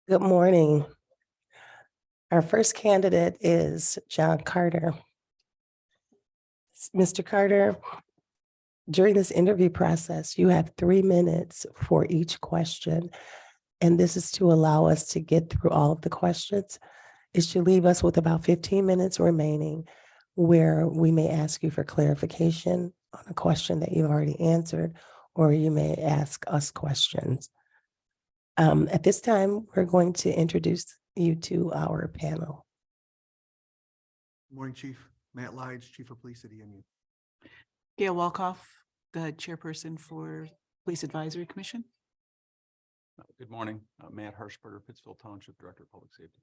Good morning. Our first candidate is John Carter. Mr. Carter, during this interview process, you have 3 minutes for each question, and this is to allow us to get through all of the questions. It should leave us with about 15 minutes remaining where we may ask you for clarification on a question that you've already answered, or you may ask us questions. At this time, we're going to introduce you to our panel. Good morning, Chief. Matt Lige, Chief of Police, City Union. Gail Walkoff, the chairperson for Police Advisory Commission. Good morning, Matt Hirschberger, Pittsfield Township Director of Public Safety.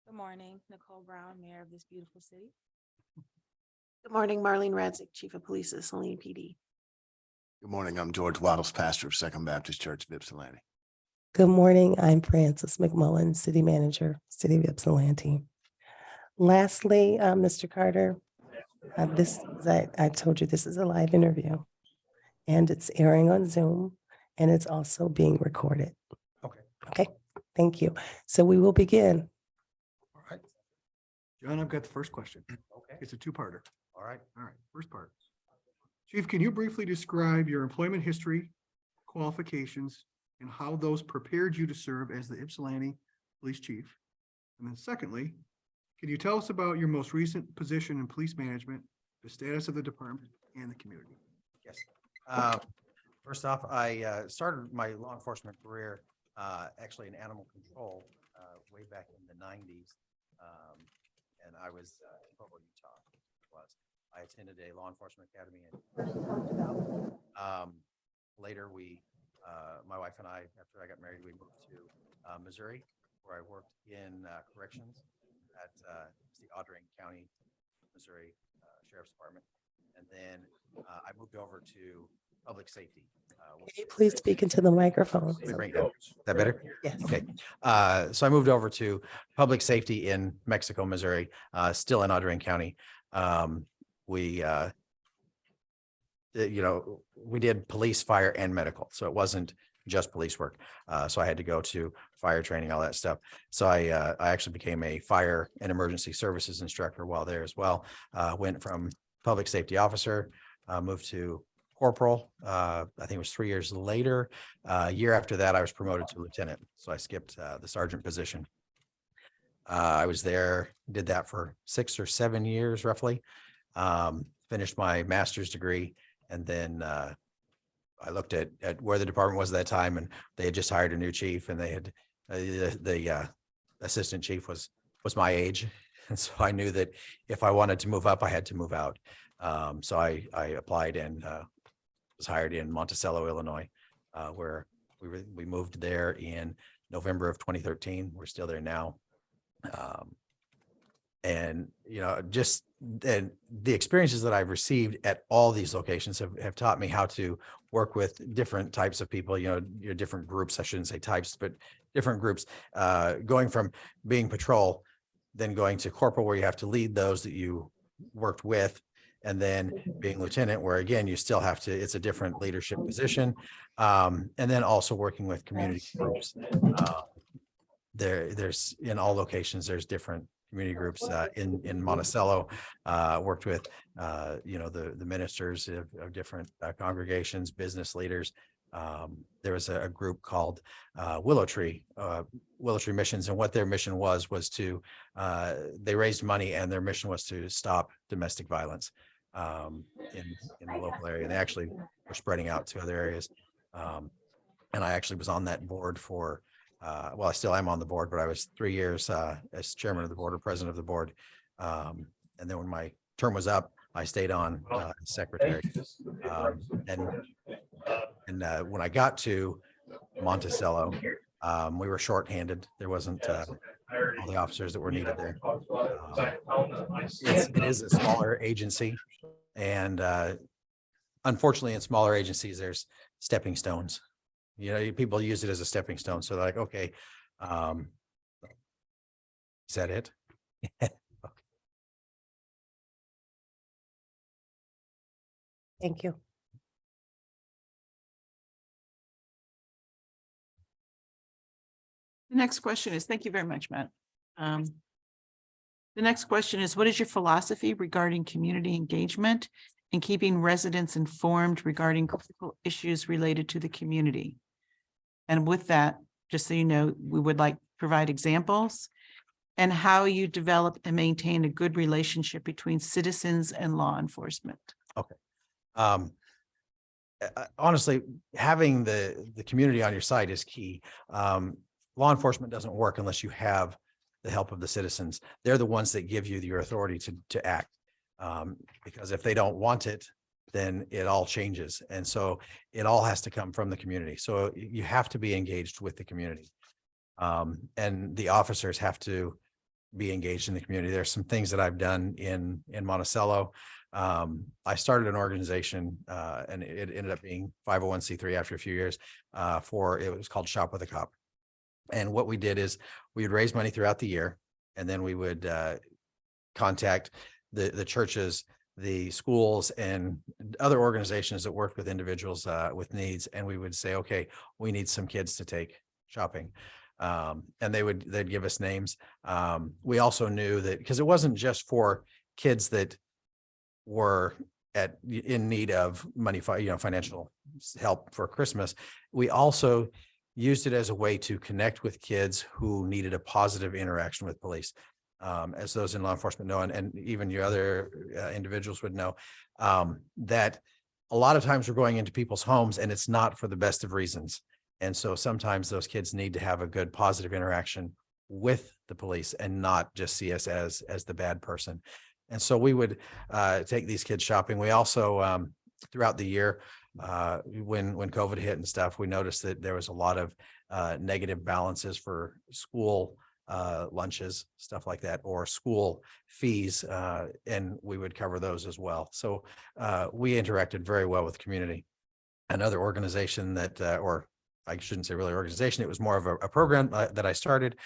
Good morning, Nicole Brown, Mayor of this beautiful city. Good morning, Marlene Radzik, Chief of Police at Saline PD. Good morning. I'm George Waddles, pastor of Second Baptist Church of Ypsilanti. Good morning. I'm Frances McMullen, City Manager, City of Ypsilanti. Lastly, Mr. Carter, I told you this is a live interview, and it's airing on Zoom, and it's also being recorded. Okay. Okay, thank you. So we will begin. All right. John, I've got the first question. Okay, It's a two-parter. all right. All right, first part. Chief, can you briefly describe your employment history, qualifications, and how those prepared you to serve as the Ypsilanti Police Chief? And then secondly, can you tell us about your most recent position in police management, the status of the department and the community? Yes. First off, I started my law enforcement career actually in animal control way back in the 90s. And I was in Provo, Utah. I attended a law enforcement academy. Later, my wife and I, after I got married, we moved to Missouri, where I worked in corrections at the Audrain County, Missouri Sheriff's Department. And then I moved over to public safety. Can you please speak into the microphone? Is that better? Yes. Okay. So I moved over to public safety in Mexico, Missouri, still in Audrain County. We did police, fire, and medical. So it wasn't just police work. So I had to go to fire training, all that stuff. So I actually became a fire and emergency services instructor while there as well. Went from public safety officer, moved to corporal. I think it was 3 years later. A year after that, I was promoted to lieutenant. So I skipped the sergeant position. I was there, did that for 6 or 7 years roughly. Finished my master's degree, and then I looked at where the department was at that time, and they had just hired a new chief, and they had the assistant chief was my age, and so I knew that if I wanted to move up, I had to move out. So I applied and was hired in Monticello, Illinois, where we moved there in November of 2013. We're still there now. And, and the experiences that I've received at all these locations have taught me how to work with different types of people, your different groups. I shouldn't say types, but different groups, going from being patrol, then going to corporal, where you have to lead those that you worked with, and then being lieutenant, where again, you still have to, it's a different leadership position. And then also working with community groups. There's in all locations, there's different community groups. In Monticello, worked with the ministers of different congregations, business leaders. There was a group called Willow Tree Missions, and what their mission was to they raised money, and their mission was to stop domestic violence in the local area. And they actually were spreading out to other areas. And I actually was on that board for I still am on the board, but I was 3 years as chairman of the board or president of the board. And then when my term was up, I stayed on as secretary. And when I got to Monticello, we were shorthanded. There wasn't all the officers that were needed there. It is a smaller agency, and unfortunately, in smaller agencies, there's stepping stones. People use it as a stepping stone. So they're like, okay, is that it? Thank you. The next question is, thank you very much, Matt. The next question is, what is your philosophy regarding community engagement and keeping residents informed regarding critical issues related to the community? And with that, just so you know, we would like to provide examples and how you develop and maintain a good relationship between citizens and law enforcement. Honestly, having the community on your side is key. Law enforcement doesn't work unless you have the help of the citizens. They're the ones that give you your authority to act. Because if they don't want it, then it all changes. And so it all has to come from the community. So you have to be engaged with the community. And the officers have to be engaged in the community. There's some things that I've done in Monticello. I started an organization and it ended up being 501c3 after a few years it was called Shop with a Cop. And what we did is we would raise money throughout the year, and then we would contact the churches, the schools, and other organizations that worked with individuals with needs. And we would say, okay, we need some kids to take shopping. And they'd give us names. We also knew that because it wasn't just for kids that were in need of money, financial help for Christmas. We also used it as a way to connect with kids who needed a positive interaction with police. As those in law enforcement know, and even your other individuals would know, that a lot of times we're going into people's homes and it's not for the best of reasons. And so sometimes those kids need to have a good positive interaction with the police and not just see us as the bad person. And so we would take these kids shopping. We also, throughout the year, when COVID hit and stuff, we noticed that there was a lot of negative balances for school lunches, stuff like that, or school fees, and we would cover those as well. So we interacted very well with the community. Another organization that, or I shouldn't say really organization, it was more of a program that I started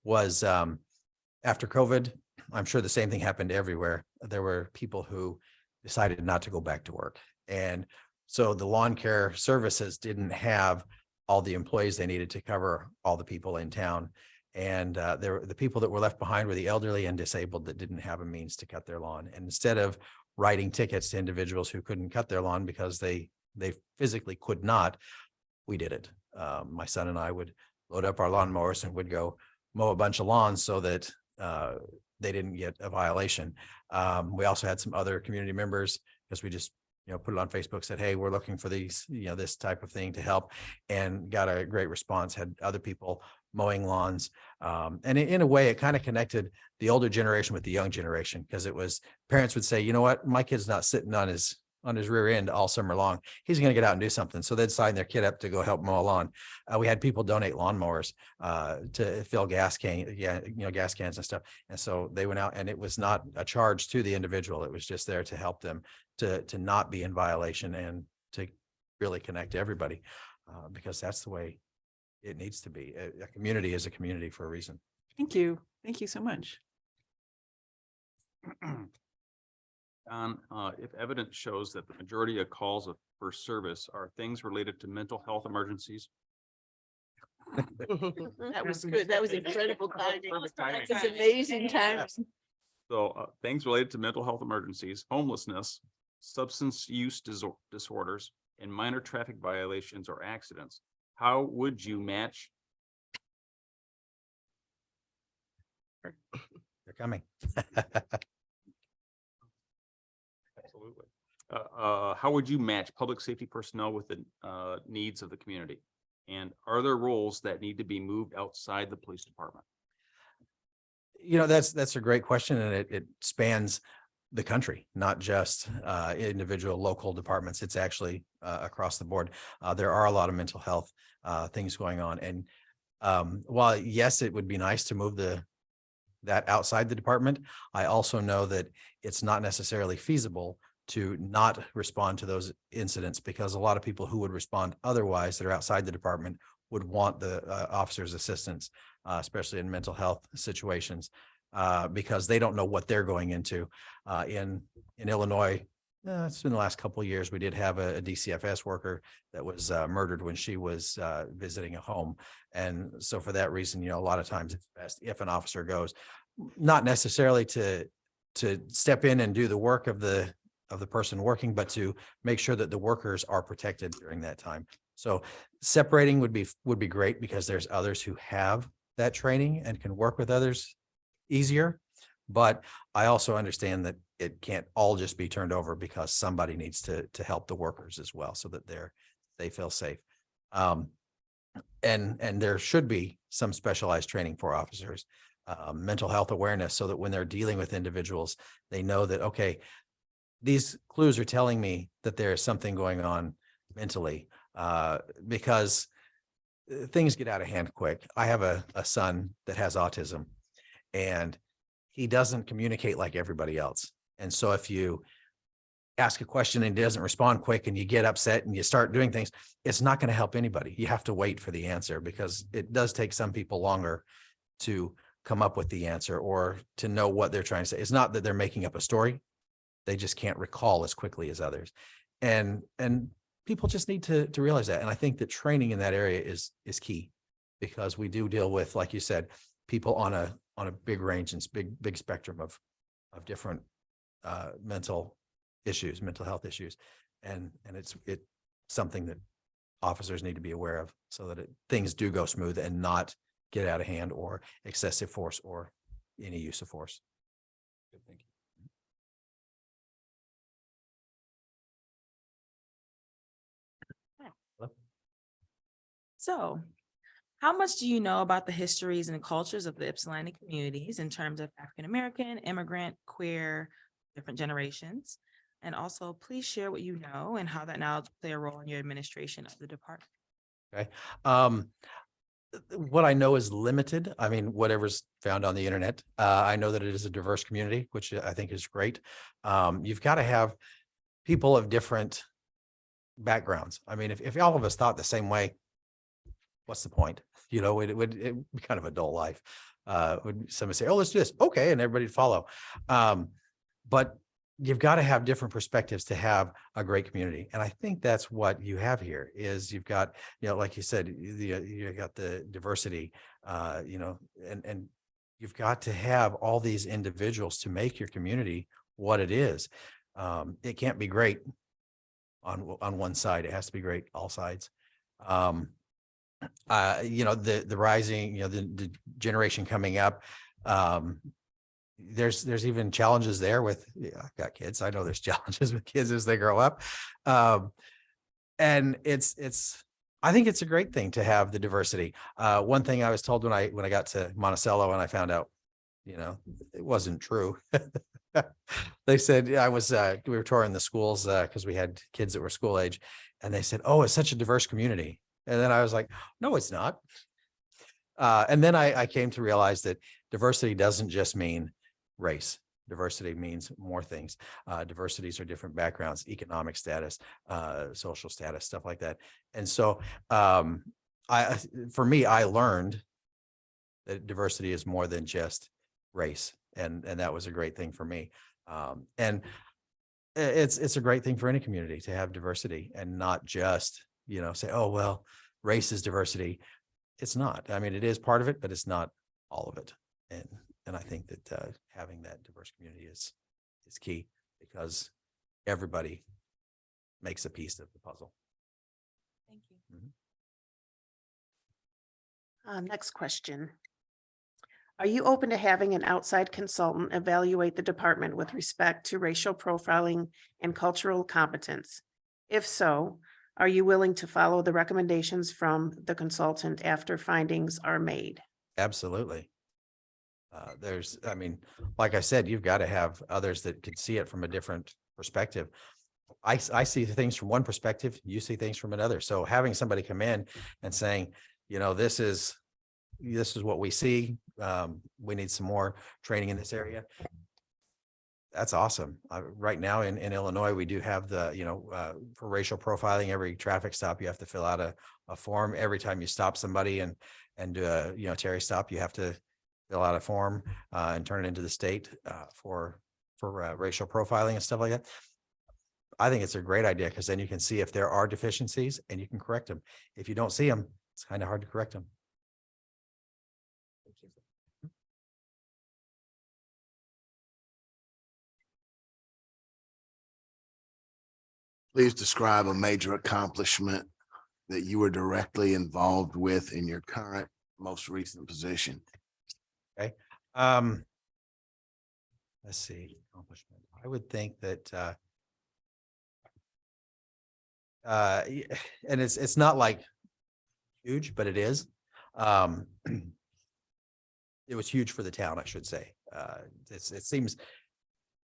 was after COVID. I'm sure the same thing happened everywhere. There were people who decided not to go back to work. And so the lawn care services didn't have all the employees they needed to cover all the people in town. And the people that were left behind were the elderly and disabled that didn't have a means to cut their lawn. And instead of writing tickets to individuals who couldn't cut their lawn because they physically could not, we did it. My son and I would load up our lawnmowers and would go mow a bunch of lawns so that they didn't get a violation. We also had some other community members because we just put it on Facebook, said, hey, we're looking for these, this type of thing to help, and got a great response, had other people mowing lawns. And in a way, it kind of connected the older generation with the young generation, because it was parents would say, you know what, my kid's not sitting on his rear end all summer long. He's going to get out and do something. So they'd sign their kid up to go help mow a lawn. We had people donate lawnmowers to fill gas cans and stuff. And so they went out, and it was not a charge to the individual. It was just there to help them to not be in violation and to really connect to everybody, because that's the way it needs to be. A community is a community for a reason. Thank you. Thank you so much. Don, if evidence shows that the majority of calls for service are things related to mental health emergencies. That was good. That was incredible timing. Perfect timing. It's amazing timing. So things related to mental health emergencies, homelessness, substance use disorders, and minor traffic violations or accidents. How would you match? They're coming. Absolutely. How would you match public safety personnel with the needs of the community? And are there roles that need to be moved outside the police department? That's a great question, and it spans the country, not just individual local departments. It's actually across the board. There are a lot of mental health things going on. And while yes, it would be nice to move that outside the department, I also know that it's not necessarily feasible to not respond to those incidents, because a lot of people who would respond otherwise that are outside the department would want the officer's assistance, especially in mental health situations, because they don't know what they're going into. In Illinois, It's been the last couple of years. We did have a DCFS worker that was murdered when she was visiting a home. And so for that reason, a lot of times it's best if an officer goes, not necessarily to step in and do the work of the person working, but to make sure that the workers are protected during that time. So separating would be great because there's others who have that training and can work with others easier. But I also understand that it can't all just be turned over because somebody needs to help the workers as well so that they feel safe. And there should be some specialized training for officers, mental health awareness, so that when they're dealing with individuals, they know that, okay, these clues are telling me that there is something going on mentally, because things get out of hand quick. I have a son that has autism, and he doesn't communicate like everybody else. And so if you ask a question and he doesn't respond quick and you get upset and you start doing things, it's not going to help anybody. You have to wait for the answer, because it does take some people longer to come up with the answer or to know what they're trying to say. It's not that they're making up a story. They just can't recall as quickly as others. And people just need to realize that. And I think that training in that area is key, because we do deal with, like you said, people on a big range and big spectrum of different mental health issues. And it's something that officers need to be aware of so that things do go smooth and not get out of hand or excessive force or any use of force. Good, thank you. So, how much do you know about the histories and cultures of the Ypsilanti communities in terms of African American, immigrant, queer, different generations? And also, please share what you know and how that now play a role in your administration of the department. Okay. What I know is limited. I mean, whatever's found on the internet. I know that it is a diverse community, which I think is great. You've got to have people of different backgrounds. I mean, if all of us thought the same way, what's the point? It would be kind of a dull life. Would somebody say, "Oh, let's do this," okay, and everybody'd follow. But you've got to have different perspectives to have a great community. And I think that's what you have here is you've got, like you said, you got the diversity, and you've got to have all these individuals to make your community what it is. It can't be great on one side. It has to be great all sides. The rising, the generation coming up, there's even challenges there with, I've got kids. I know there's challenges with kids as they grow up. And I think it's a great thing to have the diversity. One thing I was told when I got to Monticello and I found out, it wasn't true. They said we were touring the schools because we had kids that were school age, and they said, "Oh, it's such a diverse community." And then I was like, "No, it's not." And then I came to realize that diversity doesn't just mean race. Diversity means more things. Diversities are different backgrounds, economic status, social status, stuff like that. And so for me, I learned that diversity is more than just race. And that was a great thing for me. And it's a great thing for any community to have diversity and not just, say, "Oh, well, race is diversity." It's not. I mean, it is part of it, but it's not all of it. And I think that having that diverse community is key, because everybody makes a piece of the puzzle. Thank you. Next question. Are you open to having an outside consultant evaluate the department with respect to racial profiling and cultural competence? If so, are you willing to follow the recommendations from the consultant after findings are made? Absolutely. Like I said, you've got to have others that can see it from a different perspective. I see things from one perspective, you see things from another. So having somebody come in and saying, this is what we see. We need some more training in this area. That's awesome. Right now in Illinois, we do have for racial profiling, every traffic stop, you have to fill out a form. Every time you stop somebody and do a Terry stop, you have to fill out a form and turn it into the state for racial profiling and stuff like that. I think it's a great idea because then you can see if there are deficiencies and you can correct them. If you don't see them, it's kind of hard to correct them. Please describe a major accomplishment that you were directly involved with in your current, most recent position. Um, let's see, accomplishment. I would think that, and it's not like huge, but it is. It was huge for the town, I should say. It seems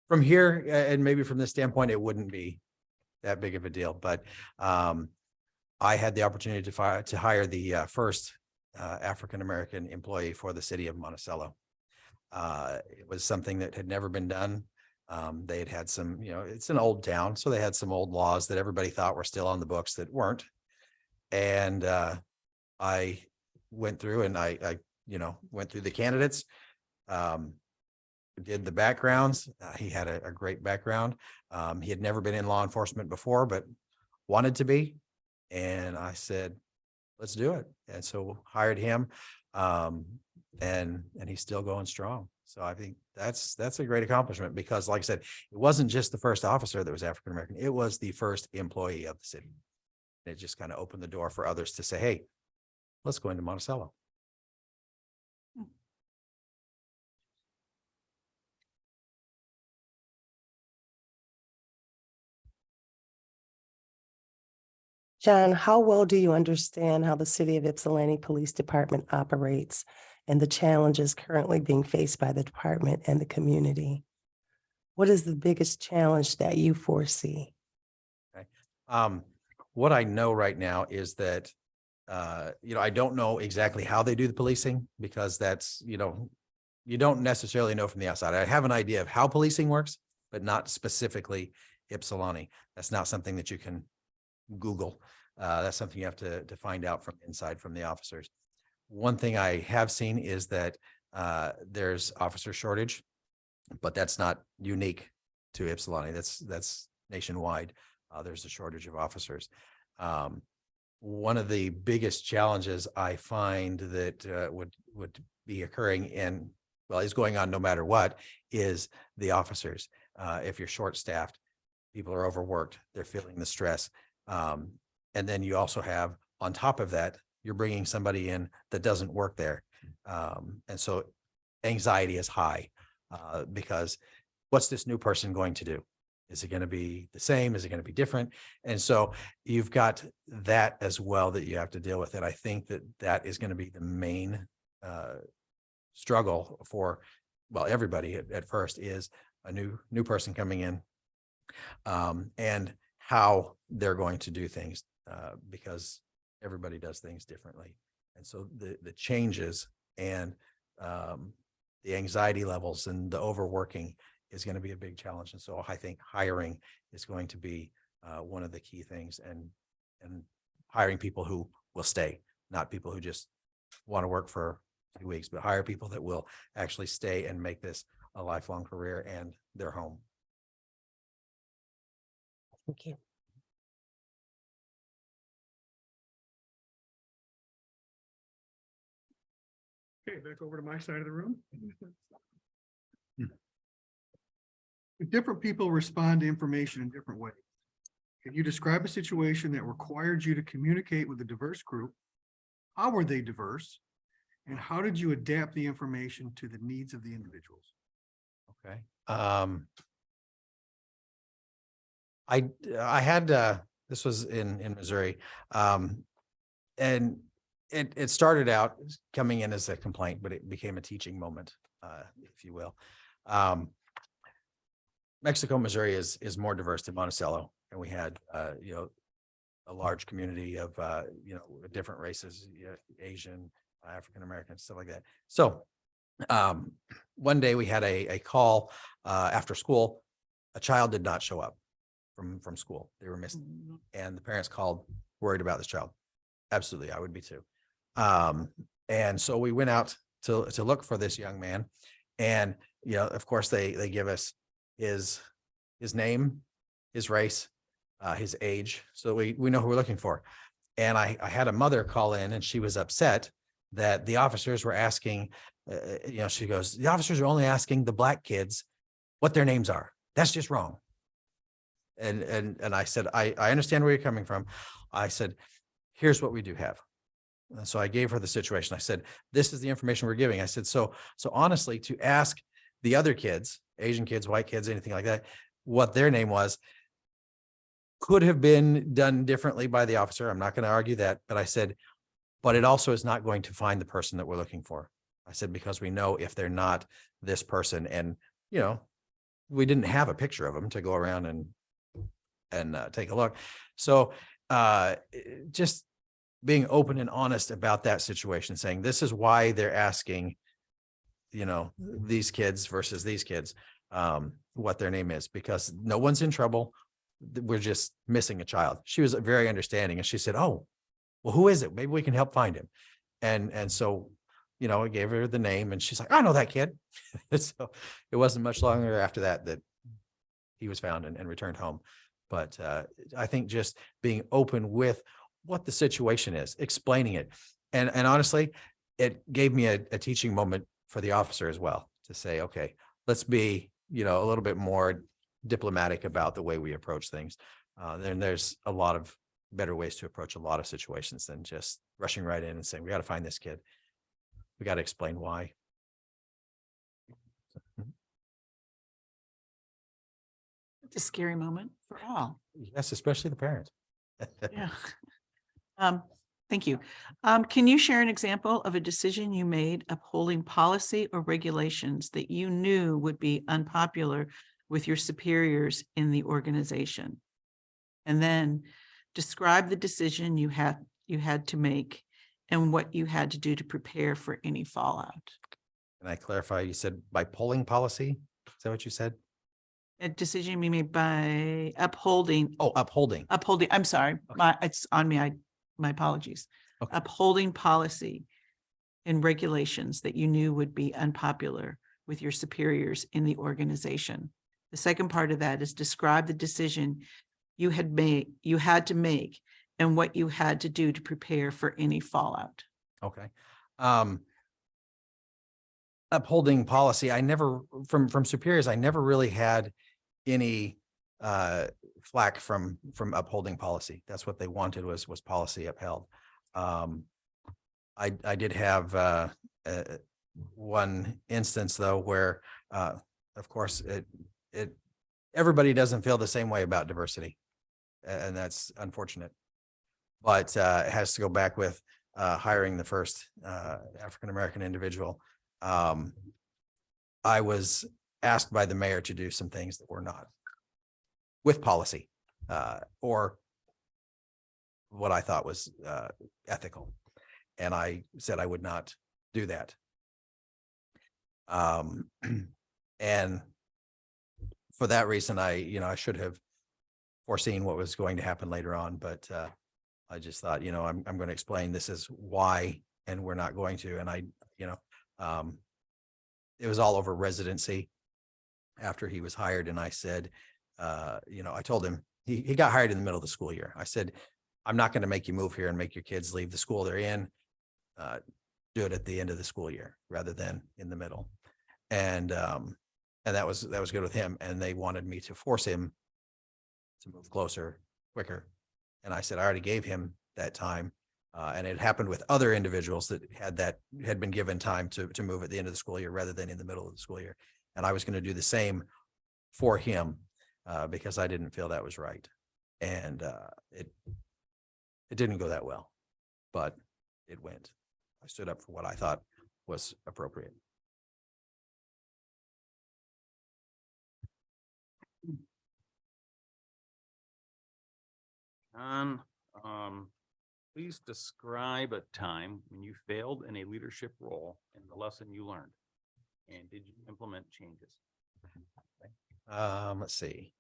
from here, and maybe from this standpoint, it wouldn't be that big of a deal, but, I had the opportunity to hire the first African-American employee for the city of Monticello. It was something that had never been done. They had some, it's an old town, so they had some old laws that everybody thought were still on the books that weren't. And I went through and I went through the candidates, did the backgrounds. He had a great background. He had never been in law enforcement before, but wanted to be. And I said, let's do it. And so hired him. And he's still going strong. So I think that's a great accomplishment because like I said, it wasn't just the first officer that was African-American. It was the first employee of the city. It just kind of opened the door for others to say, hey, let's go into Monticello. John, how well do you understand how the City of Ypsilanti Police Department operates and the challenges currently being faced by the department and the community? What is the biggest challenge that you foresee? What I know right now is that, I don't know exactly how they do the policing because that's, you don't necessarily know from the outside. I have an idea of how policing works, but not specifically Ypsilanti. That's not something that you can Google. That's something you have to find out from inside from the officers. One thing I have seen is that there's officer shortage, but that's not unique to Ypsilanti. That's nationwide. There's a shortage of officers. One of the biggest challenges I find that would be occurring is going on no matter what is the officers. If you're short-staffed, people are overworked, they're feeling the stress. And then you also have, on top of that, you're bringing somebody in that doesn't work there. And so anxiety is high because what's this new person going to do? Is it going to be the same? Is it going to be different? And so you've got that as well that you have to deal with. And I think that is going to be the main struggle for, everybody at first is a new person coming in and how they're going to do things because everybody does things differently. And so the changes and the anxiety levels and the overworking is going to be a big challenge. And so I think hiring is going to be one of the key things and hiring people who will stay, not people who just want to work for a few weeks, but hire people that will actually stay and make this a lifelong career and their home. Thank you. Okay, back over to my side of the room. Different people respond to information in different ways. Can you describe a situation that required you to communicate with a diverse group? How were they diverse? And how did you adapt the information to the needs of the individuals? Okay. I had this was in Missouri, and it started out coming in as a complaint, but it became a teaching moment, if you will. Mexico, Missouri is more diverse than Monticello, and we had a large community of different races, Asian, African American, stuff like that. So one day we had a call after school. A child did not show up from school. They were missing, and the parents called worried about this child. Absolutely, I would be too. And so we went out to look for this young man, and of course they give us his name, his race, his age, so we know who we're looking for. And I had a mother call in and she was upset that the officers were asking, she goes, the officers are only asking the black kids what their names are. That's just wrong. And I said, I understand where you're coming from. I said, here's what we do have. And so I gave her the situation. I said, this is the information we're giving. I said, so honestly, to ask the other kids, Asian kids, white kids, anything like that, what their name was, could have been done differently by the officer. I'm not going to argue that, but I said, but it also is not going to find the person that we're looking for. I said, because we know if they're not this person, and, we didn't have a picture of them to go around and take a look. So just being open and honest about that situation, saying this is why they're asking, these kids versus these kids, what their name is, because no one's in trouble. We're just missing a child. She was very understanding, and she said, oh, well, who is it? Maybe we can help find him. And so, I gave her the name, and she's like, I know that kid. So it wasn't much longer after that he was found and returned home. But I think just being open with what the situation is, explaining it. And honestly, it gave me a teaching moment for the officer as well, to say, okay, let's be, a little bit more diplomatic about the way we approach things. Then there's a lot of better ways to approach a lot of situations than just rushing right in and saying, we got to find this kid. We got to explain why. It's a scary moment for all. Yes, especially the parents. Yeah. Thank you. Can you share an example of a decision you made upholding policy or regulations that you knew would be unpopular with your superiors in the organization? And then describe the decision you had to make and what you had to do to prepare for any fallout. Can I clarify? You said by polling policy? Is that what you said? A decision you made by upholding. Oh, upholding. I'm sorry, it's on me. My apologies. Okay. Upholding policy and regulations that you knew would be unpopular with your superiors in the organization. The second part of that is describe the decision you had to make and what you had to do to prepare for any fallout. Okay. Upholding policy, I never, from superiors, I never really had any flack from upholding policy. That's what they wanted, was policy upheld. I did have one instance though where of course everybody doesn't feel the same way about diversity, and that's unfortunate, but it has to go back with hiring the first African-American individual. I was asked by the mayor to do some things that were not with policy or what I thought was ethical. And I said I would not do that. And for that reason, I should have foreseen what was going to happen later on, but I just thought, I'm going to explain this is why, and we're not going to. And it was all over residency after he was hired. And I said, I told him he got hired in the middle of the school year. I said, I'm not going to make you move here and make your kids leave the school they're in. Do it at the end of the school year rather than in the middle. And that was good with him. And they wanted me to force him to move closer, quicker. And I said, I already gave him that time. And it happened with other individuals that had been given time to move at the end of the school year rather than in the middle of the school year. And I was going to do the same for him because I didn't feel that was right. And it didn't go that well, but it went. I stood up for what I thought was appropriate. John, please describe a time when you failed in a leadership role and the lesson you learned. And did you implement changes? Let's see.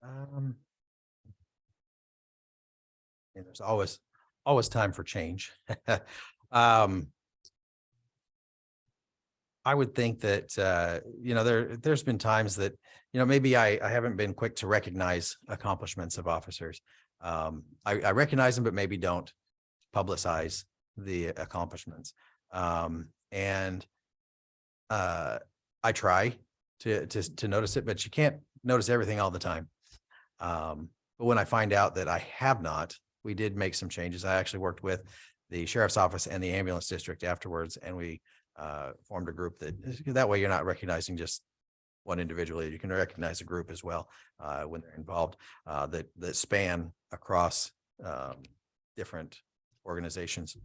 And there's always time for change. I would think that, there's been times that, maybe I haven't been quick to recognize accomplishments of officers. I recognize them, but maybe don't publicize the accomplishments. And I try to notice it, but you can't notice everything all the time. But when I find out that I have not, we did make some changes. I actually worked with the sheriff's office and the ambulance district afterwards, and we formed a group that way you're not recognizing just one individual. You can recognize a group as well when they're involved that span across different organizations.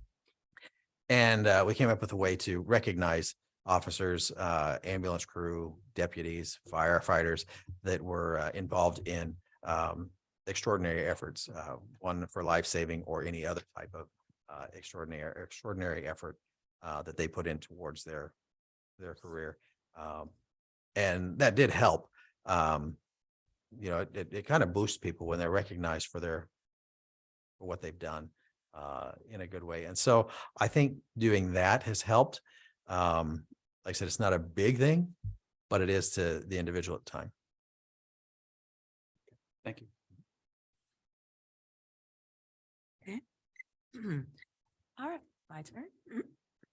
And we came up with a way to recognize officers, ambulance crew, deputies, firefighters that were involved in extraordinary efforts, one for life-saving or any other type of extraordinary effort that they put in towards their career. And that did help. It kind of boosts people when they're recognized for what they've done in a good way. And so I think doing that has helped. Like I said, it's not a big thing, but it is to the individual at the time. Thank you. All right, my turn.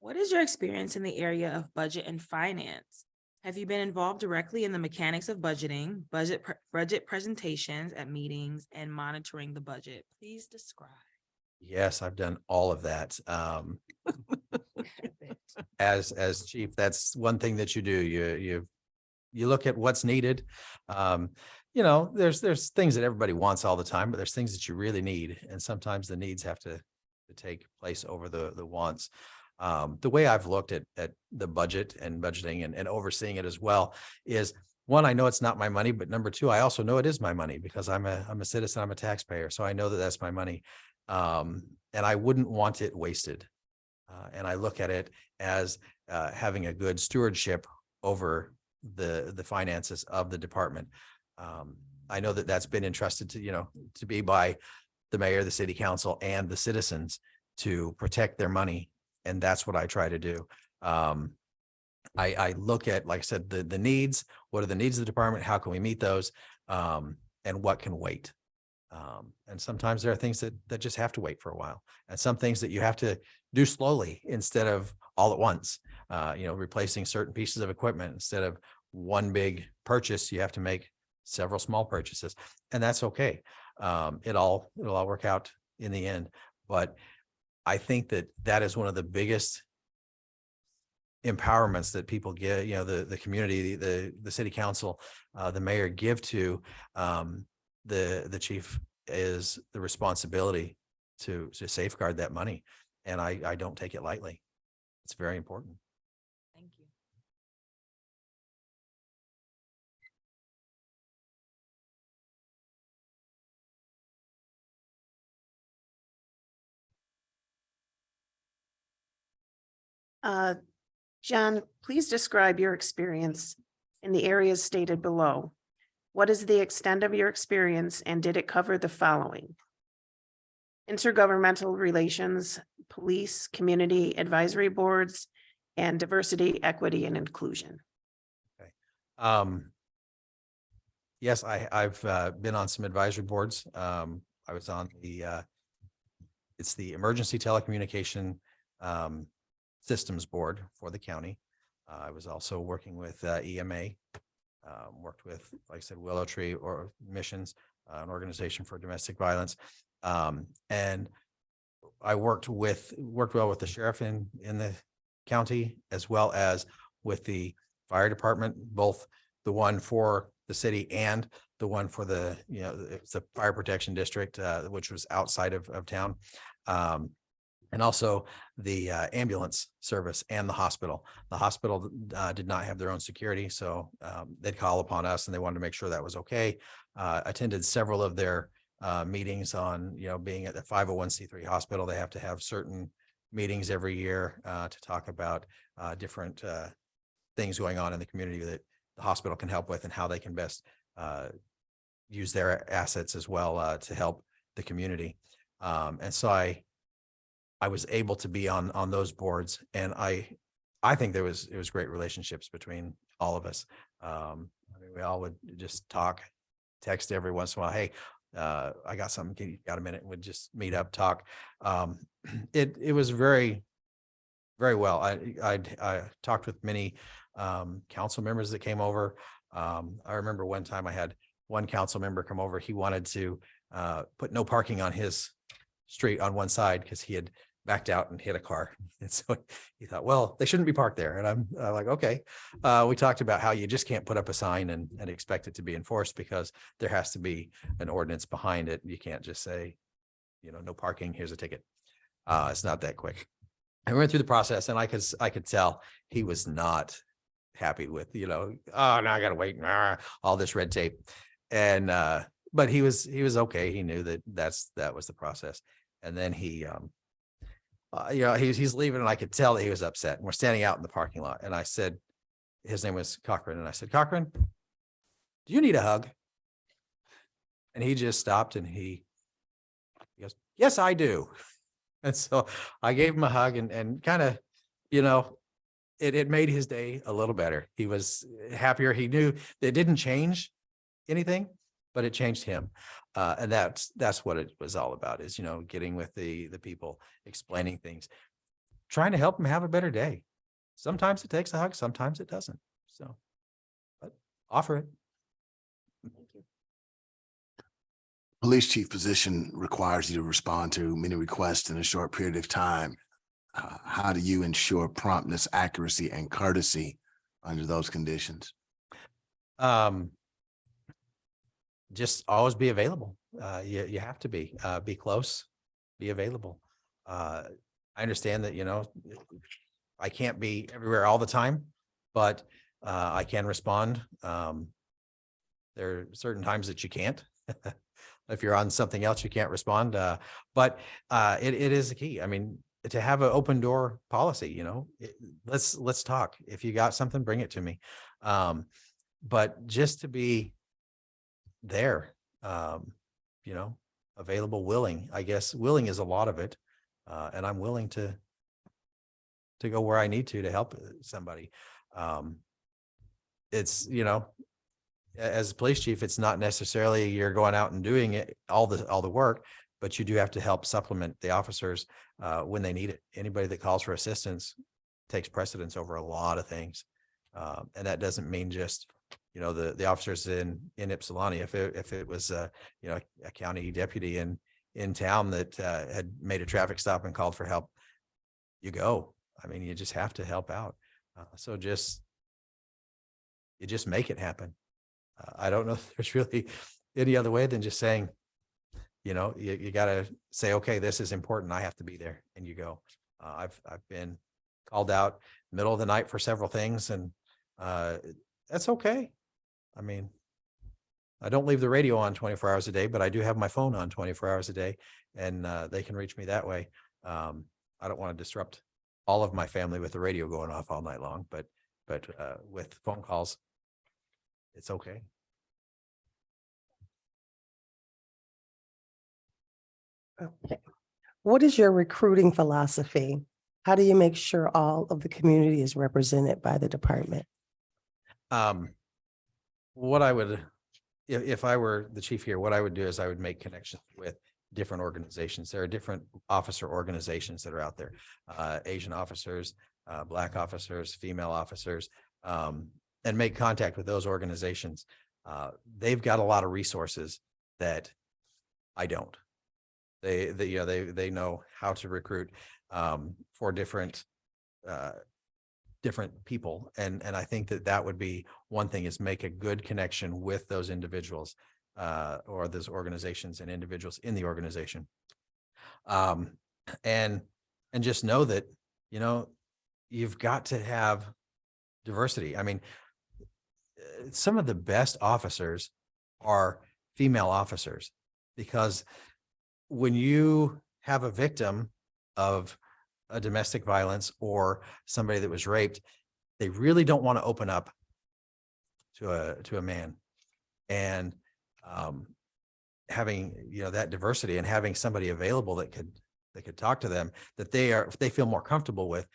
What is your experience in the area of budget and finance? Have you been involved directly in the mechanics of budgeting, budget presentations at meetings, and monitoring the budget? Please describe. Yes, I've done all of that. As chief, that's one thing that you do. You look at what's needed. There's things that everybody wants all the time, but there's things that you really need. And sometimes the needs have to take place over the wants. The way I've looked at the budget and budgeting and overseeing it as well is, one, I know it's not my money, but number two, I also know it is my money because I'm a citizen, I'm a taxpayer. So I know that that's my money. And I wouldn't want it wasted. And I look at it as having a good stewardship over the finances of the department. I know that that's been entrusted to be by the mayor, the city council, and the citizens to protect their money. And that's what I try to do. I look at, like I said, the needs. What are the needs of the department? How can we meet those? And what can wait? And sometimes there are things that just have to wait for a while, and some things that you have to do slowly instead of all at once. Replacing certain pieces of equipment instead of one big purchase, you have to make several small purchases, and that's okay. It'll all work out in the end. But I think that is one of the biggest empowerments that people get, the community, the city council, the mayor give to the chief, is the responsibility to safeguard that money. And I don't take it lightly. It's very important. Thank you. John, please describe your experience in the areas stated below. What is the extent of your experience, and did it cover the following? Intergovernmental relations, police, community advisory boards, and diversity, equity, and inclusion. Okay. Yes, I've been on some advisory boards. I was on it's the Emergency Telecommunication Systems Board for the county. I was also working with EMA, worked with, like I said, Willow Tree or Missions, an organization for domestic violence. And I worked well with the sheriff in the county, as well as with the fire department, both the one for the city and the one for it's the fire protection district, which was outside of town. And also the ambulance service and the hospital. The hospital did not have their own security, so they'd call upon us, and they wanted to make sure that was okay. Attended several of their meetings on, being at the 501c3 hospital. They have to have certain meetings every year to talk about different things going on in the community that the hospital can help with, and how they can best use their assets as well to help the community. And so I was able to be on those boards, and I I think it was great relationships between all of us. I mean, we all would just talk, text every once in a while. Hey, I got something. You got a minute? We'd just meet up, talk. It was very, very well. I talked with many council members that came over. I remember one time I had one council member come over. He wanted to put no parking on his street on one side because he had backed out and hit a car. And so he thought, well, they shouldn't be parked there. And I'm like, okay. We talked about how you just can't put up a sign and expect it to be enforced because there has to be an ordinance behind it. You can't just say, no parking, here's a ticket. It's not that quick. I went through the process and I could tell he was not happy with, oh, now I gotta wait, all this red tape. And but he was okay. He knew that was the process. And then he he's leaving and I could tell that he was upset. And we're standing out in the parking lot. And I said, his name was Cochran. And I said, Cochran, do you need a hug? And he just stopped and he goes, yes, I do. And so I gave him a hug and kind of, it made his day a little better. He was happier. He knew it didn't change anything, but it changed him. And that's what it was all about is, getting with the people, explaining things, trying to help them have a better day. Sometimes it takes a hug, sometimes it doesn't. So, but offer it. Police chief position requires you to respond to many requests in a short period of time. How do you ensure promptness, accuracy, and courtesy under those conditions? Just always be available. You have to be close, be available. I understand that, I can't be everywhere all the time, but I can respond. There are certain times that you can't. If you're on something else, you can't respond. But it is the key. I mean, to have an open door policy, let's talk. If you got something, bring it to me. But just to be there, available, willing, I guess willing is a lot of it. And I'm willing to go where I need to help somebody. It's, as a police chief, it's not necessarily you're going out and doing it, all the work, but you do have to help supplement the officers when they need it. Anybody that calls for assistance takes precedence over a lot of things. And that doesn't mean just, the officers in Ypsilanti. If it was, a county deputy in town that had made a traffic stop and called for help, you go. I mean, you just have to help out. So you just make it happen. I don't know if there's really any other way than just saying, you got to say, okay, this is important. I have to be there, and you go. I've been called out middle of the night for several things, and that's okay. I mean, I don't leave the radio on 24 hours a day, but I do have my phone on 24 hours a day, and they can reach me that way. I don't want to disrupt all of my family with the radio going off all night long, but with phone calls, it's okay. Okay. What is your recruiting philosophy? How do you make sure all of the community is represented by the department? What I would, if I were the chief here, what I would do is I would make connections with different organizations. There are different officer organizations that are out there, Asian officers, Black officers, female officers, and make contact with those organizations. They've got a lot of resources that I don't. They know how to recruit for different people. And I think that would be one thing, is make a good connection with those individuals or those organizations and individuals in the organization. And just know that, you've got to have diversity. I mean, some of the best officers are female officers, because when you have a victim of a domestic violence or somebody that was raped, they really don't want to open up to a man. And having, that diversity and having somebody available that could talk to them, that they feel more comfortable with,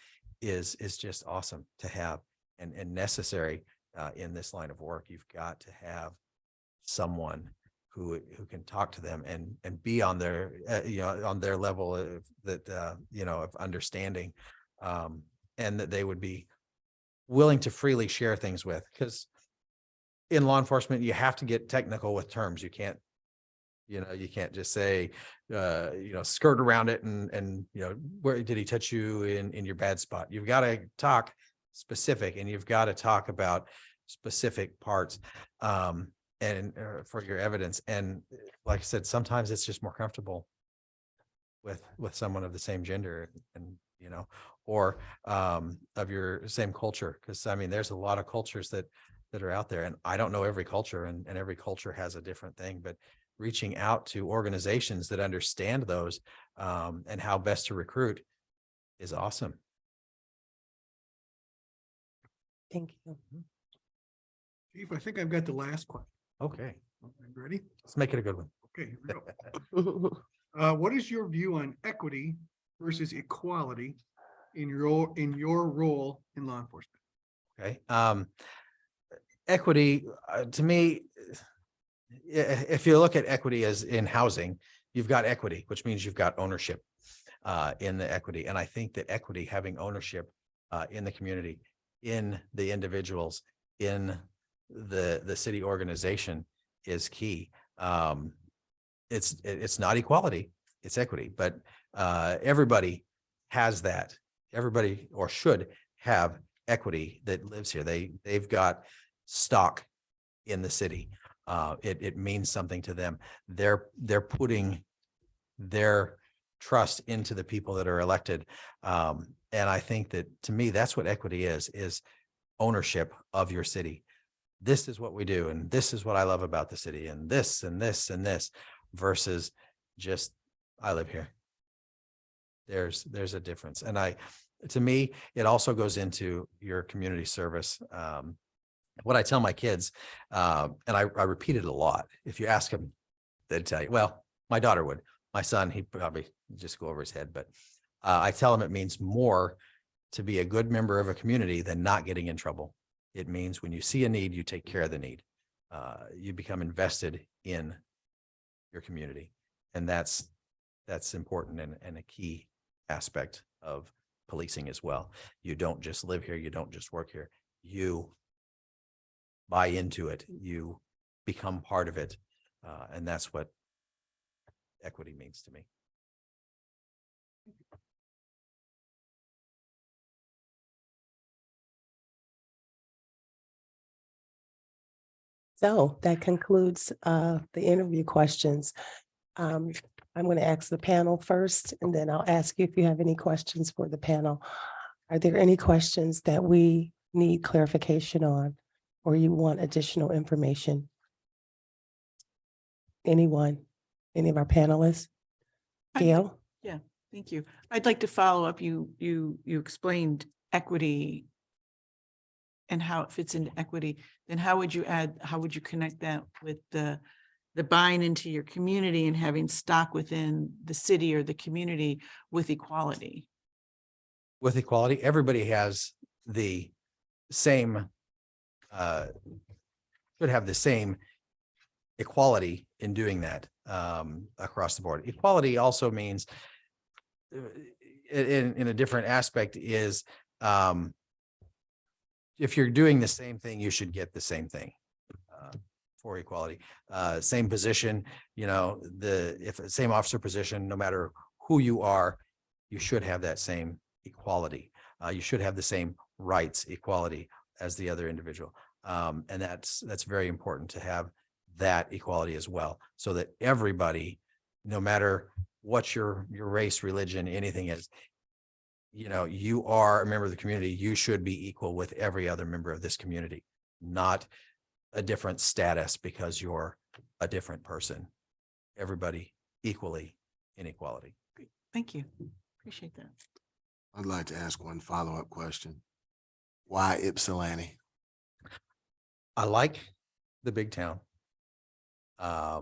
is just awesome to have and necessary in this line of work. You've got to have someone who can talk to them and be on their, on their level of that, of understanding, and that they would be willing to freely share things with. Because in law enforcement, you have to get technical with terms. You can't just say, skirt around it and, where did he touch you in your bad spot? You've got to talk specific, and you've got to talk about specific parts, and for your evidence. And like I said, sometimes it's just more comfortable with someone of the same gender and, or of your same culture. Because I mean, there's a lot of cultures that are out there, and I don't know every culture, and every culture has a different thing, but reaching out to organizations that understand those, and how best to recruit is awesome. Thank you. Chief, I think I've got the last question. Okay, Ready? let's make it a good one. Okay, here we go. What is your view on equity versus equality in your role in law enforcement? Okay. Equity, to me, if you look at equity as in housing, you've got equity, which means you've got ownership in the equity. And I think that equity, having ownership in the community, in the individuals, in the city organization is key. It's not equality, it's equity, but everybody has that. Everybody, or should have, equity that lives here. They've got stock in the city. It means something to them. They're putting their trust into the people that are elected. And I think that, to me, that's what equity is ownership of your city. This is what we do, and this is what I love about the city, and this and this and this, versus just, I live here. There's a difference. And to me, it also goes into your community service. What I tell my kids, and I repeat it a lot. If you ask them, they'd tell you, well, my daughter would. My son, he'd probably just go over his head, but I tell him it means more to be a good member of a community than not getting in trouble. It means when you see a need, you take care of the need. You become invested in your community. And that's important and a key aspect of policing as well. You don't just live here. You don't just work here. You buy into it. You become part of it. And that's what equity means to me. So that concludes the interview questions. I'm going to ask the panel first, and then I'll ask you if you have any questions for the panel. Are there any questions that we need clarification on, or you want additional information? Anyone? Any of our panelists? Gail? Thank you. I'd like to follow up. You explained equity and how it fits into equity. Then how would you connect that with the buying into your community and having stock within the city or the community with equality? With equality, everybody has the same, should have the same equality in doing that across the board. Equality also means, in a different aspect, is if you're doing the same thing, you should get the same thing for equality. Same position, if same officer position, no matter who you are, you should have that same equality. You should have the same rights, equality as the other individual. And that's very important to have that equality as well, so that everybody, no matter what your race, religion, anything is, you are a member of the community. You should be equal with every other member of this community, not a different status because you're a different person. Everybody equally in equality. Thank you. Appreciate that. I'd like to ask one follow-up question. Why Ypsilanti? I like the big town. I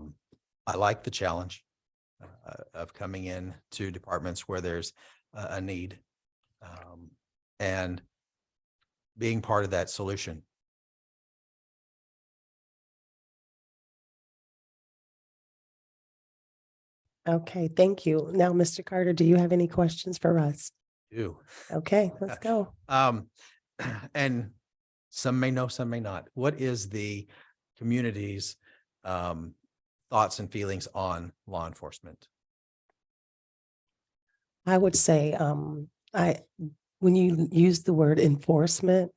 like the challenge of coming in to departments where there's a need. and being part of that solution. Okay, thank you. Now, Mr. Carter, do you have any questions for us? Ew. Okay, let's go. And some may know, some may not. What is the community's thoughts and feelings on law enforcement? I would say, when you use the word enforcement,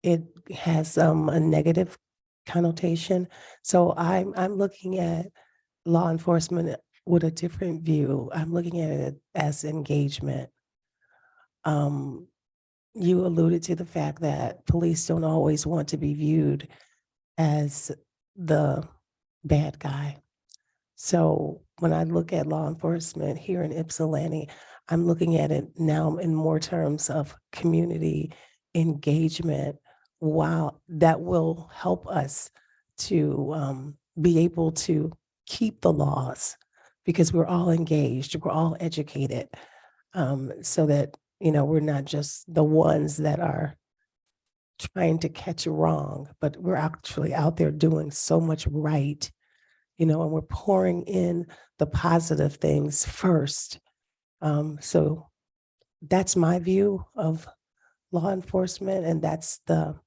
it has a negative connotation. So I'm looking at law enforcement with a different view. I'm looking at it as engagement. You alluded to the fact that police don't always want to be viewed as the bad guy. So when I look at law enforcement here in Ypsilanti, I'm looking at it now in more terms of community engagement. Wow, that will help us to be able to keep the laws because we're all engaged, we're all educated, so that, we're not just the ones that are trying to catch wrong, but we're actually out there doing so much right, and we're pouring in the positive things first. So that's my view of law enforcement, and that's the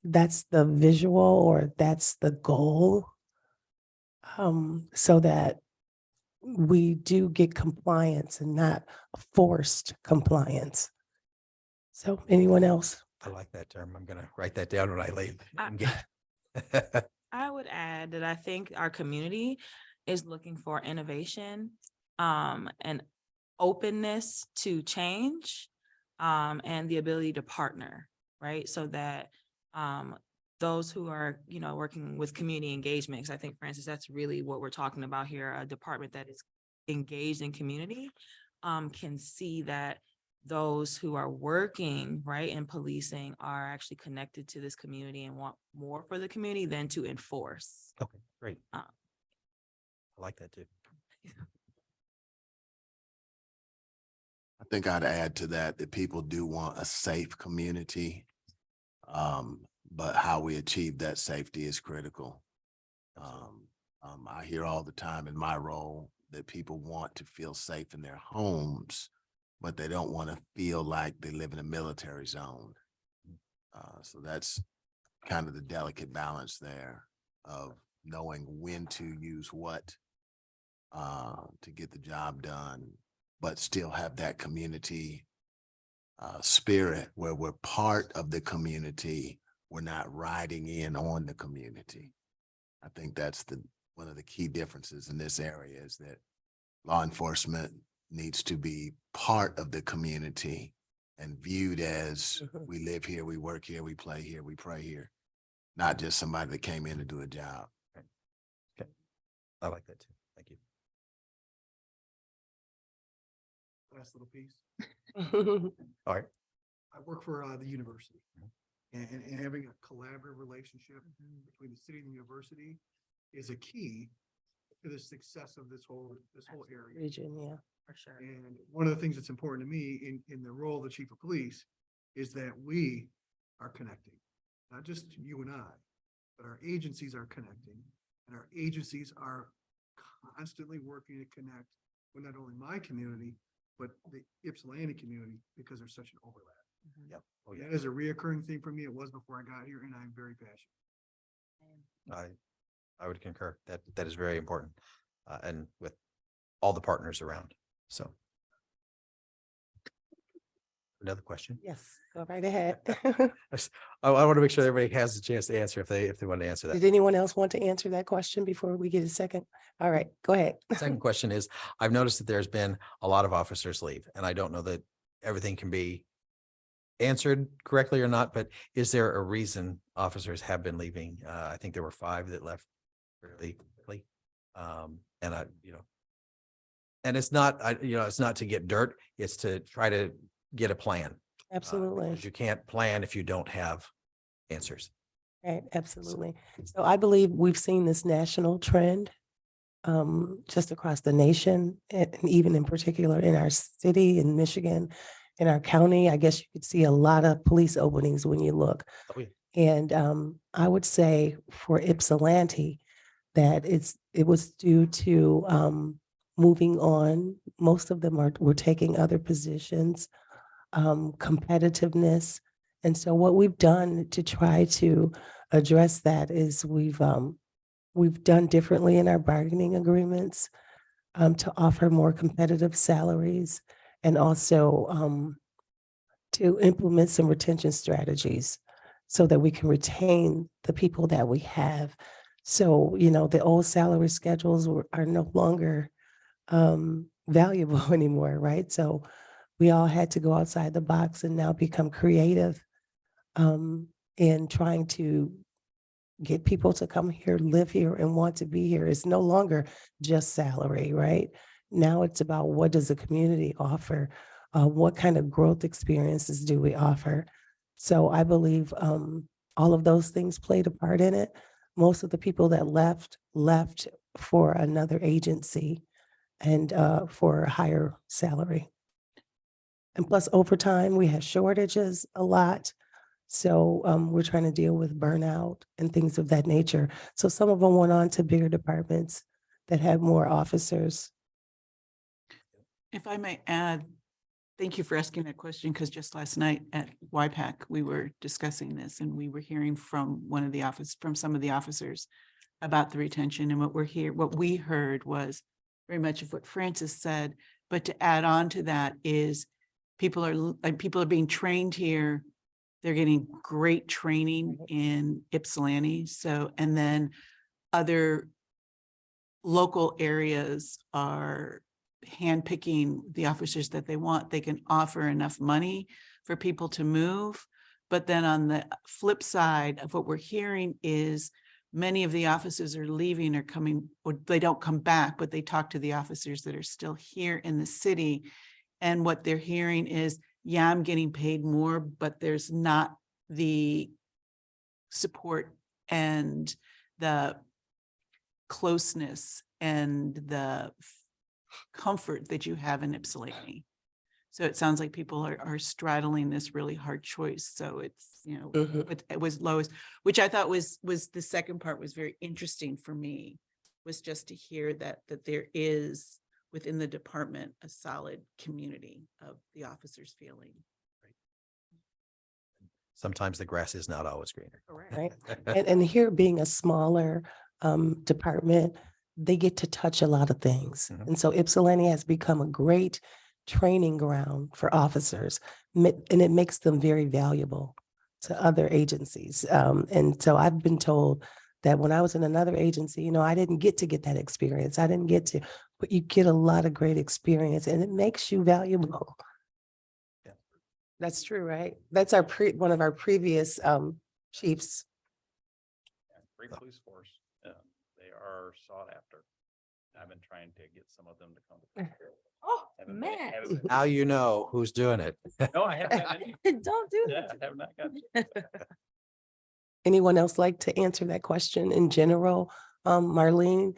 visual, or that's the goal, so that we do get compliance and not forced compliance. So anyone else? I like that term. I'm gonna write that down when I leave. I would add that I think our community is looking for innovation, and openness to change, and the ability to partner, right? So that those who are, working with community engagement, because I think, Francis, that's really what we're talking about here, a department that is engaged in community, can see that those who are working, right, in policing are actually connected to this community and want more for the community than to enforce. Okay, great. I Uh, like that too. I think I'd add to that people do want a safe community. But how we achieve that safety is critical. I hear all the time in my role that people want to feel safe in their homes, but they don't want to feel like they live in a military zone. So that's kind of the delicate balance there of knowing when to use what to get the job done, but still have that community spirit where we're part of the community. We're not riding in on the community. I think that's one of the key differences in this area is that law enforcement needs to be part of the community and viewed as we live here, we work here, we play here, we pray here, not just somebody that came in to do a job. Okay. I like that too. Thank you. Last little piece. All right. I work for the university, and having a collaborative relationship between the city and the university is a key to the success of this whole area. Region, yeah. For sure. And one of the things that's important to me in the role of the chief of police is that we are connecting, not just you and I, but our agencies are connecting, and our agencies are constantly working to connect with not only my community, but the Ypsilanti community, because there's such an overlap. Yep. Oh, yeah. That is a reoccurring thing for me. It was before I got here, and I'm very passionate. I would concur. That is very important. And with all the partners around. So. Another question. Yes, go right ahead. I want to make sure everybody has a chance to answer if they want to answer that. Did anyone else want to answer that question before we get a second? All right, go ahead. Second question is, I've noticed that there's been a lot of officers leave, and I don't know that everything can be answered correctly or not, but is there a reason officers have been leaving? I think there were 5 that left fairly quickly. And and it's not, it's not to get dirt, it's to try to get a plan. Absolutely. Because you can't plan if you don't have answers. Right, absolutely. So I believe we've seen this national trend just across the nation, and even in particular in our city in Michigan. in our county. I guess you could see a lot of police openings when you look. Oh, yeah. And I would say for Ypsilanti, that it was due to moving on. Most of them were taking other positions, competitiveness. And so what we've done to try to address that is we've done differently in our bargaining agreements to offer more competitive salaries and also to implement some retention strategies so that we can retain the people that we have. So, the old salary schedules are no longer valuable anymore, right? So we all had to go outside the box and now become creative in trying to get people to come here, live here, and want to be here. It's no longer just salary, right? Now it's about what does the community offer? What kind of growth experiences do we offer? So I believe all of those things played a part in it. Most of the people that left for another agency and for a higher salary. And plus overtime, we have shortages a lot. So we're trying to deal with burnout and things of that nature. So some of them went on to bigger departments that had more officers. If I may add, thank you for asking that question, because just last night at YPAC, we were discussing this and we were hearing from some of the officers about the retention, and what we heard was very much of what Francis said, but to add on to that is people are being trained here. They're getting great training in Ypsilanti. So, and then other local areas are handpicking the officers that they want. They can offer enough money for people to move. But then on the flip side of what we're hearing is many of the officers are leaving or coming, or they don't come back, but they talk to the officers that are still here in the city. And what they're hearing is, yeah, I'm getting paid more, but there's not the support and the closeness and the comfort that you have in Ypsilanti. So it sounds like people are straddling this really hard choice. So it's, it was lowest, which I thought was the second part was very interesting for me, was just to hear that there is within the department a solid community of the officers feeling. Sometimes the grass is not always greener. Right. And here being a smaller department, they get to touch a lot of things. Mhm. And so Ypsilanti has become a great training ground for officers, and it makes them very valuable to other agencies. And so I've been told that when I was in another agency, I didn't get that experience. I didn't get to, but you get a lot of great experience and it makes you valuable. Yeah. That's true, right? That's one of our previous chiefs. Great police force. They are sought after. I've been trying to get some of them to come. Oh, Haven't man. Now you know who's doing it. No, I haven't. gotten any. Don't do Yeah, that. I have not gotten. Anyone else like to answer that question in general? Marlene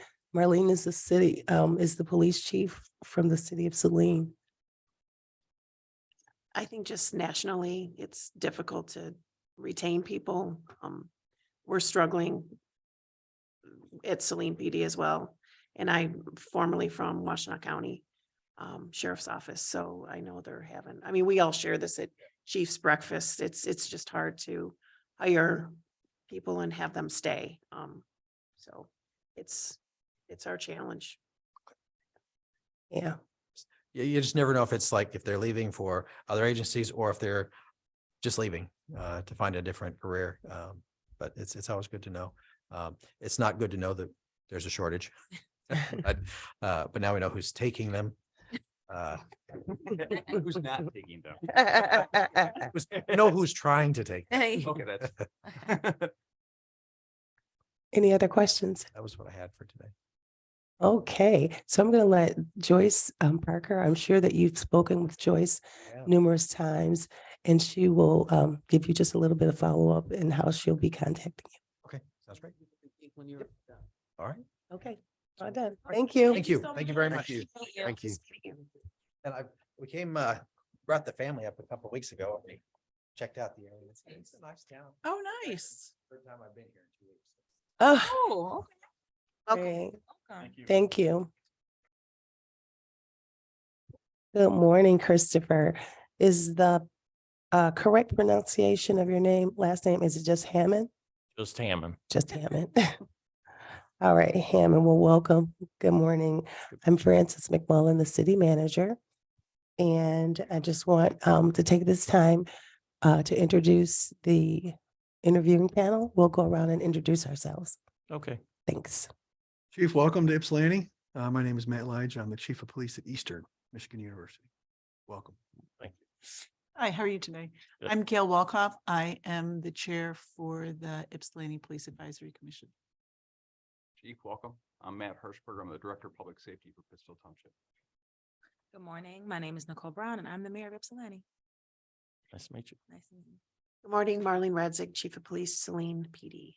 is is the police chief from the city of Saline. I think just nationally, it's difficult to retain people. We're struggling at Saline PD as well. And I'm formerly from Washtenaw County Sheriff's Office. So I know we all share this at Chief's Breakfast. It's just hard to hire people and have them stay. So it's our challenge. Yeah. You just never know if they're leaving for other agencies or if they're just leaving to find a different career. But it's always good to know. It's not good to know that there's a shortage. But now we know who's taking them. Who's not taking them? We know who's trying to take them. Hey. Okay, that's. Any other questions? That was what I had for today. Okay, so I'm going to let Joyce Parker, I'm sure that you've spoken with Joyce numerous times, and she will give you just a little bit of follow-up and how she'll be contacting you. Okay, sounds great. All right. Okay, well done. Thank you. Thank you. Thank you very much. Thank you. And we came brought the family up a couple weeks ago and they checked out the area. It's a nice town. Oh, nice. Third time I've been here in 2 weeks. Oh, Oh, great. Okay. Thank you. Good morning, Christopher. Is the correct pronunciation of your last name, is it just Hammond? Just Hammond. Just Hammond. All right, Hammond, well, welcome. Good morning. I'm Frances McMullen, the city manager. And I just want to take this time to introduce the interviewing panel. We'll go around and introduce ourselves. Okay. Thanks. Chief, welcome to Ypsilanti. My name is Matt Lige. I'm the Chief of Police at Eastern Michigan University. Welcome. Thank you. hi, how are you today? Good. I'm Gail Walkoff. I am the chair for the Ypsilanti Police Advisory Commission. Chief, welcome. I'm Matt Hirschberg. I'm the Director of Public Safety for Pittsfield Township. Good morning. My name is Nicole Brown and I'm the mayor of Ypsilanti. Nice to meet you. Nice to meet you. Good morning, Marlene Redzig, Chief of Police, Saline PD.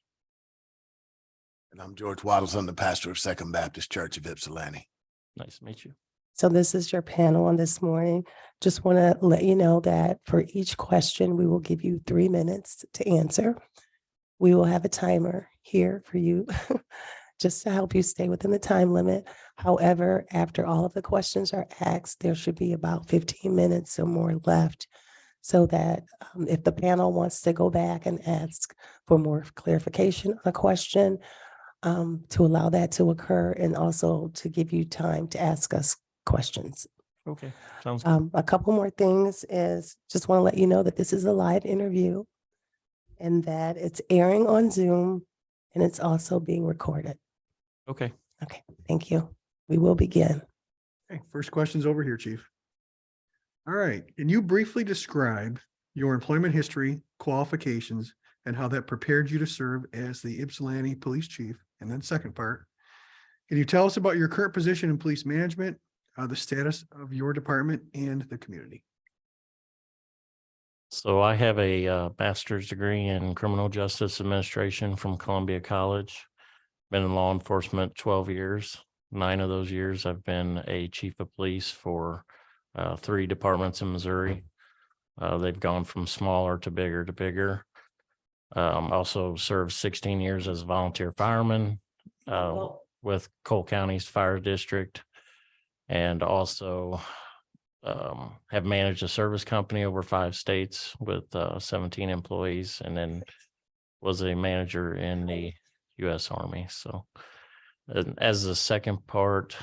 And I'm George Waddles. I'm the pastor of Second Baptist Church of Ypsilanti. Nice to meet you. So this is your panel on this morning. Just want to let you know that for each question, we will give you 3 minutes to answer. We will have a timer here for you just to help you stay within the time limit. However, after all of the questions are asked, there should be about 15 minutes or more left so that if the panel wants to go back and ask for more clarification on a question, to allow that to occur and also to give you time to ask us questions. Okay. Sounds good. A couple more things is just want to let you know that this is a live interview and that it's airing on Zoom and it's also being recorded. Okay. Okay, thank you. We will begin. Okay, first question's over here, Chief. All right, can you briefly describe your employment history, qualifications, and how that prepared you to serve as the Ypsilanti Police Chief? And then second part, can you tell us about your current position in police management, the status of your department and the community? So I have a master's degree in criminal justice administration from Columbia College. Been in law enforcement 12 years. 9 of those years I've been a chief of police for 3 departments in Missouri. They've gone from smaller to bigger. Also served 16 years as a volunteer fireman with Cole County's fire district, and also have managed a service company over 5 states with 17 employees, and then was a manager in the U.S. Army. So as the second part,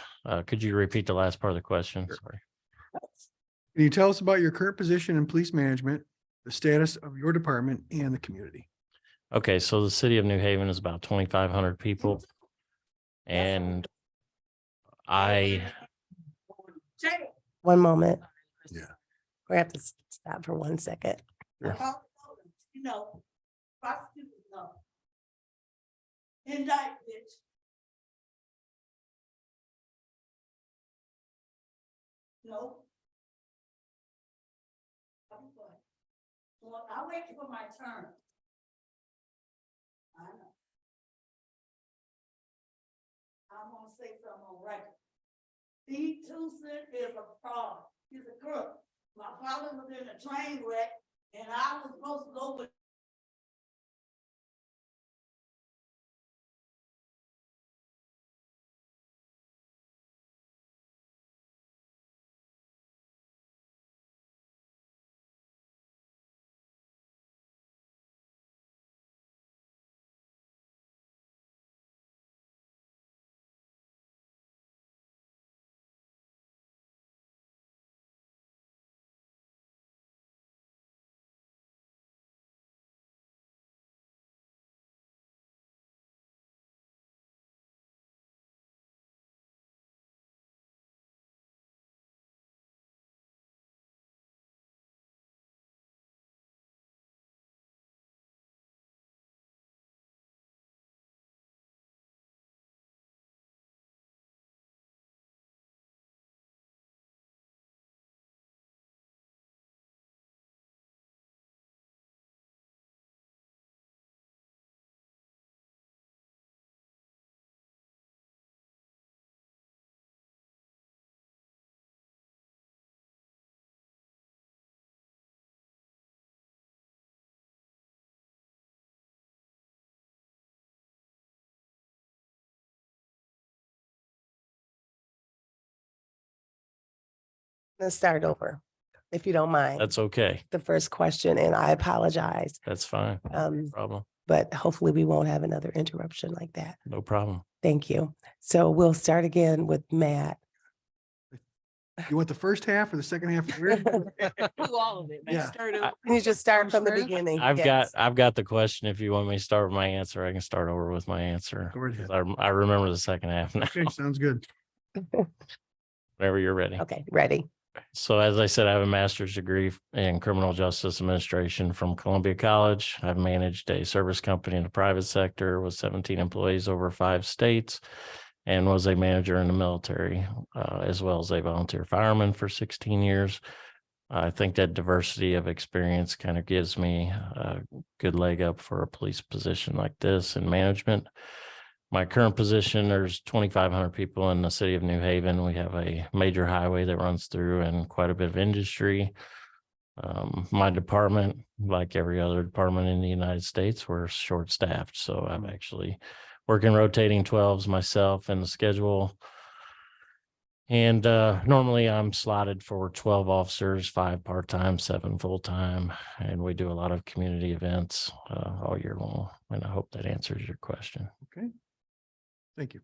could you repeat the last part of the question? Sure. Sorry. Can you tell us about your current position in police management, the status of your department and the community? Okay, so the city of New Haven is about 2,500 people. And I, One moment. Yeah. We have to stop for 1 second. Sure. You know, prosecutors know. Indict, bitch. No. Well, I wait for my turn. I know. I'm gonna say something on record. Steve Tucson is a fraud. He's a crook. My father was in a train wreck and I was supposed to go with Let's start over, if you don't mind. That's okay. The first question, and I apologize. That's fine. No problem. But hopefully we won't have another interruption like that. No problem. Thank you. So we'll start again with Matt. You want the first half or the second half? Where- Do all of it. Yeah. Start over. You just start from the First? beginning. I've Yes. got the question. If you want me to start with my answer, I can start over with my answer. Go right ahead. 'Cause I remember the second half now, Okay, sounds good. whenever you're ready. Okay, ready. So as I said, I have a master's degree in criminal justice administration from Columbia College. I've managed a service company in the private sector with 17 employees over 5 states and was a manager in the military, as well as a volunteer fireman for 16 years. I think that diversity of experience kind of gives me a good leg up for a police position like this in management. My current position, there's 2,500 people in the city of New Haven. We have a major highway that runs through and quite a bit of industry. My department, like every other department in the United States, we're short-staffed. So I'm actually working rotating 12s myself in the schedule. And normally I'm slotted for 12 officers, 5 part-time, 7 full-time. And we do a lot of community events all year long. And I hope that answers your question. Okay. Thank you.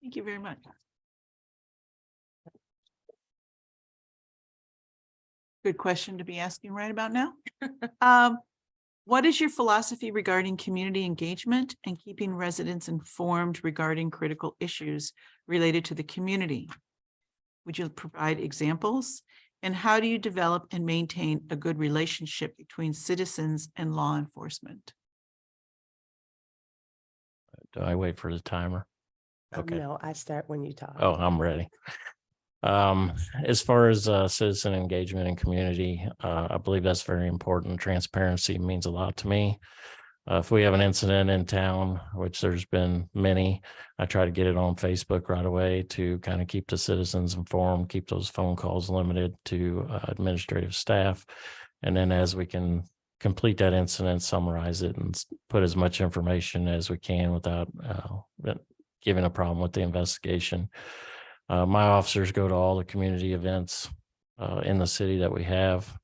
Thank you very much. Good question to be asking right about now. What is your philosophy regarding community engagement and keeping residents informed regarding critical issues related to the community? Would you provide examples? And how do you develop and maintain a good relationship between citizens and law enforcement? Do I wait for the timer? Okay. No, I start when you talk. Oh, I'm ready. As far as citizen engagement and community, I believe that's very important. Transparency means a lot to me. If we have an incident in town, which there's been many, I try to get it on Facebook right away to kind of keep the citizens informed, keep those phone calls limited to administrative staff. And then as we can complete that incident, summarize it and put as much information as we can without giving a problem with the investigation. My officers go to all the community events in the city that we have.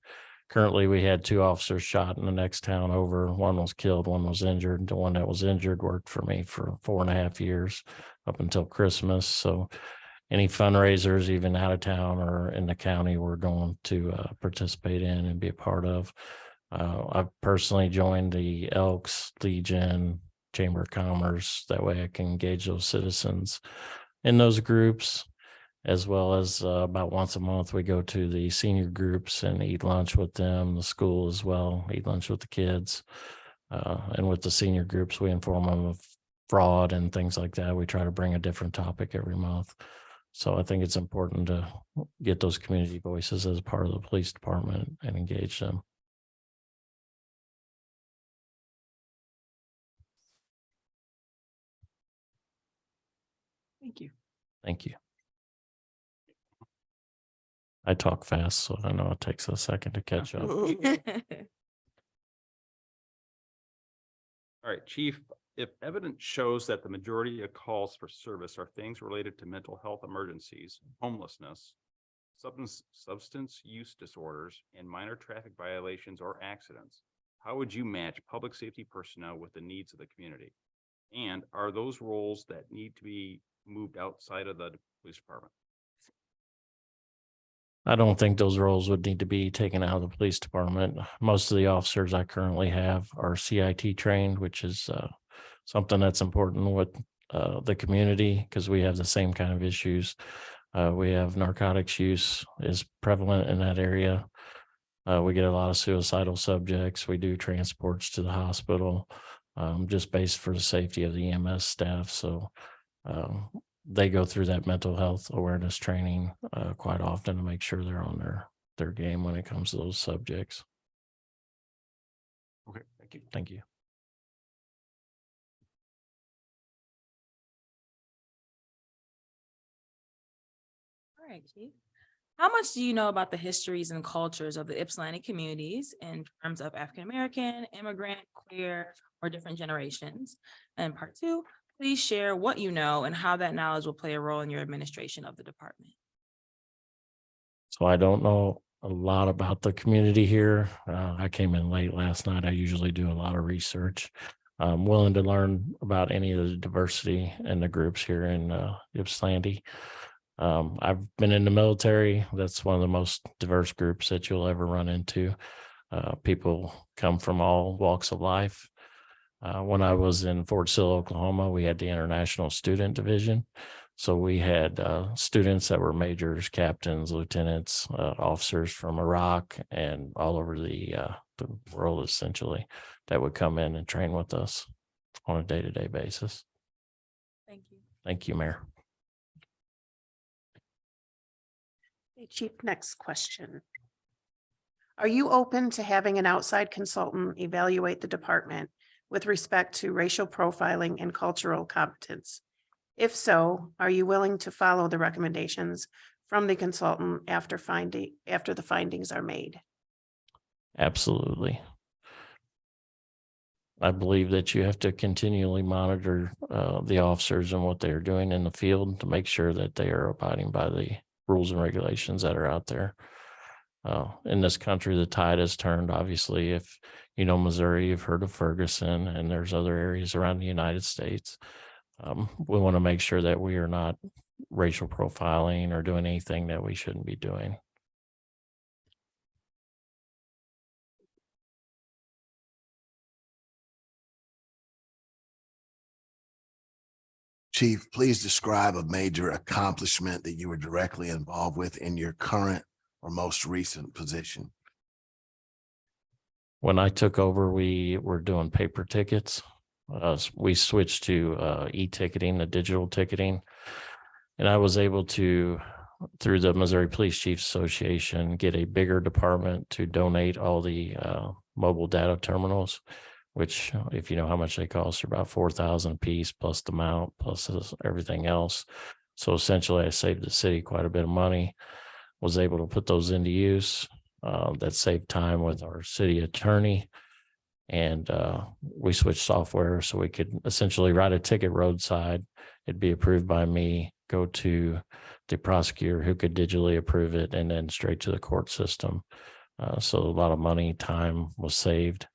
Currently, we had 2 officers shot in the next town over. One was killed, one was injured. The one that was injured worked for me for 4.5 years up until Christmas. So any fundraisers, even out of town or in the county, we're going to participate in and be a part of. I've personally joined the Elks, Legion, Chamber of Commerce. That way I can engage those citizens in those groups, as well as about once a month, we go to the senior groups and eat lunch with them, the school as well, eat lunch with the kids. And with the senior groups, we inform them of fraud and things like that. We try to bring a different topic every month. So I think it's important to get those community voices as part of the police department and engage them. Thank you. Thank you. I talk fast, so I know it takes a second to catch up. All right, Chief, if evidence shows that the majority of calls for service are things related to mental health emergencies, homelessness, substance use disorders, and minor traffic violations or accidents, how would you match public safety personnel with the needs of the community? And are those roles that need to be moved outside of the police department? I don't think those roles would need to be taken out of the police department. Most of the officers I currently have are CIT trained, which is something that's important with the community because we have the same kind of issues. We have narcotics use is prevalent in that area. We get a lot of suicidal subjects. We do transports to the hospital just based for the safety of the EMS staff. So they go through that mental health awareness training quite often to make sure they're on their game when it comes to those subjects. Okay, thank you. Thank you. All right, Chief. How much do you know about the histories and cultures of the Ypsilanti communities in terms of African-American, immigrant, queer, or different generations? And part 2, Please share what you know and how that knowledge will play a role in your administration of the department. So I don't know a lot about the community here. I came in late last night. I usually do a lot of research. I'm willing to learn about any of the diversity in the groups here in Ypsilanti. I've been in the military. That's one of the most diverse groups that you'll ever run into. People come from all walks of life. When I was in Fort Sill, Oklahoma, we had the International Student Division. So we had students that were majors, captains, lieutenants, officers from Iraq and all over the world, essentially, that would come in and train with us on a day-to-day basis. Thank you. Thank you, Mayor. Okay, Chief, next question. Are you open to having an outside consultant evaluate the department with respect to racial profiling and cultural competence? If so, are you willing to follow the recommendations from the consultant after the findings are made? Absolutely. I believe that you have to continually monitor the officers and what they are doing in the field to make sure that they are abiding by the rules and regulations that are out there. In this country, the tide has turned. Obviously, if you know Missouri, you've heard of Ferguson, and there's other areas around the United States. We want to make sure that we are not racial profiling or doing anything that we shouldn't be doing. Chief, please describe a major accomplishment that you were directly involved with in your current or most recent position. When I took over, we were doing paper tickets. We switched to e-ticketing, the digital ticketing. And I was able to, through the Missouri Police Chiefs Association, get a bigger department to donate all the mobile data terminals, which, if you know how much they cost, are about $4,000 a piece, plus the mount, plus everything else. So essentially, I saved the city quite a bit of money, was able to put those into use. That saved time with our city attorney. And we switched software so we could essentially write a ticket roadside. It'd be approved by me, go to the prosecutor who could digitally approve it, and then straight to the court system. So a lot of money, time was saved.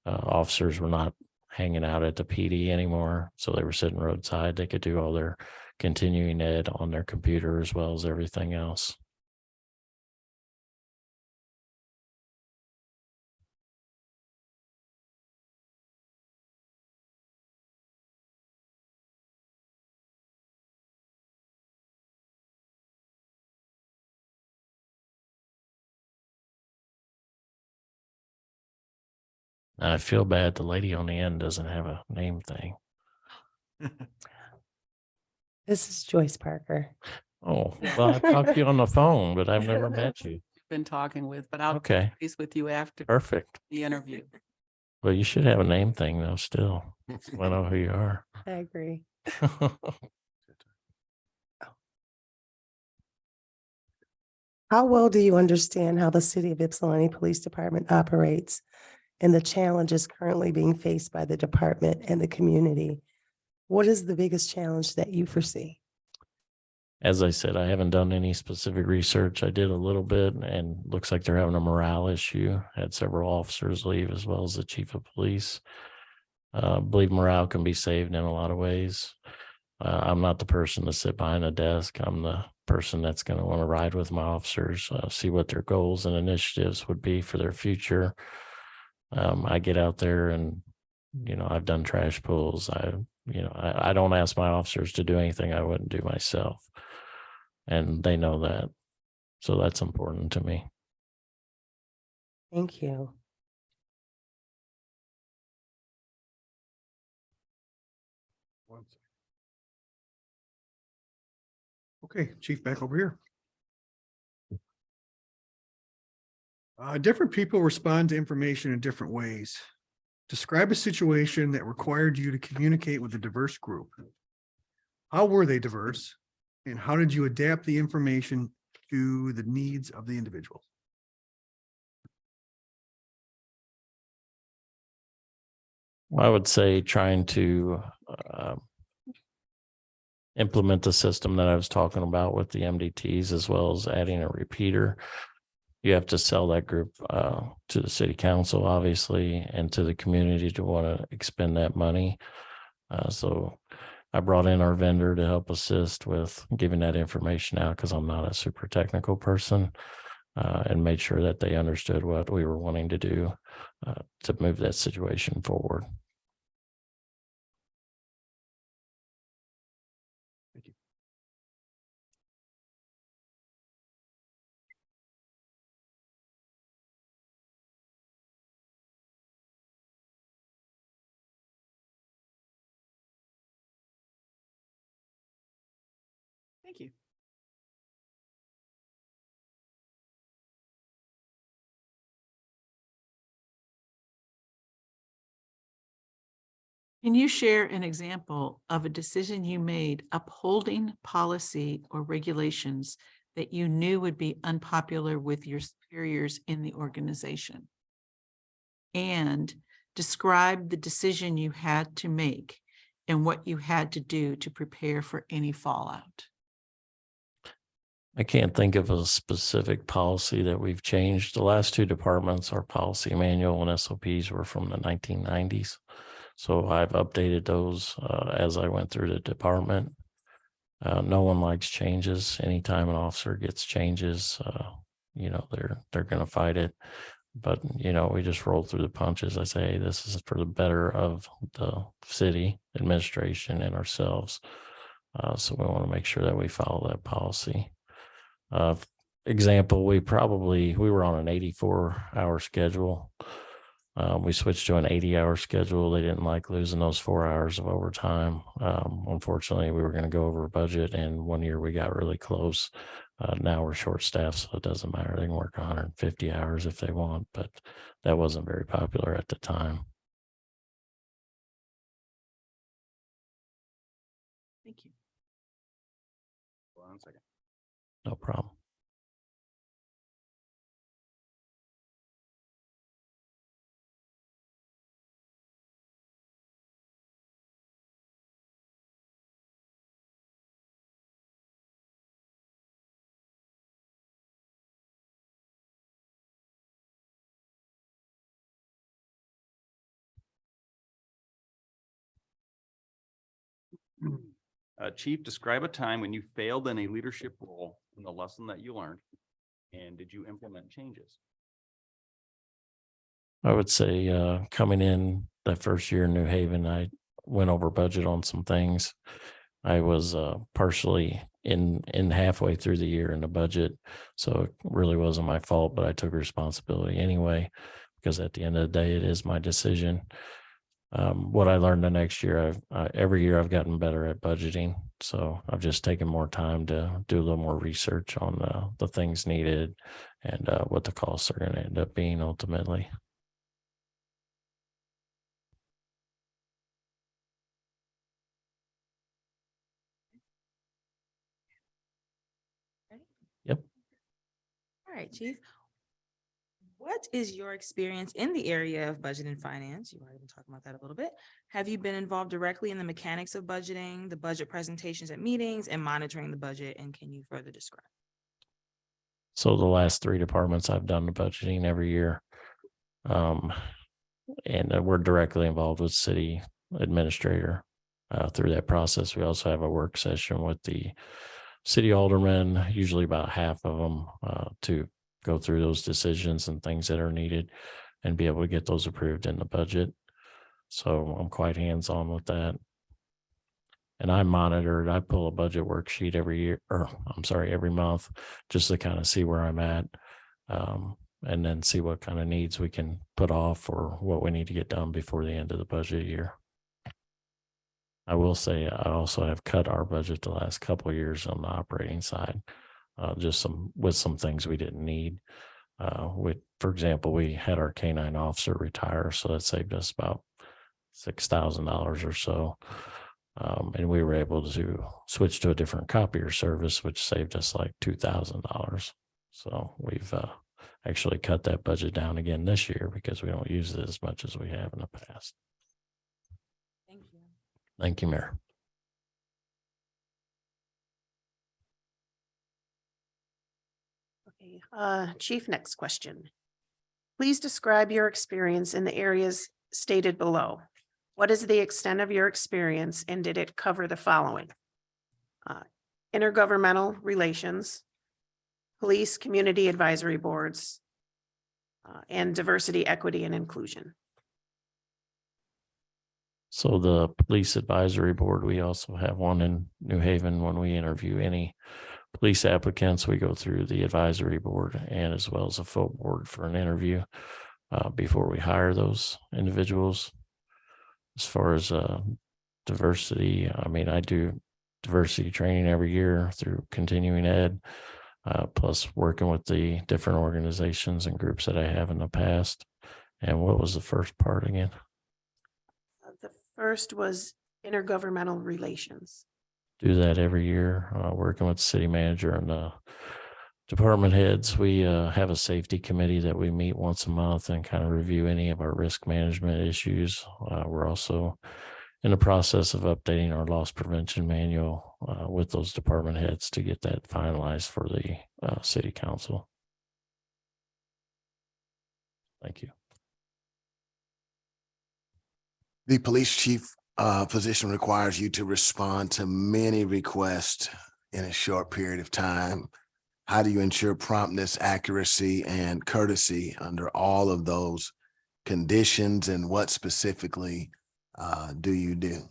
Officers were not hanging out at the PD anymore. So they were sitting roadside. They could do all their continuing ed on their computer as well as everything else. I feel bad the lady on the end doesn't have a name thing. This is Joyce Parker. Oh, well, I've talked to you on the phone, but I've never met you. Been talking with, but I'll Okay, face with you after perfect. the interview. Well, you should have a name thing though, still. I know who you are. I agree. How well do you understand how the City of Ypsilanti Police Department operates and the challenges currently being faced by the department and the community? What is the biggest challenge that you foresee? As I said, I haven't done any specific research. I did a little bit, and looks like they're having a morale issue. Had several officers leave as well as the chief of police. I believe morale can be saved in a lot of ways. I'm not the person to sit behind a desk. I'm the person that's going to want to ride with my officers, see what their goals and initiatives would be for their future. I get out there and, I've done trash pulls. I don't ask my officers to do anything I wouldn't do myself. And they know that. So that's important to me. Thank you. Okay, Chief, back over here. Different people respond to information in different ways. Describe a situation that required you to communicate with a diverse group. How were they diverse? And how did you adapt the information to the needs of the individuals? I would say trying to implement the system that I was talking about with the MDTs, as well as adding a repeater. You have to sell that group to the city council, obviously, and to the community to want to expend that money. So I brought in our vendor to help assist with giving that information out, because I'm not a super technical person, and made sure that they understood what we were wanting to do to move that situation forward. Thank you. Thank you. Can you share an example of a decision you made upholding policy or regulations that you knew would be unpopular with your superiors in the organization? And describe the decision you had to make and what you had to do to prepare for any fallout. I can't think of a specific policy that we've changed. The last two departments, our policy manual and SOPs, were from the 1990s. So I've updated those as I went through the department. No one likes changes. Anytime an officer gets changes, they're going to fight it. But, we just roll through the punches. I say, hey, this is for the better of the city administration and ourselves. So we want to make sure that we follow that policy. Example, we were on an 84-hour schedule. We switched to an 80-hour schedule. They didn't like losing those 4 hours of overtime. Unfortunately, we were going to go over budget, and one year we got really close. Now we're short-staffed, so it doesn't matter. They can work 150 hours if they want, but that wasn't very popular at the time. Thank you. Hold on a second. No problem. Chief, describe a time when you failed in a leadership role and the lesson that you learned, and did you implement changes? I would say coming in that first year in New Haven, I went over budget on some things. I was partially in halfway through the year in the budget, so it really wasn't my fault, but I took responsibility anyway, because at the end of the day, it is my decision. What I learned the next year, every year I've gotten better at budgeting. So I've just taken more time to do a little more research on the things needed and what the costs are going to end up being ultimately. Yep. All right, Chief. What is your experience in the area of budget and finance? You've already been talking about that a little bit. Have you been involved directly in the mechanics of budgeting, the budget presentations at meetings, and monitoring the budget? And can you further describe? So the last three departments, I've done the budgeting every year. And we're directly involved with city administrator through that process. We also have a work session with the city aldermen, usually about half of them, to go through those decisions and things that are needed and be able to get those approved in the budget. So I'm quite hands-on with that. And I monitor it. I pull a budget worksheet every month, just to kind of see where I'm at. And then see what kind of needs we can put off or what we need to get done before the end of the budget year. I will say I also have cut our budget the last couple of years on the operating side, with some things we didn't need. For example, we had our K-9 officer retire, so that saved us about $6,000 or so. And we were able to switch to a different copier service, which saved us like $2,000. So we've actually cut that budget down again this year because we don't use it as much as we have in the past. Thank you. Thank you, Mayor. Okay, Chief, next question. Please describe your experience in the areas stated below. What is the extent of your experience and did it cover the following? Intergovernmental relations, police community advisory boards, and diversity, equity, and inclusion. So the police advisory board, we also have one in New Haven. When we interview any police applicants, we go through the advisory board and as well as a full board for an interview before we hire those individuals. As far as diversity, I mean, I do diversity training every year through continuing ed, plus working with the different organizations and groups that I have in the past. And what was the first part again? The first was intergovernmental relations. Do that every year, working with the city manager and the department heads. We have a safety committee that we meet once a month and kind of review any of our risk management issues. We're also in the process of updating our loss prevention manual with those department heads to get that finalized for the city council. Thank you. The police chief position requires you to respond to many requests in a short period of time. How do you ensure promptness, accuracy, and courtesy under all of those conditions, and what specifically do you do?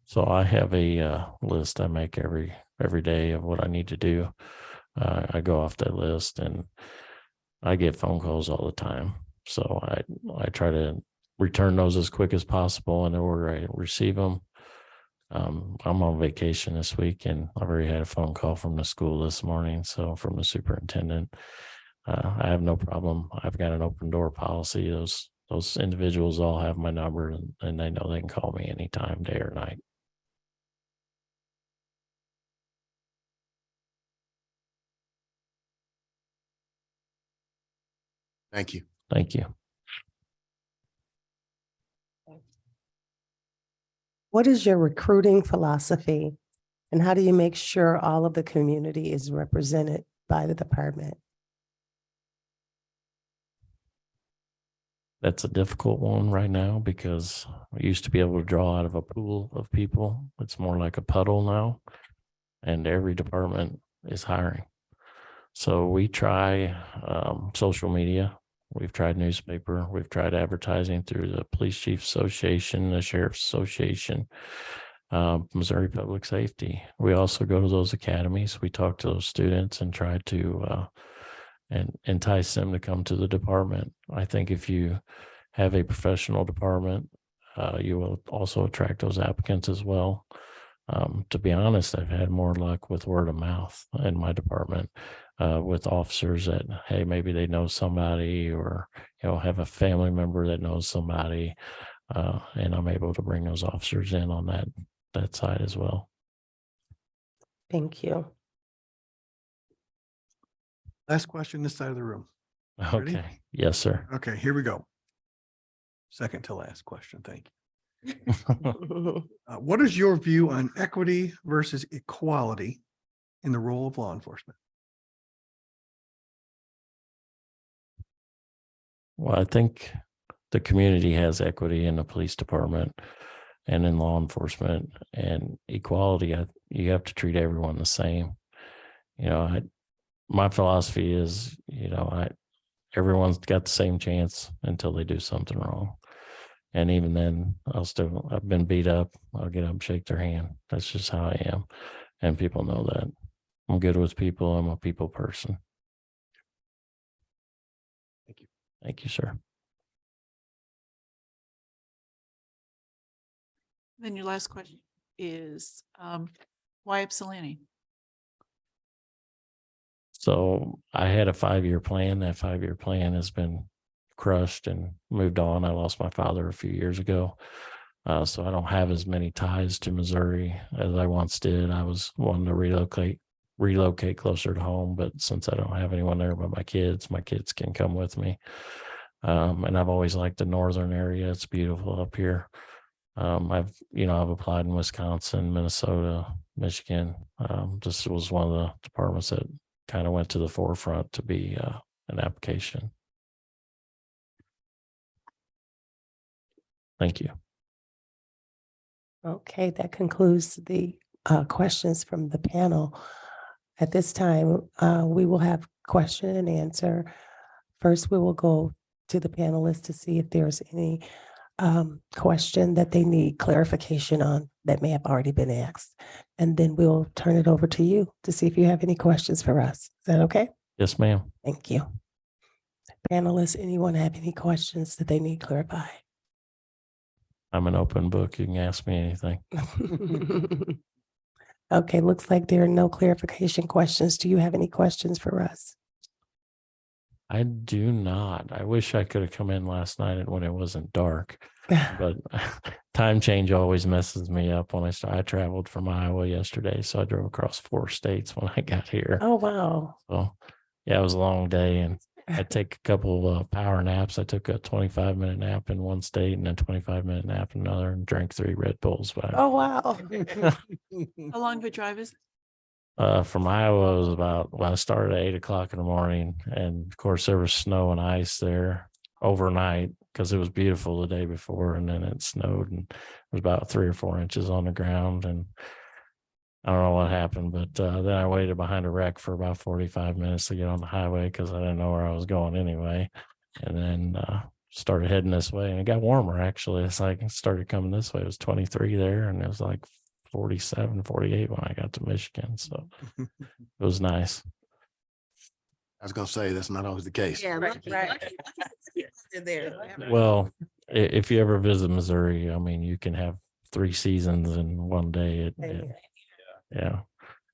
So I have a list I make every day of what I need to do. I go off that list and I get phone calls all the time. So I try to return those as quick as possible in the order I receive them. I'm on vacation this week and I've already had a phone call from the school this morning. So from the superintendent, I have no problem. I've got an open door policy. Those individuals all have my number and they know they can call me anytime, day or night. Thank you. Thank you. What is your recruiting philosophy and how do you make sure all of the community is represented by the department? That's a difficult one right now because we used to be able to draw out of a pool of people. It's more like a puddle now, and every department is hiring. So we try social media. We've tried newspaper. We've tried advertising through the Police Chief Association, the Sheriff's Association, Missouri Public Safety. We also go to those academies. We talk to those students and try to and entice them to come to the department. I think if you have a professional department, you will also attract those applicants as well. To be honest, I've had more luck with word of mouth in my department with officers that, hey, maybe they know somebody or, have a family member that knows somebody. And I'm able to bring those officers in on that side as well. Thank you. Last question this side of the room. Ready? Okay. Yes, sir. Okay, here we go. Second to last question. Thank you. What is your view on equity versus equality in the role of law enforcement? Well, I think the community has equity in the police department and in law enforcement, and equality. You have to treat everyone the same. My philosophy is, everyone's got the same chance until they do something wrong. And even then, I've been beat up. I'll get up and shake their hand. That's just how I am. And people know that. I'm good with people. I'm a people person. Thank you. Thank you, sir. Then your last question is, why Ypsilanti? So I had a 5-year plan. That 5-year plan has been crushed and moved on. I lost my father a few years ago. So I don't have as many ties to Missouri as I once did. I was wanting to relocate closer to home, but since I don't have anyone there but my kids can come with me. And I've always liked the northern area. It's beautiful up here. I've applied in Wisconsin, Minnesota, Michigan. This was one of the departments that kind of went to the forefront to be an application. Thank you. Okay, that concludes the questions from the panel. At this time, we will have question and answer. First, we will go to the panelists to see if there's any question that they need clarification on that may have already been asked. And then we'll turn it over to you to see if you have any questions for us. Is that okay? Yes, ma'am. Thank you. Panelists, anyone have any questions that they need clarified? I'm an open book. You can ask me anything. Okay, looks like there are no clarification questions. Do you have any questions for us? I do not. I wish I could have come in last night when it wasn't dark, but time change always messes me up when I traveled from Iowa yesterday. So I drove across 4 states when I got here. Oh, wow. So yeah, it was a long day, and I take a couple of power naps. I took a 25-minute nap in one state and a 25-minute nap in another, and drank 3 Red Bulls. But Oh, wow. How long of a drive is? from Iowa, it was about, well, I started at 8 o'clock in the morning, and of course there was snow and ice there overnight because it was beautiful the day before, and then it snowed, and it was about 3 or 4 inches on the ground, and I don't know what happened, but then I waited behind a wreck for about 45 minutes to get on the highway because I didn't know where I was going anyway. And then started heading this way, and it got warmer actually. It's like it started coming this way. It was 23 there, and it was like 47, 48 when I got to Michigan. So it was nice. I was gonna say, that's not always the case. Yeah, Right, lucky, right. lucky, lucky they're there. Well, if you ever visit Missouri, I mean, you can have 3 seasons in one day. Yeah.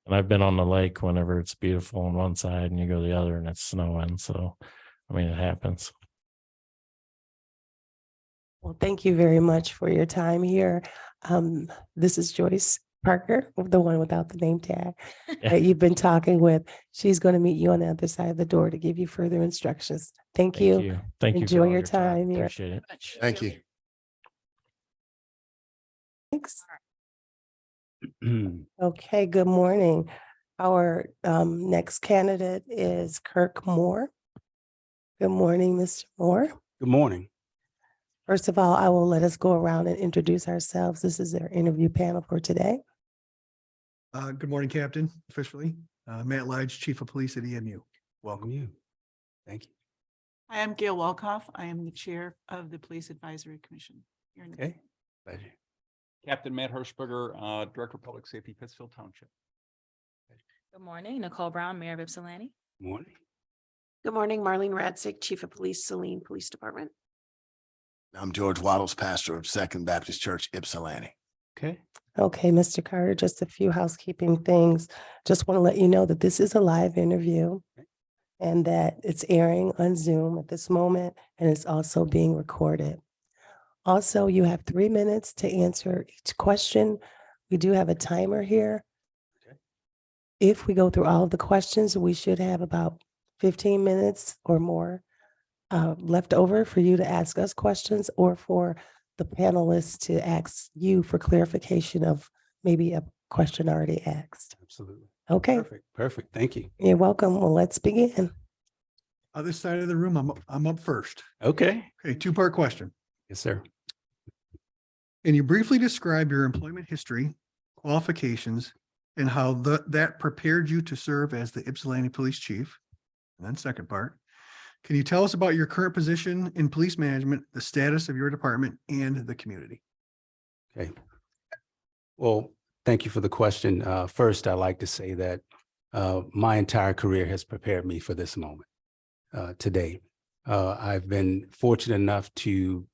And I've been on the lake whenever it's beautiful on one side and you go the other and it's snowing. So, I mean, it happens. Well, thank you very much for your time here. This is Joyce Parker, the one without the name tag that you've been talking with. She's going to meet you on the other side of the door to give you further instructions. Thank you. Thank you. for Enjoy all your time here. Appreciate it. Thank you. Thanks. Okay, good morning. Our next candidate is Kirk Moore. Good morning, Mr. Moore. Good morning. First of all, I will let us go around and introduce ourselves. This is our interview panel for today. Good morning, Captain, officially. Matt Lige, Chief of Police at EMU. Welcome you. Thank you. I am Gail Walkoff. I am the Chair of the Police Advisory Commission. Here in the- Okay. Pleasure. Captain Matt Hirschberger, Director of Public Safety, Pittsfield Township. Good morning, Nicole Brown, Mayor of Ypsilanti. Morning. Good morning, Marlene Radzik, Chief of Police, Saline Police Department. I'm George Waddles, pastor of Second Baptist Church, Ypsilanti. Okay. Okay, Mr. Carter, just a few housekeeping things. Just want to let you know that this is a live interview and that it's airing on Zoom at this moment, and it's also being recorded. Also, you have 3 minutes to answer each question. We do have a timer here. Okay. If we go through all of the questions, we should have about 15 minutes or more left over for you to ask us questions or for the panelists to ask you for clarification of maybe a question already asked. Absolutely. Okay, Perfect. Perfect. Thank you. you're welcome. Well, let's begin. Other side of the room, I'm up first. Okay. Okay, 2-part question. Yes, sir. Can you briefly describe your employment history, qualifications, and how that prepared you to serve as the Ypsilanti Police Chief? And then second part, can you tell us about your current position in police management, the status of your department and the community? Okay. Well, thank you for the question. First, I'd like to say that my entire career has prepared me for this moment today. I've been fortunate enough to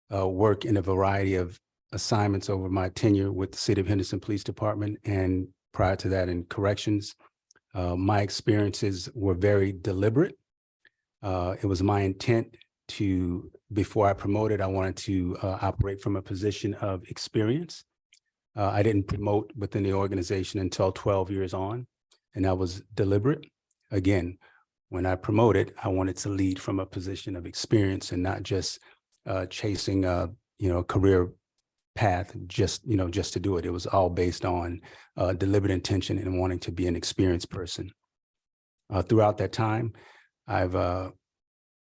work in a variety of assignments over my tenure with the City of Henderson Police Department, and prior to that in corrections. My experiences were very deliberate. It was my intent to, before I promoted, I wanted to operate from a position of experience. I didn't promote within the organization until 12 years on, and that was deliberate. Again, when I promoted, I wanted to lead from a position of experience and not just chasing a career path just to do it. It was all based on deliberate intention and wanting to be an experienced person. Throughout that time, I've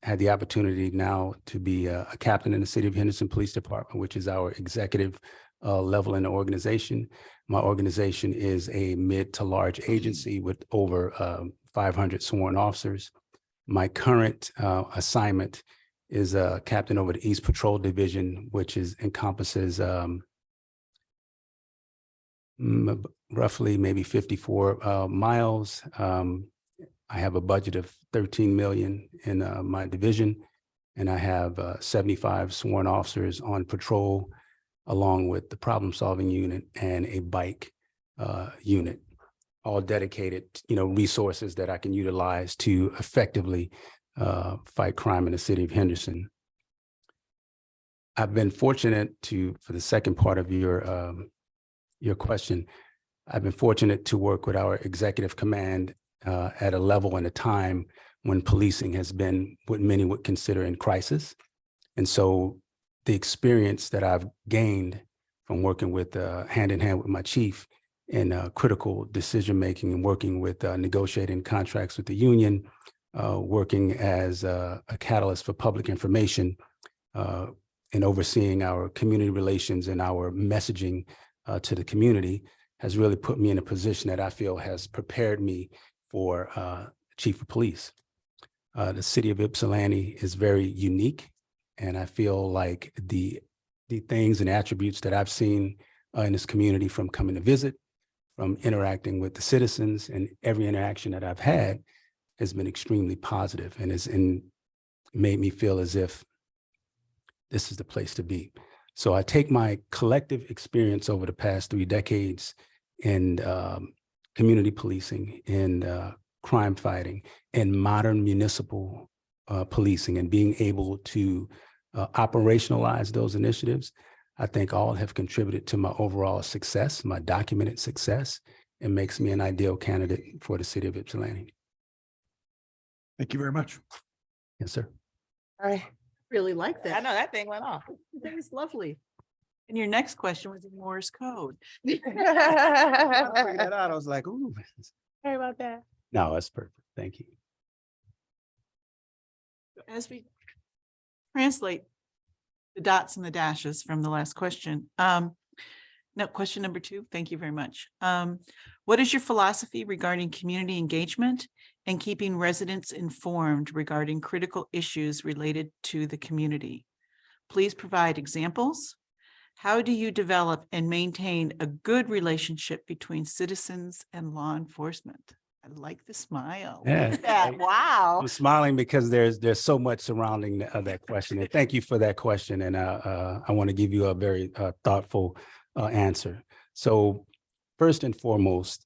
had the opportunity now to be a captain in the City of Henderson Police Department, which is our executive level in the organization. My organization is a mid to large agency with over 500 sworn officers. My current assignment is a captain over the East Patrol Division, which encompasses roughly maybe 54 miles. I have a budget of 13 million in my division, and I have 75 sworn officers on patrol, along with the problem-solving unit and a bike unit, all dedicated, resources that I can utilize to effectively fight crime in the city of Henderson. I've been fortunate for the second part of your question, I've been fortunate to work with our executive command at a level and a time when policing has been what many would consider in crisis. And so the experience that I've gained from working with hand in hand with my chief in critical decision-making and working with negotiating contracts with the union, working as a catalyst for public information and overseeing our community relations and our messaging to the community has really put me in a position that I feel has prepared me for chief of police. The city of Ypsilanti is very unique, and I feel like the things and attributes that I've seen in this community, from coming to visit, from interacting with the citizens, and every interaction that I've had has been extremely positive and has made me feel as if this is the place to be. So I take my collective experience over the past 3 decades in community policing and crime fighting and modern municipal policing, and being able to operationalize those initiatives, I think all have contributed to my overall success, my documented success, and makes me an ideal candidate for the city of Ypsilanti. Thank you very much. Yes, sir. All right. Really like I that. know that thing went off. That was lovely. And your next question was in Morse code. I figured that out. I was like, ooh. Sorry about that. No, that's perfect. Thank you. As we translate the dots and the dashes from the last question. Now, question number 2, thank you very much. What is your philosophy regarding community engagement and keeping residents informed regarding critical issues related to the community? Please provide examples. How do you develop and maintain a good relationship between citizens and law enforcement? I like the smile. Look Yeah. at that. Wow. I'm smiling because there's so much surrounding that question. And thank you for that question. And I want to give you a very thoughtful answer. So first and foremost,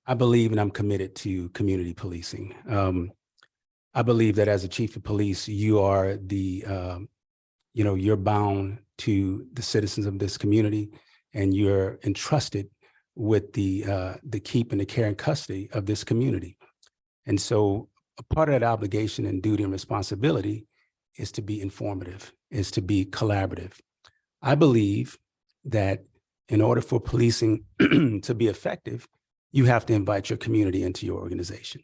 I believe and I'm committed to community policing. I believe that as a chief of police, you are you're bound to the citizens of this community, and you're entrusted with the keep and the care and custody of this community. And so a part of that obligation and duty and responsibility is to be informative, is to be collaborative. I believe that in order for policing to be effective, you have to invite your community into your organization.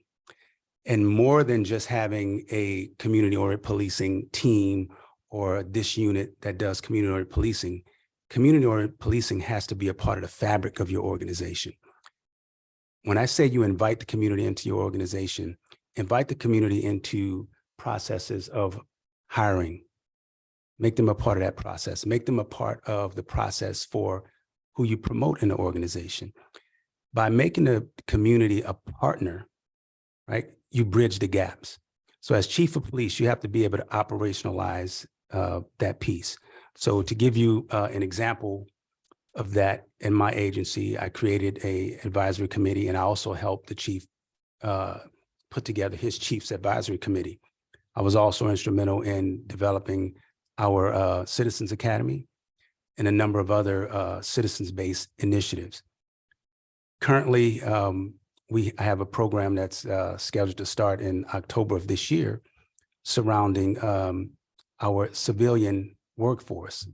And more than just having a community-oriented policing team or this unit that does community-oriented policing, community-oriented policing has to be a part of the fabric of your organization. When I say you invite the community into your organization, invite the community into processes of hiring, make them a part of that process, make them a part of the process for who you promote in the organization. By making the community a partner, right, you bridge the gaps. So as chief of police, you have to be able to operationalize that piece. So to give you an example of that, in my agency, I created an advisory committee, and I also helped the chief put together his chief's advisory committee. I was also instrumental in developing our Citizens Academy and a number of other citizens-based initiatives. Currently, I have a program that's scheduled to start in October of this year surrounding our civilian workforce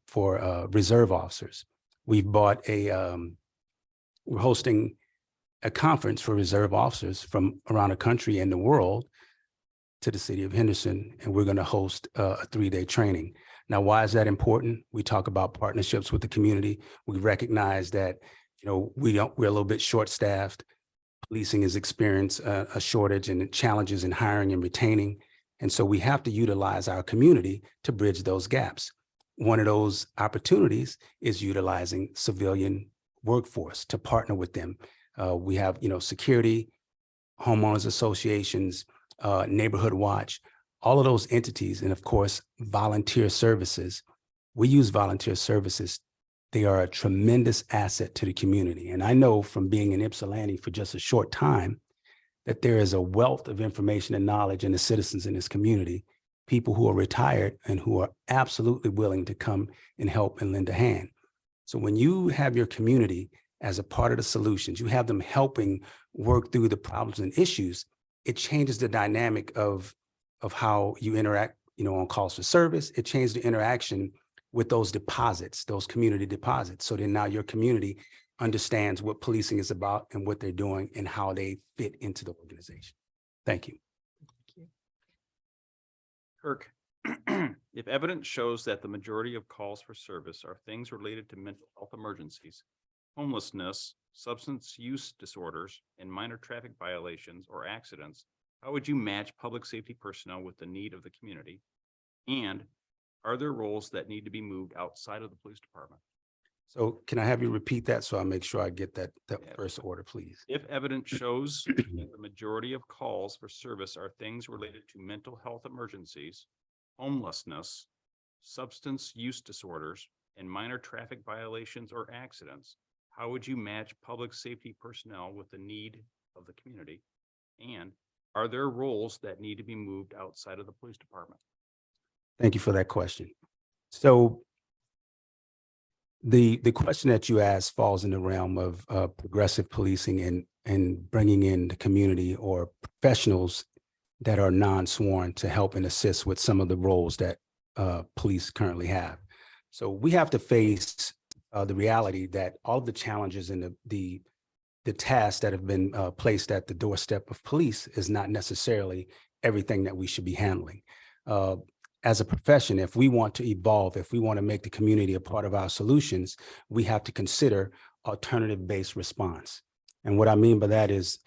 for reserve officers. We've bought we're hosting a conference for reserve officers from around the country and the world to the city of Henderson, and we're going to host a 3-day training. Now, why is that important? We talk about partnerships with the community. We recognize that, we're a little bit short-staffed. Policing has experienced a shortage and challenges in hiring and retaining. And so we have to utilize our community to bridge those gaps. One of those opportunities is utilizing civilian workforce to partner with them. We have, security, homeowners associations, Neighborhood Watch, all of those entities, and of course, volunteer services. We use volunteer services. They are a tremendous asset to the community. And I know from being in Ypsilanti for just a short time that there is a wealth of information and knowledge in the citizens in this community, people who are retired and who are absolutely willing to come and help and lend a hand. So when you have your community as a part of the solutions, you have them helping work through the problems and issues, it changes the dynamic of how you interact, on calls for service. It changes the interaction with those deposits, those community deposits. So then now your community understands what policing is about and what they're doing and how they fit into the organization. Thank you. Kirk, if evidence shows that the majority of calls for service are things related to mental health emergencies, homelessness, substance use disorders, and minor traffic violations or accidents, how would you match public safety personnel with the need of the community? And are there roles that need to be moved outside of the police department? So can I have you repeat that so I make sure I get that Yeah. first order, please? If evidence shows that the majority of calls for service are things related to mental health emergencies, homelessness, substance use disorders, and minor traffic violations or accidents, how would you match public safety personnel with the need of the community? And are there roles that need to be moved outside of the police department? Thank you for that question. So the question that you asked falls in the realm of progressive policing and bringing in the community or professionals that are non-sworn to help and assist with some of the roles that police currently have. So we have to face the reality that all of the challenges and the tasks that have been placed at the doorstep of police is not necessarily everything that we should be handling. As a profession, if we want to evolve, if we want to make the community a part of our solutions, we have to consider alternative-based response. And what I mean by that is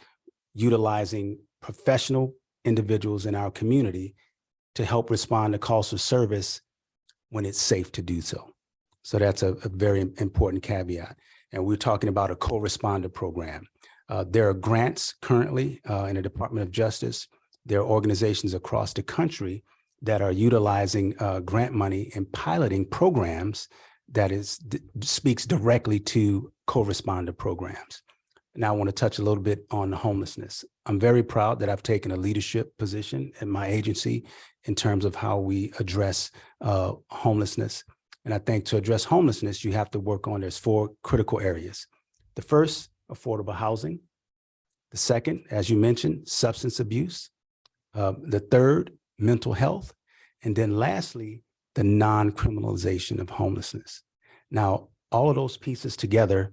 utilizing professional individuals in our community to help respond to calls for service when it's safe to do so. So that's a very important caveat. And we're talking about a co-responder program. There are grants currently in the Department of Justice. There are organizations across the country that are utilizing grant money and piloting programs that speaks directly to co-responder programs. Now I want to touch a little bit on homelessness. I'm very proud that I've taken a leadership position in my agency in terms of how we address homelessness. And I think to address homelessness, you have to work on, there's 4 critical areas. The first, affordable housing. The second, as you mentioned, substance abuse. The third, mental health. And then lastly, the non-criminalization of homelessness. Now, all of those pieces together,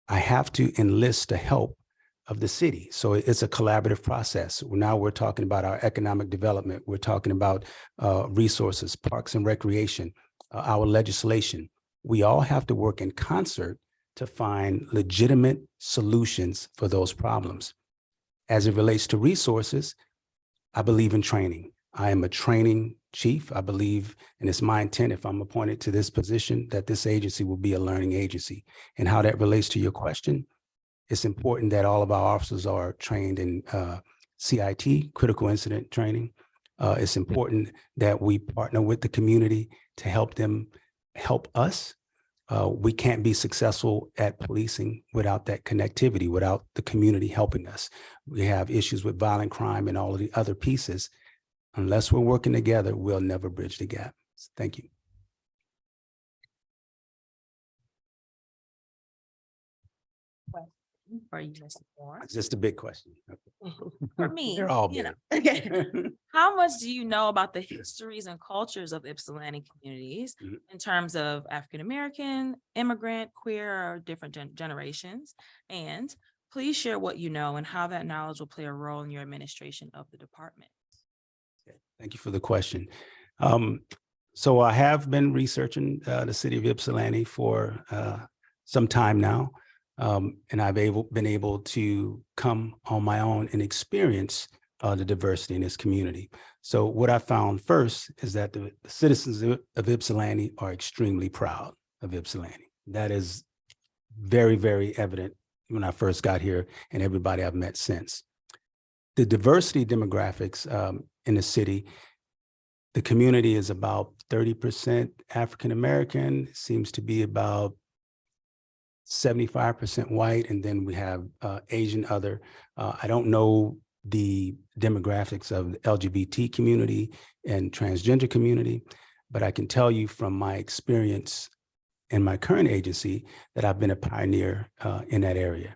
I have to enlist the help of the city. So it's a collaborative process. Now we're talking about our economic development. We're talking about resources, parks and recreation, our legislation. We all have to work in concert to find legitimate solutions for those problems. As it relates to resources, I believe in training. I am a training chief. I believe, and it's my intent, if I'm appointed to this position, that this agency will be a learning agency. And how that relates to your question, it's important that all of our officers are trained in CIT, critical incident training. It's important that we partner with the community to help them help us. We can't be successful at policing without that connectivity, without the community helping us. We have issues with violent crime and all of the other pieces. Unless we're working together, we'll never bridge the gap. Thank you. For you, Mr. Moore. It's just a big question. For me, They're all you big. know. How much do you know about the histories and cultures of Ypsilanti communities Mhm. in terms of African-American, immigrant, queer, or different generations? And Please share what you know and how that knowledge will play a role in your administration of the department. Thank you for the question. So I have been researching the city of Ypsilanti for some time now. And I've been able to come on my own and experience the diversity in this community. So what I found first is that the citizens of Ypsilanti are extremely proud of Ypsilanti. That is very, very evident when I first got here and everybody I've met since. The diversity demographics in the city, the community is about 30% African-American, seems to be about 75% white, and then we have Asian other. I don't know the demographics of the LGBT community and transgender community, but I can tell you from my experience in my current agency that I've been a pioneer in that area.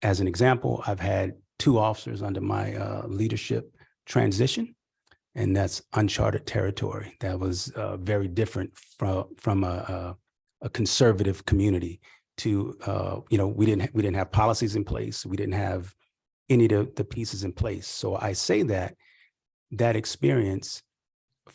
As an example, I've had 2 officers under my leadership transition, and that's uncharted territory. That was very different from a conservative community to, we didn't have policies in place. We didn't have any of the pieces in place. So I say that experience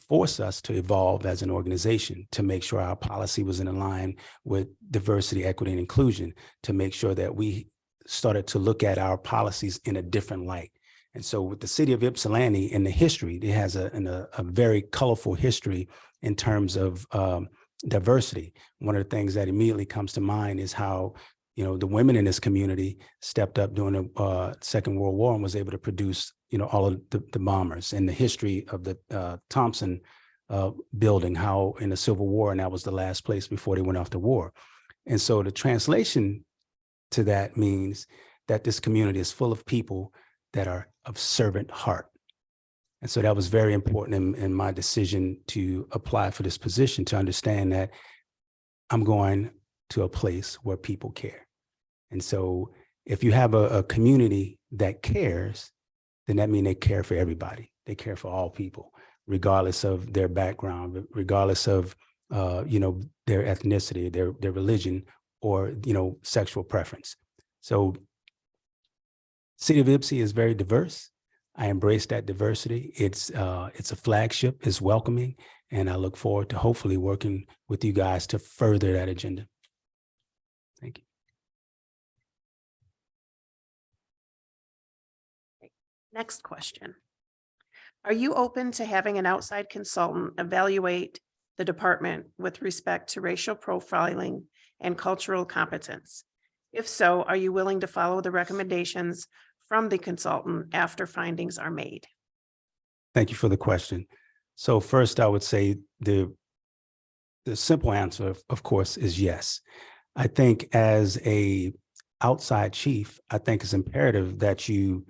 forced us to evolve as an organization, to make sure our policy was in line with diversity, equity, and inclusion, to make sure that we started to look at our policies in a different light. And so with the city of Ypsilanti and the history, it has a very colorful history in terms of diversity. One of the things that immediately comes to mind is how, the women in this community stepped up during the Second World War and was able to produce, all of the bombers, and the history of the Thompson building, how in the Civil War, and that was the last place before they went off to war. And so the translation to that means that this community is full of people that are of servant heart. And so that was very important in my decision to apply for this position, to understand that I'm going to a place where people care. And so if you have a community that cares, then that means they care for everybody. They care for all people, regardless of their background, regardless of, their ethnicity, their religion, or, sexual preference. So City of Ypsi is very diverse. I embrace that diversity. It's a flagship, it's welcoming, and I look forward to hopefully working with you guys to further that agenda. Thank you. Next question. Are you open to having an outside consultant evaluate the department with respect to racial profiling and cultural competence? If so, are you willing to follow the recommendations from the consultant after findings are made? Thank you for the question. So first, I would say the simple answer, of course, is yes. I think as a outside chief, I think it's imperative that you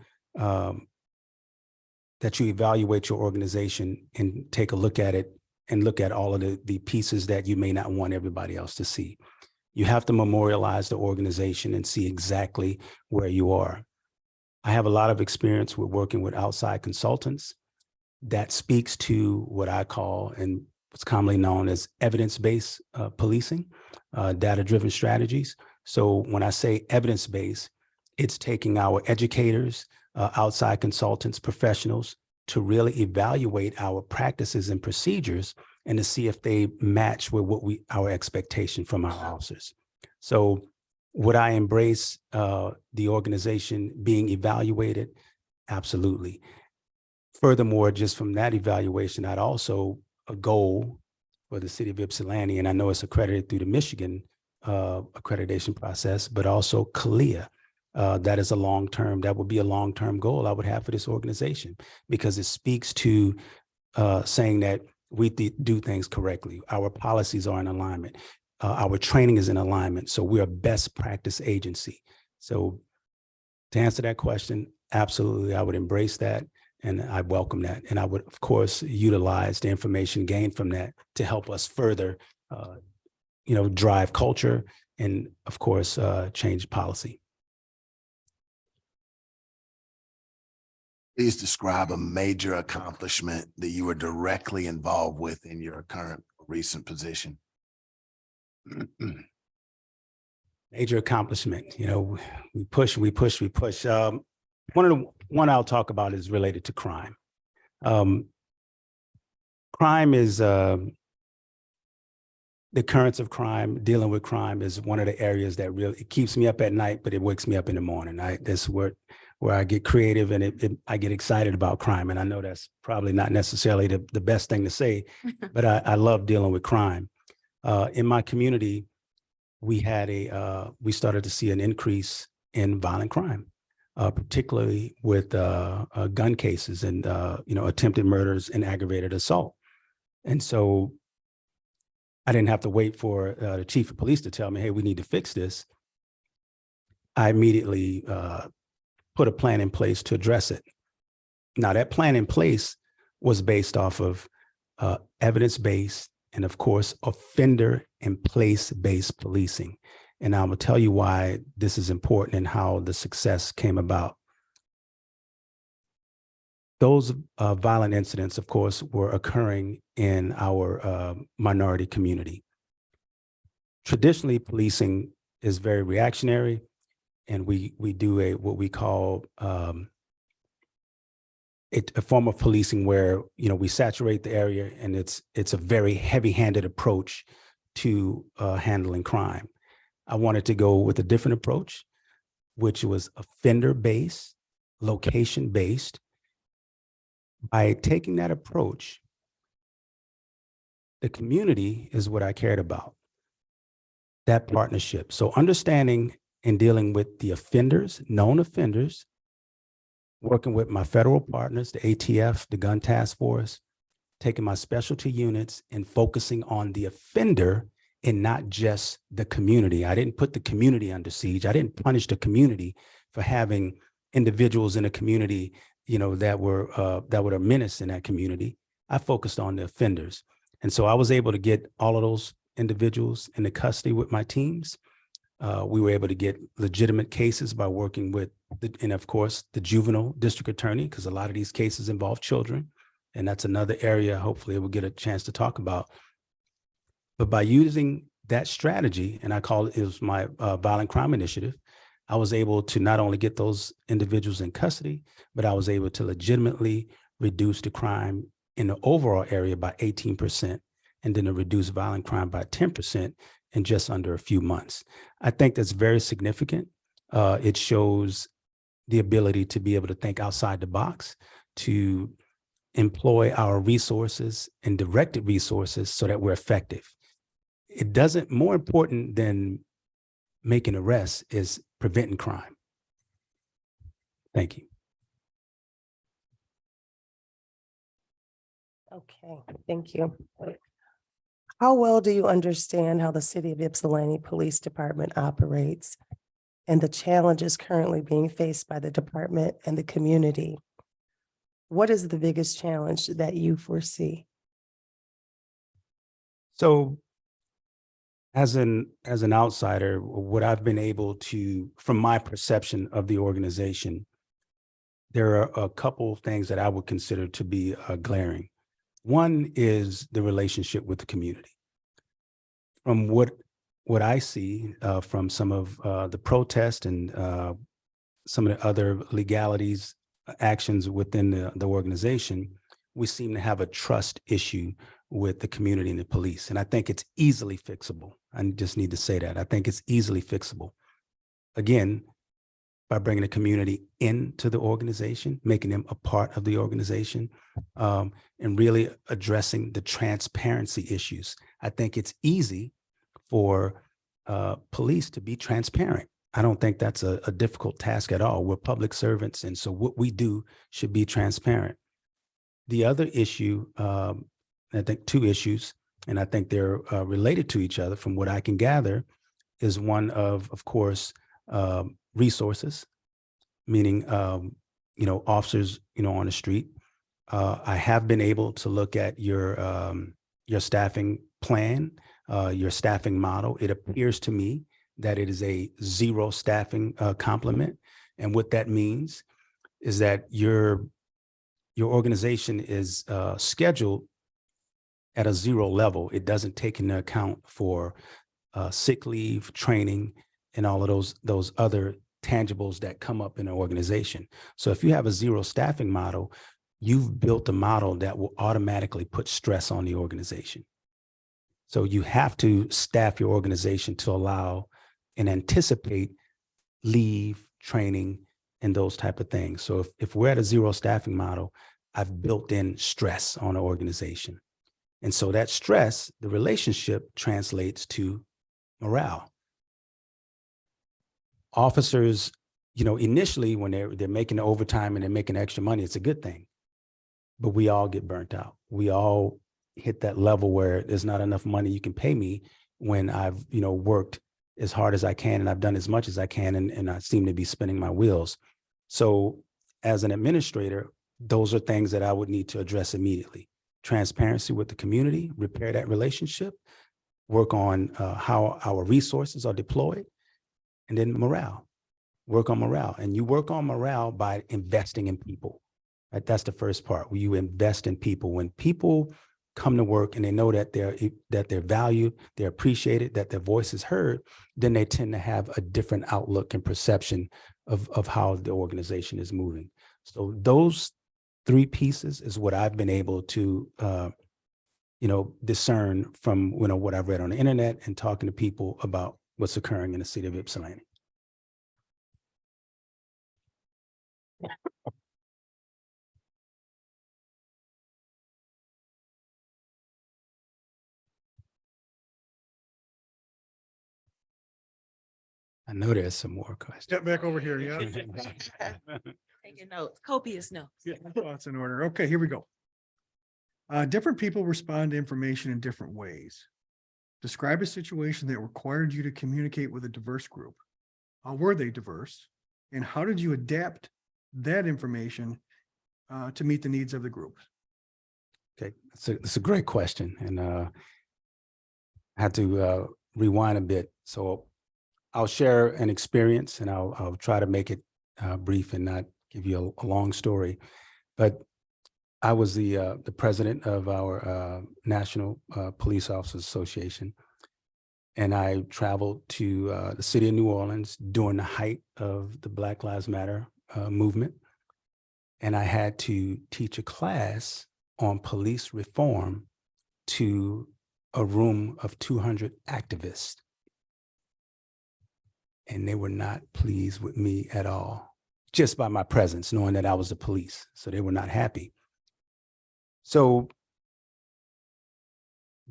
evaluate your organization and take a look at it and look at all of the pieces that you may not want everybody else to see. You have to memorialize the organization and see exactly where you are. I have a lot of experience with working with outside consultants. That speaks to what I call, and what's commonly known as evidence-based policing, data-driven strategies. So when I say evidence-based, it's taking our educators, outside consultants, professionals, to really evaluate our practices and procedures and to see if they match with our expectation from our officers. So would I embrace the organization being evaluated? Absolutely. Furthermore, just from that evaluation, I'd also a goal for the city of Ypsilanti, and I know it's accredited through the Michigan accreditation process, but also CALIA. That is that would be a long-term goal I would have for this organization, because it speaks to saying that we do things correctly. Our policies are in alignment. Our training is in alignment. So we're a best practice agency. So to answer that question, absolutely, I would embrace that and I welcome that. And I would, of course, utilize the information gained from that to help us further, drive culture and, of course, change policy. Please describe a major accomplishment that you were directly involved with in your current recent position. Thank major accomplishment. You know, we push, we push, we push. One I'll talk about is related to crime. Crime is the occurrence of crime, dealing with crime is one of the areas that really, it keeps me up at night, but it wakes me up in the morning. That's where I get creative and I get excited about crime. And I know that's probably not necessarily the best thing to say, but I love dealing with crime. In my community, we started to see an increase in violent crime, particularly with gun cases and attempted murders and aggravated assault. And so I didn't have to wait for the chief of police to tell me, hey, we need to fix this. I immediately put a plan in place to address it. Now, that plan in place was based off of evidence-based and, of course, offender and place-based policing. And I will tell you why this is important and how the success came about. Those violent incidents, of course, were occurring in our minority community. Traditionally, policing is very reactionary, and we do what we call a form of policing where we saturate the area, and it's a very heavy-handed approach to handling crime. I wanted to go with a different approach, which was offender-based, location-based. By taking that approach, the community is what I cared about, that partnership. So understanding and dealing with the offenders, known offenders, working with my federal partners, the ATF, the Gun Task Force, taking my specialty units and focusing on the offender and not just the community. I didn't put the community under siege. I didn't punish the community for having individuals in a community that were a menace in that community. I focused on the offenders. And so I was able to get all of those individuals into custody with my teams. We were able to get legitimate cases by working with, and of course, the juvenile district attorney, because a lot of these cases involve children. And that's another area, hopefully we'll get a chance to talk about. But by using that strategy, and it was my violent crime initiative, I was able to not only get those individuals in custody, but I was able to legitimately reduce the crime in the overall area by 18%, and then to reduce violent crime by 10% in just under a few months. I think that's very significant. It shows the ability to be able to think outside the box, to employ our resources and directed resources so that we're effective. It doesn't, more important than making arrests is preventing crime. Thank you. Okay, thank you. How well do you understand how the City of Ypsilanti Police Department operates and the challenges currently being faced by the department and the community? What is the biggest challenge that you foresee? So as an outsider, what I've been able to, from my perception of the organization, there are a couple of things that I would consider to be glaring. One is the relationship with the community. From what I see from some of the protests and some of the other legalities, actions within the organization, we seem to have a trust issue with the community and the police. And I think it's easily fixable. I just need to say that. I think it's easily fixable. Again, by bringing the community into the organization, making them a part of the organization, and really addressing the transparency issues. I think it's easy for police to be transparent. I don't think that's a difficult task at all. We're public servants, and so what we do should be transparent. The other issue, I think two issues, and I think they're related to each other from what I can gather, is one of course, resources, meaning, officers, on the street. I have been able to look at your staffing plan, your staffing model. It appears to me that it is a zero staffing complement. And what that means is that your organization is scheduled at a zero level. It doesn't take into account for sick leave, training, and all of those other tangibles that come up in an organization. So if you have a zero staffing model, you've built a model that will automatically put stress on the organization. So you have to staff your organization to allow and anticipate leave, training, and those type of things. So if we're at a zero staffing model, I've built in stress on an organization. And so that stress, the relationship translates to morale. Officers, initially when they're making the overtime and they're making extra money, it's a good thing. But we all get burnt out. We all hit that level where there's not enough money you can pay me when I've, worked as hard as I can and I've done as much as I can and I seem to be spinning my wheels. So as an administrator, those are things that I would need to address immediately. Transparency with the community, repair that relationship, work on how our resources are deployed, and then morale, work on morale. And you work on morale by investing in people. Right? That's the first part, where you invest in people. When people come to work and they know that they're valued, they're appreciated, that their voice is heard, then they tend to have a different outlook and perception of how the organization is moving. So those three pieces is what I've been able to, discern from, what I've read on the internet and talking to people about what's occurring in the city of Ypsilanti. I know there's some more questions. Step back over here, yeah. Taking notes, copious notes. Get my thoughts in order. Okay, here we go. Different people respond to information in different ways. Describe a situation that required you to communicate with a diverse group. How were they diverse? And how did you adapt that information to meet the needs of the group? Okay, it's a great question. And I had to rewind a bit. So I'll share an experience and I'll try to make it brief and not give you a long story. But I was the president of our National Police Officers Association. And I traveled to the city of New Orleans during the height of the Black Lives Matter movement. And I had to teach a class on police reform to a room of 200 activists. And they were not pleased with me at all, just by my presence, knowing that I was the police. So they were not happy. So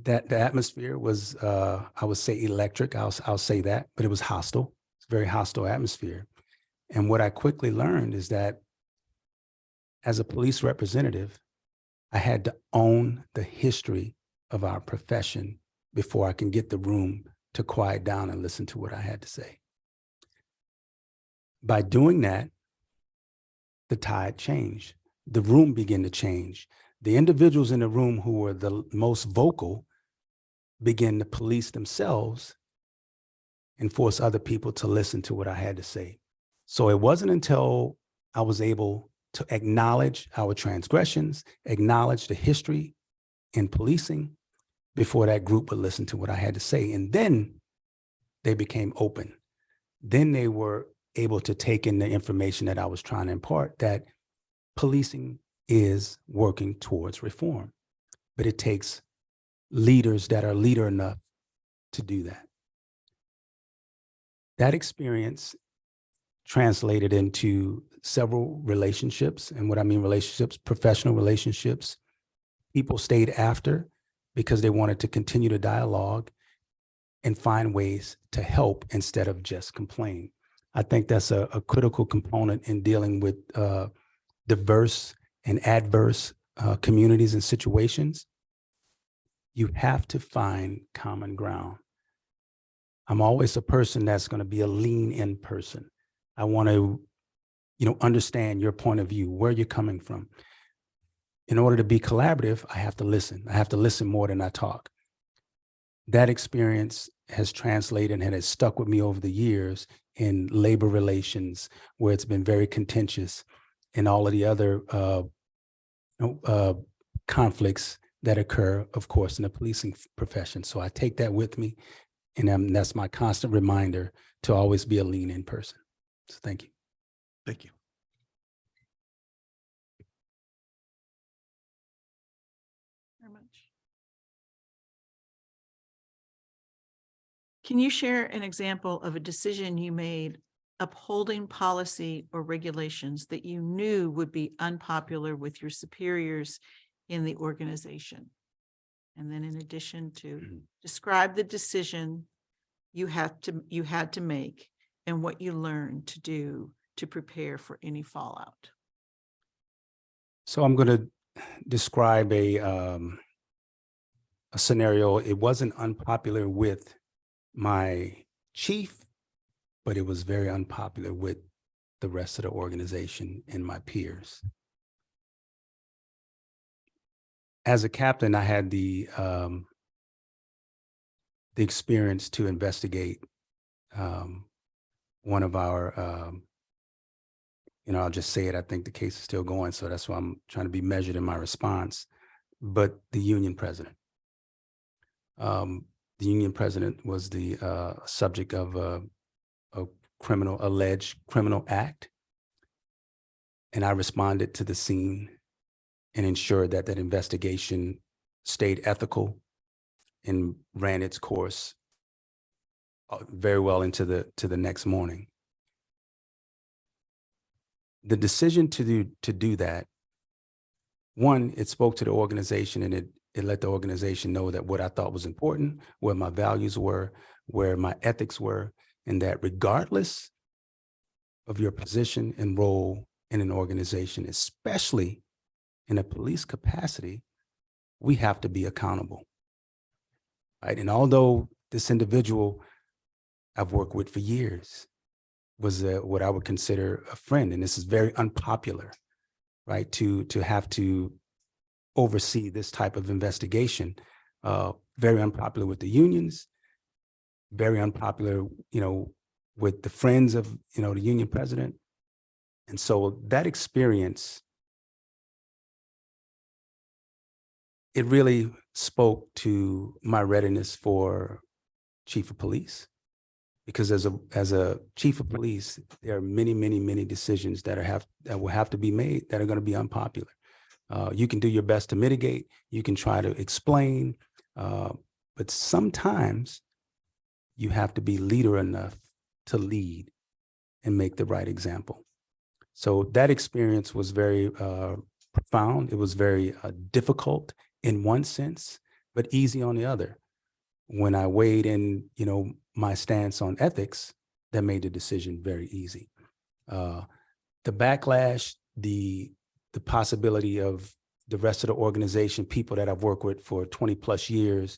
that the atmosphere was, I would say electric, I'll say that, but it was hostile. It's a very hostile atmosphere. And what I quickly learned is that as a police representative, I had to own the history of our profession before I can get the room to quiet down and listen to what I had to say. By doing that, the tide changed. The room began to change. The individuals in the room who were the most vocal began to police themselves and force other people to listen to what I had to say. So it wasn't until I was able to acknowledge our transgressions, acknowledge the history in policing, before that group would listen to what I had to say. And then they became open. Then they were able to take in the information that I was trying to impart, that policing is working towards reform, but it takes leaders that are leader enough to do that. That experience translated into several relationships. And what I mean relationships, professional relationships. People stayed after because they wanted to continue the dialogue and find ways to help instead of just complain. I think that's a critical component in dealing with diverse and adverse communities and situations. You have to find common ground. I'm always a person that's going to be a lean-in person. I want to, understand your point of view, where you're coming from. In order to be collaborative, I have to listen. I have to listen more than I talk. That experience has translated and has stuck with me over the years in labor relations, where it's been very contentious, and all of the other conflicts that occur, of course, in the policing profession. So I take that with me, and that's my constant reminder to always be a lean in person. So thank you. Thank you. Very much. Can you share an example of a decision you made upholding policy or regulations that you knew would be unpopular with your superiors in the organization? And then in addition to describe the decision you had to make and what you learned to do to prepare for any fallout. So I'm going to describe a scenario. It wasn't unpopular with my chief, but it was very unpopular with the rest of the organization and my peers. As a captain, I had the experience to investigate one of our, I'll just say it, I think the case is still going, so that's why I'm trying to be measured in my response, but the union president. The union president was the subject of a alleged criminal act. And I responded to the scene and ensured that that investigation stayed ethical and ran its course very well into the next morning. The decision to do that, one, it spoke to the organization, and it let the organization know that what I thought was important, where my values were, where my ethics were, and that regardless of your position and role in an organization, especially in a police capacity, we have to be accountable. Right? And although this individual I've worked with for years was what I would consider a friend, and this is very unpopular, right? To have to oversee this type of investigation, very unpopular with the unions, very unpopular, with the friends of, the union president. And so that experience, it really spoke to my readiness for chief of police, because as a chief of police, there are many, many, many decisions that will have to be made that are going to be unpopular. You can do your best to mitigate, you can try to explain, but sometimes you have to be leader enough to lead and make the right example. So that experience was very profound. It was very difficult in one sense, but easy on the other. When I weighed in, my stance on ethics, that made the decision very easy. The backlash, the possibility of the rest of the organization, people that I've worked with for 20 plus years,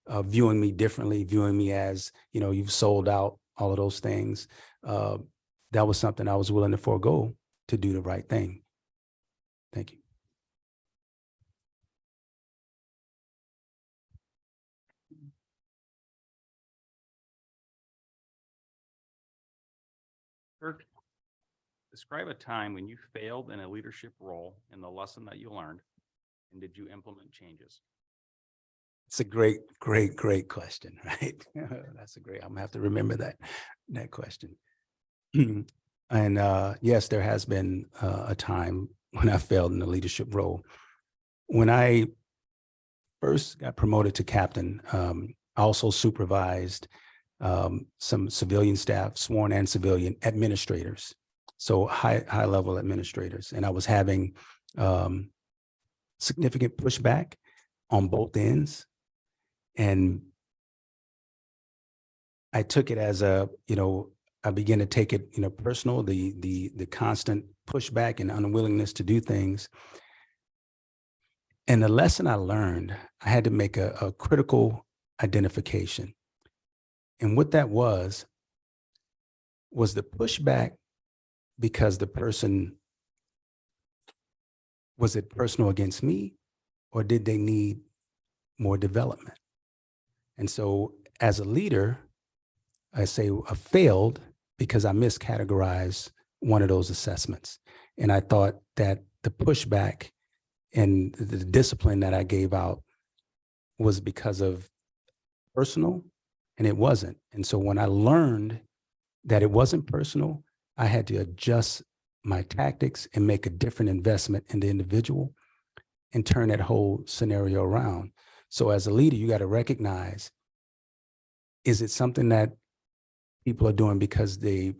viewing me differently, viewing me as, you've sold out, all of those things. That was something I was willing to forego to do the right thing. Thank you. Kirk, describe a time when you failed in a leadership role and the lesson that you learned, and did you implement changes? It's a great, great, great question, right? That's I'm gonna have to remember that question. And yes, there has been a time when I failed in a leadership role. When I first got promoted to captain, I also supervised some civilian staff, sworn and civilian administrators, so high level administrators, and I was having significant pushback on both ends. And I took it as I began to take it, personal, the constant pushback and unwillingness to do things. And the lesson I learned, I had to make a critical identification. And what that was the pushback because the person, was it personal against me, or did they need more development? And so as a leader, I say I failed because I miscategorized one of those assessments. And I thought that the pushback and the discipline that I gave out was because of personal, and it wasn't. And so when I learned that it wasn't personal. I had to adjust my tactics and make a different investment in the individual and turn that whole scenario around. So as a leader, you got to recognize, is it something that people are doing because they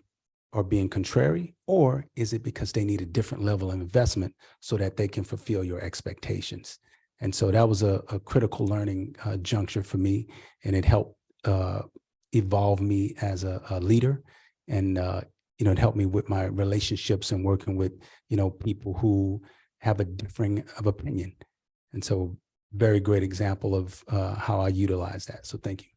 are being contrary, or is it because they need a different level of investment so that they can fulfill your expectations? And so that was a critical learning juncture for me, and it helped evolve me as a leader. And it helped me with my relationships and working with people who have a differing of opinion. And so, very great example of how I utilize that. So thank you.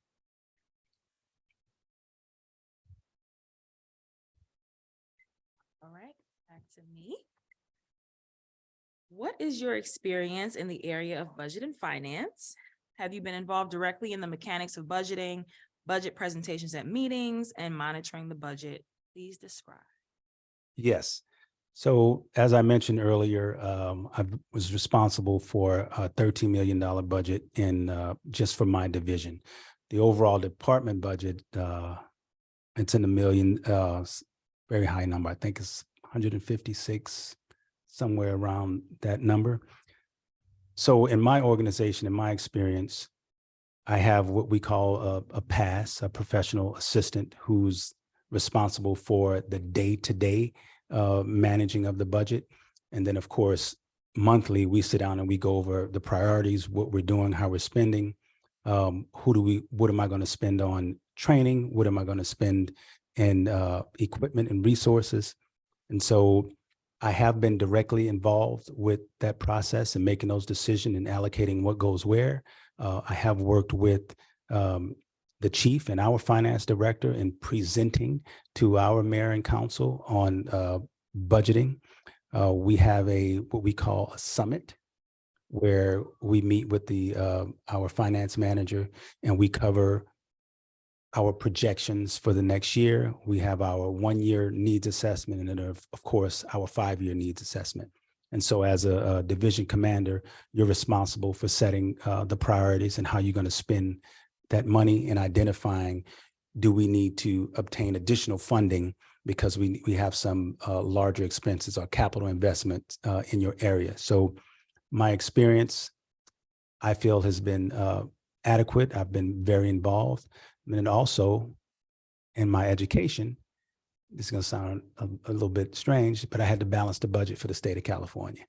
All right, back to me. What is your experience in the area of budget and finance? Have you been involved directly in the mechanics of budgeting, budget presentations at meetings, and monitoring the budget? Please describe. Yes. So as I mentioned earlier, I was responsible for a $13 million budget in just for my division. The overall department budget, it's in the million, very high number. I think it's 156, somewhere around that number. So in my organization, in my experience, I have what we call a PAS, a professional assistant, who's responsible for the day-to-day managing of the budget. And then, of course, monthly, we sit down and we go over the priorities, what we're doing, how we're spending, what am I going to spend on training? What am I going to spend in equipment and resources? And so I have been directly involved with that process and making those decisions and allocating what goes where. I have worked with the chief and our finance director in presenting to our mayor and council on budgeting. We have what we call a summit, where we meet with our finance manager and we cover our projections for the next year. We have our 1-year needs assessment, and then of course our 5-year needs assessment. And so as a division commander, you're responsible for setting the priorities and how you're going to spend that money, and identifying, do we need to obtain additional funding because we have some larger expenses or capital investments in your area. So my experience, I feel, has been adequate. I've been very involved. And then also in my education, this is going to sound a little bit strange, but I had to balance the budget for the state of California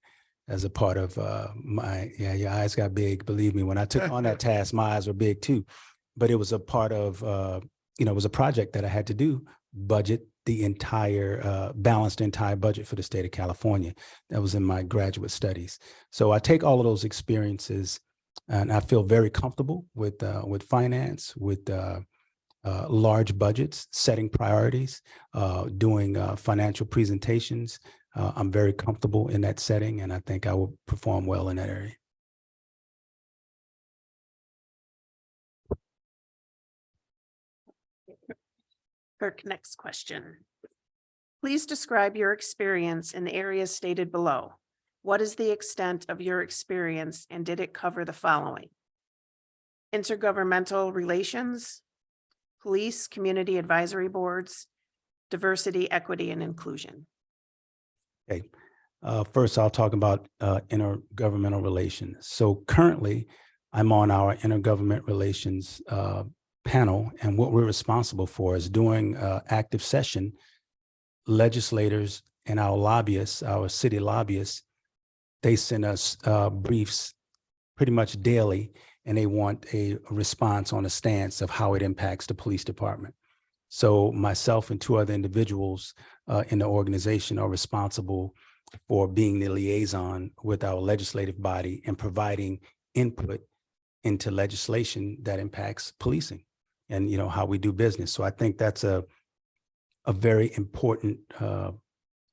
as a part of your eyes got big. Believe me, when I took on that task, my eyes were big too. But it was a part of, it was a project that I had to do, balance the entire budget for the state of California. That was in my graduate studies. So I take all of those experiences, and I feel very comfortable with finance, with large budgets, setting priorities, doing financial presentations. I'm very comfortable in that setting, and I think I will perform well in that area. Kirk, next question. Please describe your experience in the areas stated below. What is the extent of your experience, and did it cover the following? Intergovernmental relations, police, community advisory boards, diversity, equity, and inclusion. Okay. First, I'll talk about intergovernmental relations. So currently, I'm on our intergovernment relations panel, and what we're responsible for is doing active session. Legislators and our lobbyists, our city lobbyists, they send us briefs pretty much daily, and they want a response on a stance of how it impacts the police department. So myself and 2 other individuals in the organization are responsible for being the liaison with our legislative body and providing input into legislation that impacts policing and how we do business. So I think that's a very important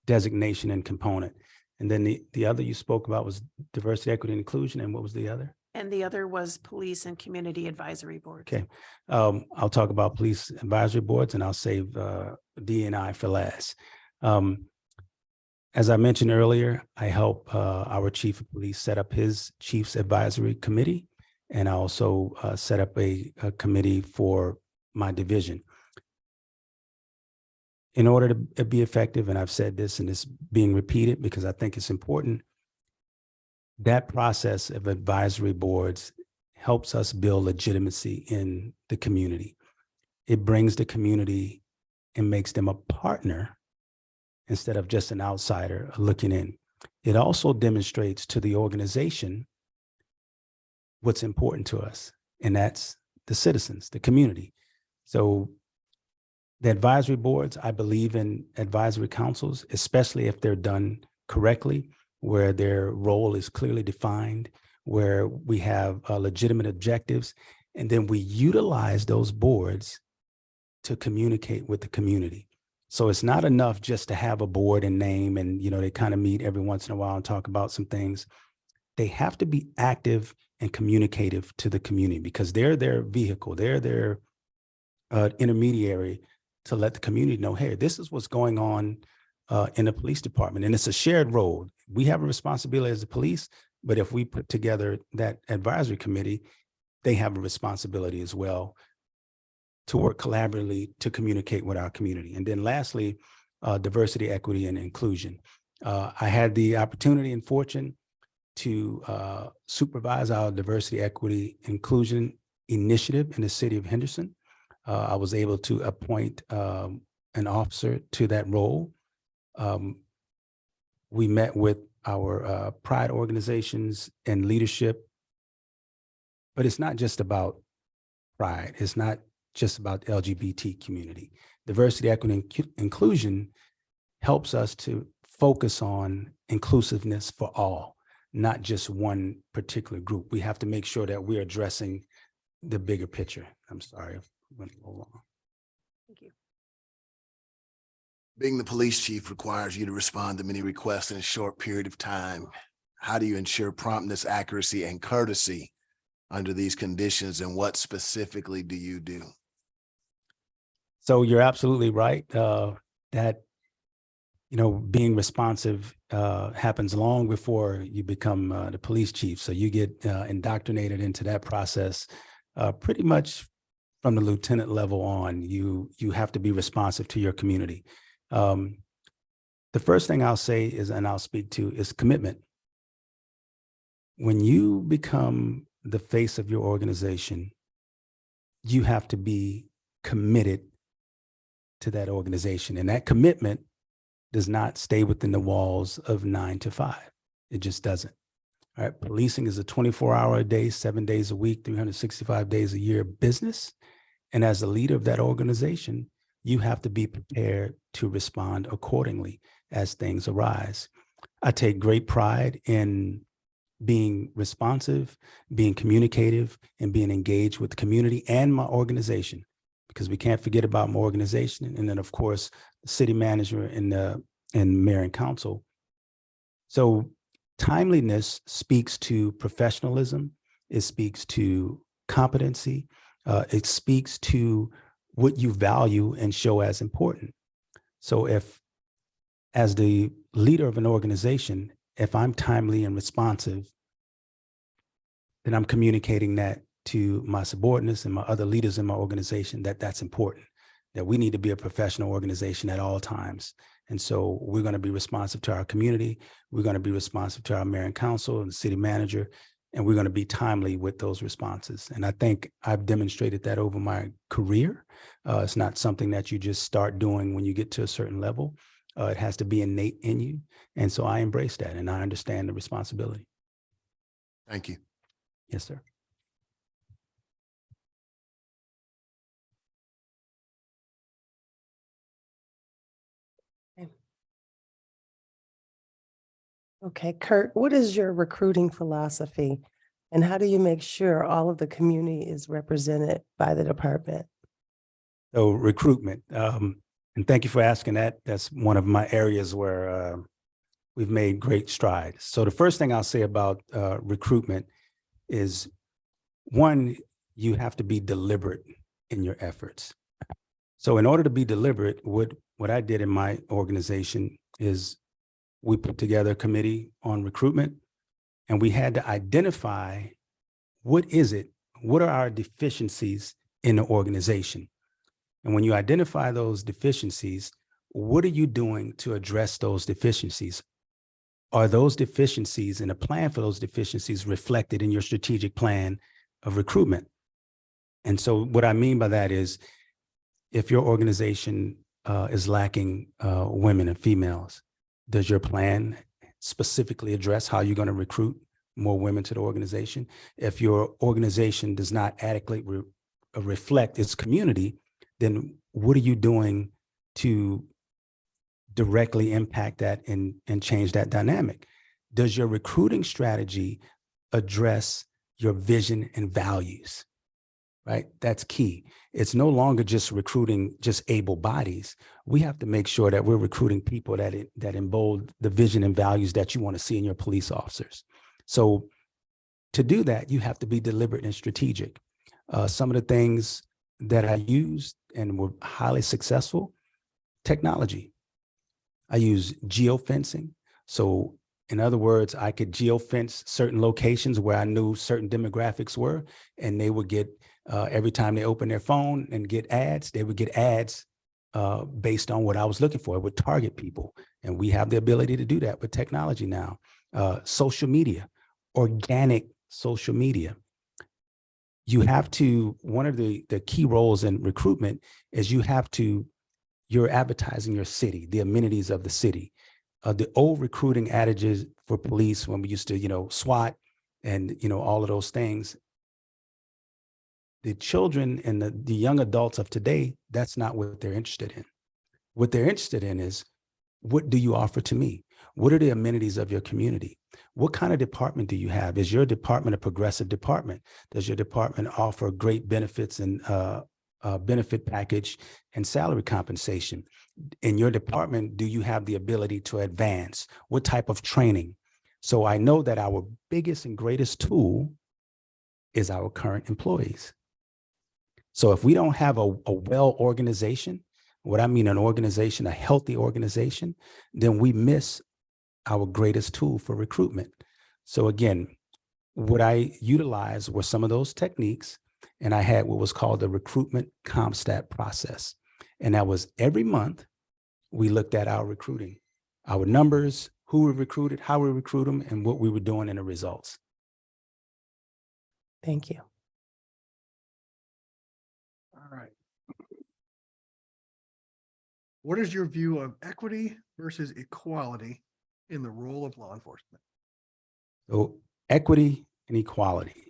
designation and component. And then the other you spoke about was diversity, equity, and inclusion. And what was the other? And the other was police and community advisory boards. Okay. I'll talk about police advisory boards, and I'll save D&I for last. As I mentioned earlier, I help our chief of police set up his chief's advisory committee, and I also set up a committee for my division. in order to be effective, and I've said this and it's being repeated because I think it's important, that process of advisory boards helps us build legitimacy in the community. It brings the community and makes them a partner instead of just an outsider looking in. It also demonstrates to the organization what's important to us, and that's the citizens, the community. So the advisory boards, I believe in advisory councils, especially if they're done correctly, where their role is clearly defined, where we have legitimate objectives, and then we utilize those boards to communicate with the community. So it's not enough just to have a board and name and, they kind of meet every once in a while and talk about some things. They have to be active and communicative to the community because they're their vehicle. They're their intermediary to let the community know, hey, this is what's going on in the police department. And it's a shared role. We have a responsibility as the police, but if we put together that advisory committee, they have a responsibility as well to work collaboratively to communicate with our community. And then lastly, diversity, equity, and inclusion. I had the opportunity and fortune to supervise our diversity, equity, inclusion initiative in the city of Henderson. I was able to appoint an officer to that role. We met with our pride organizations and leadership, but it's not just about pride. It's not just about the LGBT community. Diversity, equity, and inclusion helps us to focus on inclusiveness for all, not just one particular group. We have to make sure that we're addressing the bigger picture. I'm sorry, I went a little long. Thank you. Being the police chief requires you to respond to many requests in a short period of time. How do you ensure promptness, accuracy, and courtesy under these conditions, and what specifically do you do? So you're absolutely right that, being responsive happens long before you become the police chief. So you get indoctrinated into that process pretty much from the lieutenant level on. You have to be responsive to your community. The first thing I'll say is, and I'll speak to, is commitment. When you become the face of your organization, you have to be committed to that organization. And that commitment does not stay within the walls of 9 to 5. It just doesn't. All right. Policing is a 24-hour a day, 7 days a week, 365 days a year business. And as a leader of that organization, you have to be prepared to respond accordingly as things arise. I take great pride in being responsive, being communicative, and being engaged with the community and my organization, because we can't forget about my organization. And then, of course, the city manager and mayor and council. So timeliness speaks to professionalism. It speaks to competency. It speaks to what you value and show as important. So if, as the leader of an organization, if I'm timely and responsive, then I'm communicating that to my subordinates and my other leaders in my organization, that that's important, that we need to be a professional organization at all times. And so we're going to be responsive to our community. We're going to be responsive to our mayor and council and city manager, and we're going to be timely with those responses. And I think I've demonstrated that over my career. It's not something that you just start doing when you get to a certain level. It has to be innate in you. And so I embrace that, and I understand the responsibility. Thank you. Yes, sir. Okay, Kurt, what is your recruiting philosophy? And how do you make sure all of the community is represented by the department? So recruitment, and thank you for asking that. That's one of my areas where we've made great strides. So the first thing I'll say about recruitment is, one, you have to be deliberate in your efforts. So in order to be deliberate, what I did in my organization is we put together a committee on recruitment, and we had to identify what are our deficiencies in the organization. And when you identify those deficiencies, what are you doing to address those deficiencies? Are those deficiencies and a plan for those deficiencies reflected in your strategic plan of recruitment? And so what I mean by that is, if your organization is lacking women and females, does your plan specifically address how you're going to recruit more women to the organization? If your organization does not adequately reflect its community, then what are you doing to directly impact that and change that dynamic? Does your recruiting strategy address your vision and values? Right? That's key. It's no longer just recruiting just able bodies. We have to make sure that we're recruiting people that embody the vision and values that you want to see in your police officers. So to do that, you have to be deliberate and strategic. Some of the things that I used and were highly successful: technology. I use geofencing. So in other words, I could geofence certain locations where I knew certain demographics were, and they would get, every time they open their phone and get ads, they would get ads based on what I was looking for. It would target people. And we have the ability to do that with technology now. Social media, organic social media. You have to, one of the key roles in recruitment is you're advertising your city, the amenities of the city. The old recruiting adages for police, when we used to, SWAT and, all of those things, the children and the young adults of today, that's not what they're interested in. What they're interested in is, what do you offer to me? What are the amenities of your community? What kind of department do you have? Is your department a progressive department? Does your department offer great benefits and benefit package and salary compensation? In your department, do you have the ability to advance? What type of training? So I know that our biggest and greatest tool is our current employees. So if we don't have a well organization, what I mean an organization, a healthy organization, then we miss our greatest tool for recruitment. So again, what I utilized were some of those techniques, and I had what was called the recruitment CompStat process. And that was every month we looked at our recruiting, our numbers, who we recruited, how we recruit them, and what we were doing in the results. Thank you. All right. What is your view of equity versus equality in the role of law enforcement? So equity and equality.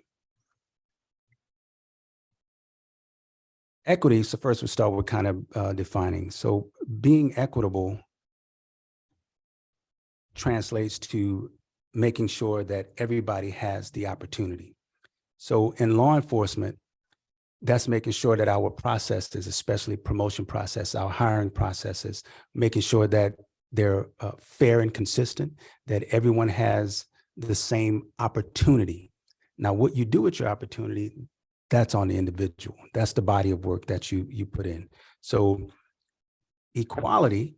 Equity, so first we start with kind of defining. So being equitable translates to making sure that everybody has the opportunity. So in law enforcement, that's making sure that our processes, especially promotion process, our hiring processes, making sure that they're fair and consistent, that everyone has the same opportunity. Now, what you do with your opportunity, that's on the individual. That's the body of work that you put in. So equality,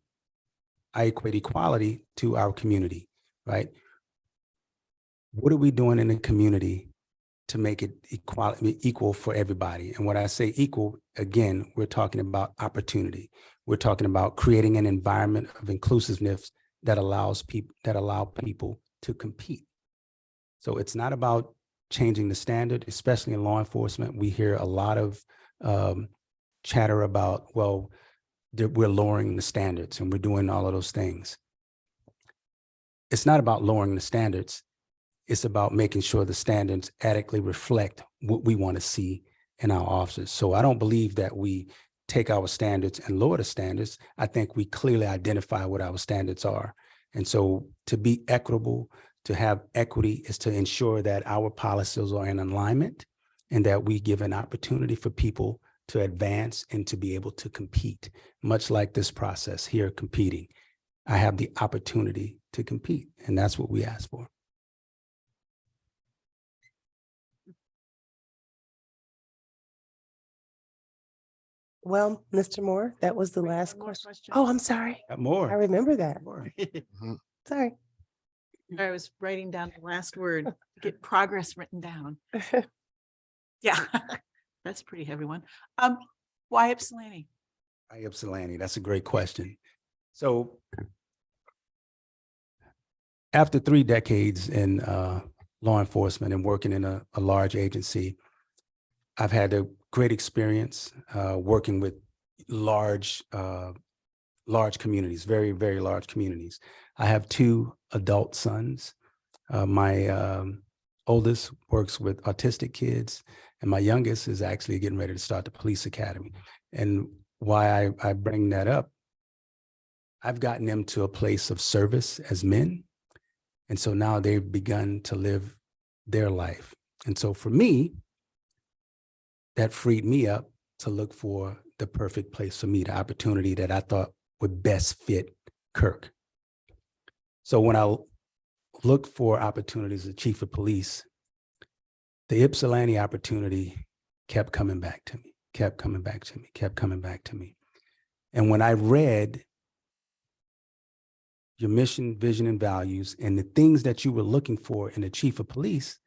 I equate equality to our community, right? What are we doing in the community to make it equal for everybody? And when I say equal, again, we're talking about opportunity. We're talking about creating an environment of inclusiveness that allow people to compete. So it's not about changing the standard, especially in law enforcement. We hear a lot of chatter about, well, we're lowering the standards and we're doing all of those things. It's not about lowering the standards. It's about making sure the standards adequately reflect what we want to see in our officers. So I don't believe that we take our standards and lower the standards. I think we clearly identify what our standards are. And so to be equitable, to have equity, is to ensure that our policies are in alignment and that we give an opportunity for people to advance and to be able to compete, much like this process here competing. I have the opportunity to compete, and that's what we ask for. Well, Mr. Moore, that was the last question. Oh, I'm sorry. Got I more. remember that. Sorry. I was writing down the last word, to get progress written down. Yeah, that's a pretty heavy one. Why Ypsilanti? Ypsilanti, that's a great question. So after 3 decades in law enforcement and working in a large agency, I've had a great experience working with large communities, very, very large communities. I have 2 adult sons. My oldest works with autistic kids, and my youngest is actually getting ready to start the police academy. And why I bring that up, I've gotten them to a place of service as men. And so now they've begun to live their life. And so for me, that freed me up to look for the perfect place for me, the opportunity that I thought would best fit Kirk. So when I looked for opportunities as chief of police, the Ypsilanti opportunity kept coming back to me, kept coming back to me, kept coming back to me. And when I read your mission, vision, and values, and the things that you were looking for in the chief of police,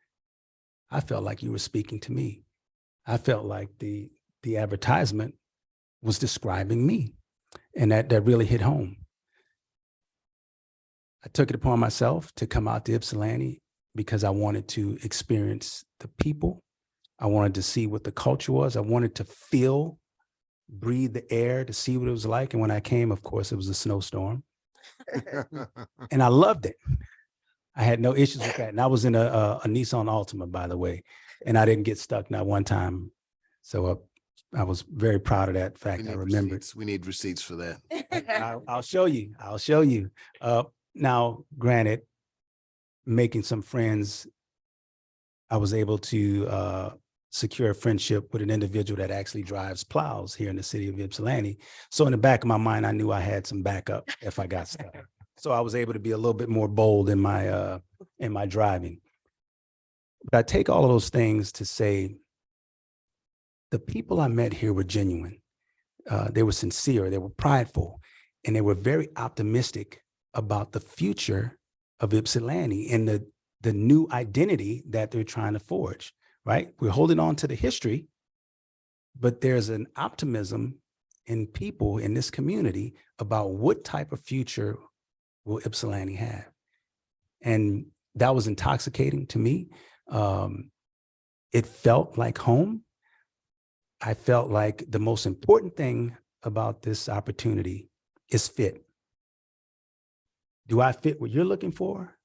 I felt like you were speaking to me. I felt like the advertisement was describing me, and that really hit home. I took it upon myself to come out to Ypsilanti because I wanted to experience the people. I wanted to see what the culture was. I wanted to feel, breathe the air, to see what it was like. And when I came, of course, it was a snowstorm. And I loved it. I had no issues with that. And I was in a Nissan Altima, by the way, and I didn't get stuck not one time. So I was very proud of that fact. I remember. We need receipts for that. I'll show you. I'll show you. Now, granted, making some friends, I was able to secure a friendship with an individual that actually drives plows here in the city of Ypsilanti. So in the back of my mind, I knew I had some backup if I got stuck. So I was able to be a little bit more bold in my driving. But I take all of those things to say, the people I met here were genuine. They were sincere, they were prideful, and they were very optimistic about the future of Ypsilanti and the new identity that they're trying to forge, right? We're holding on to the history, but there's an optimism in people in this community about what type of future will Ypsilanti have. And that was intoxicating to me. It felt like home. I felt like the most important thing about this opportunity is fit. Do I fit what you're looking for?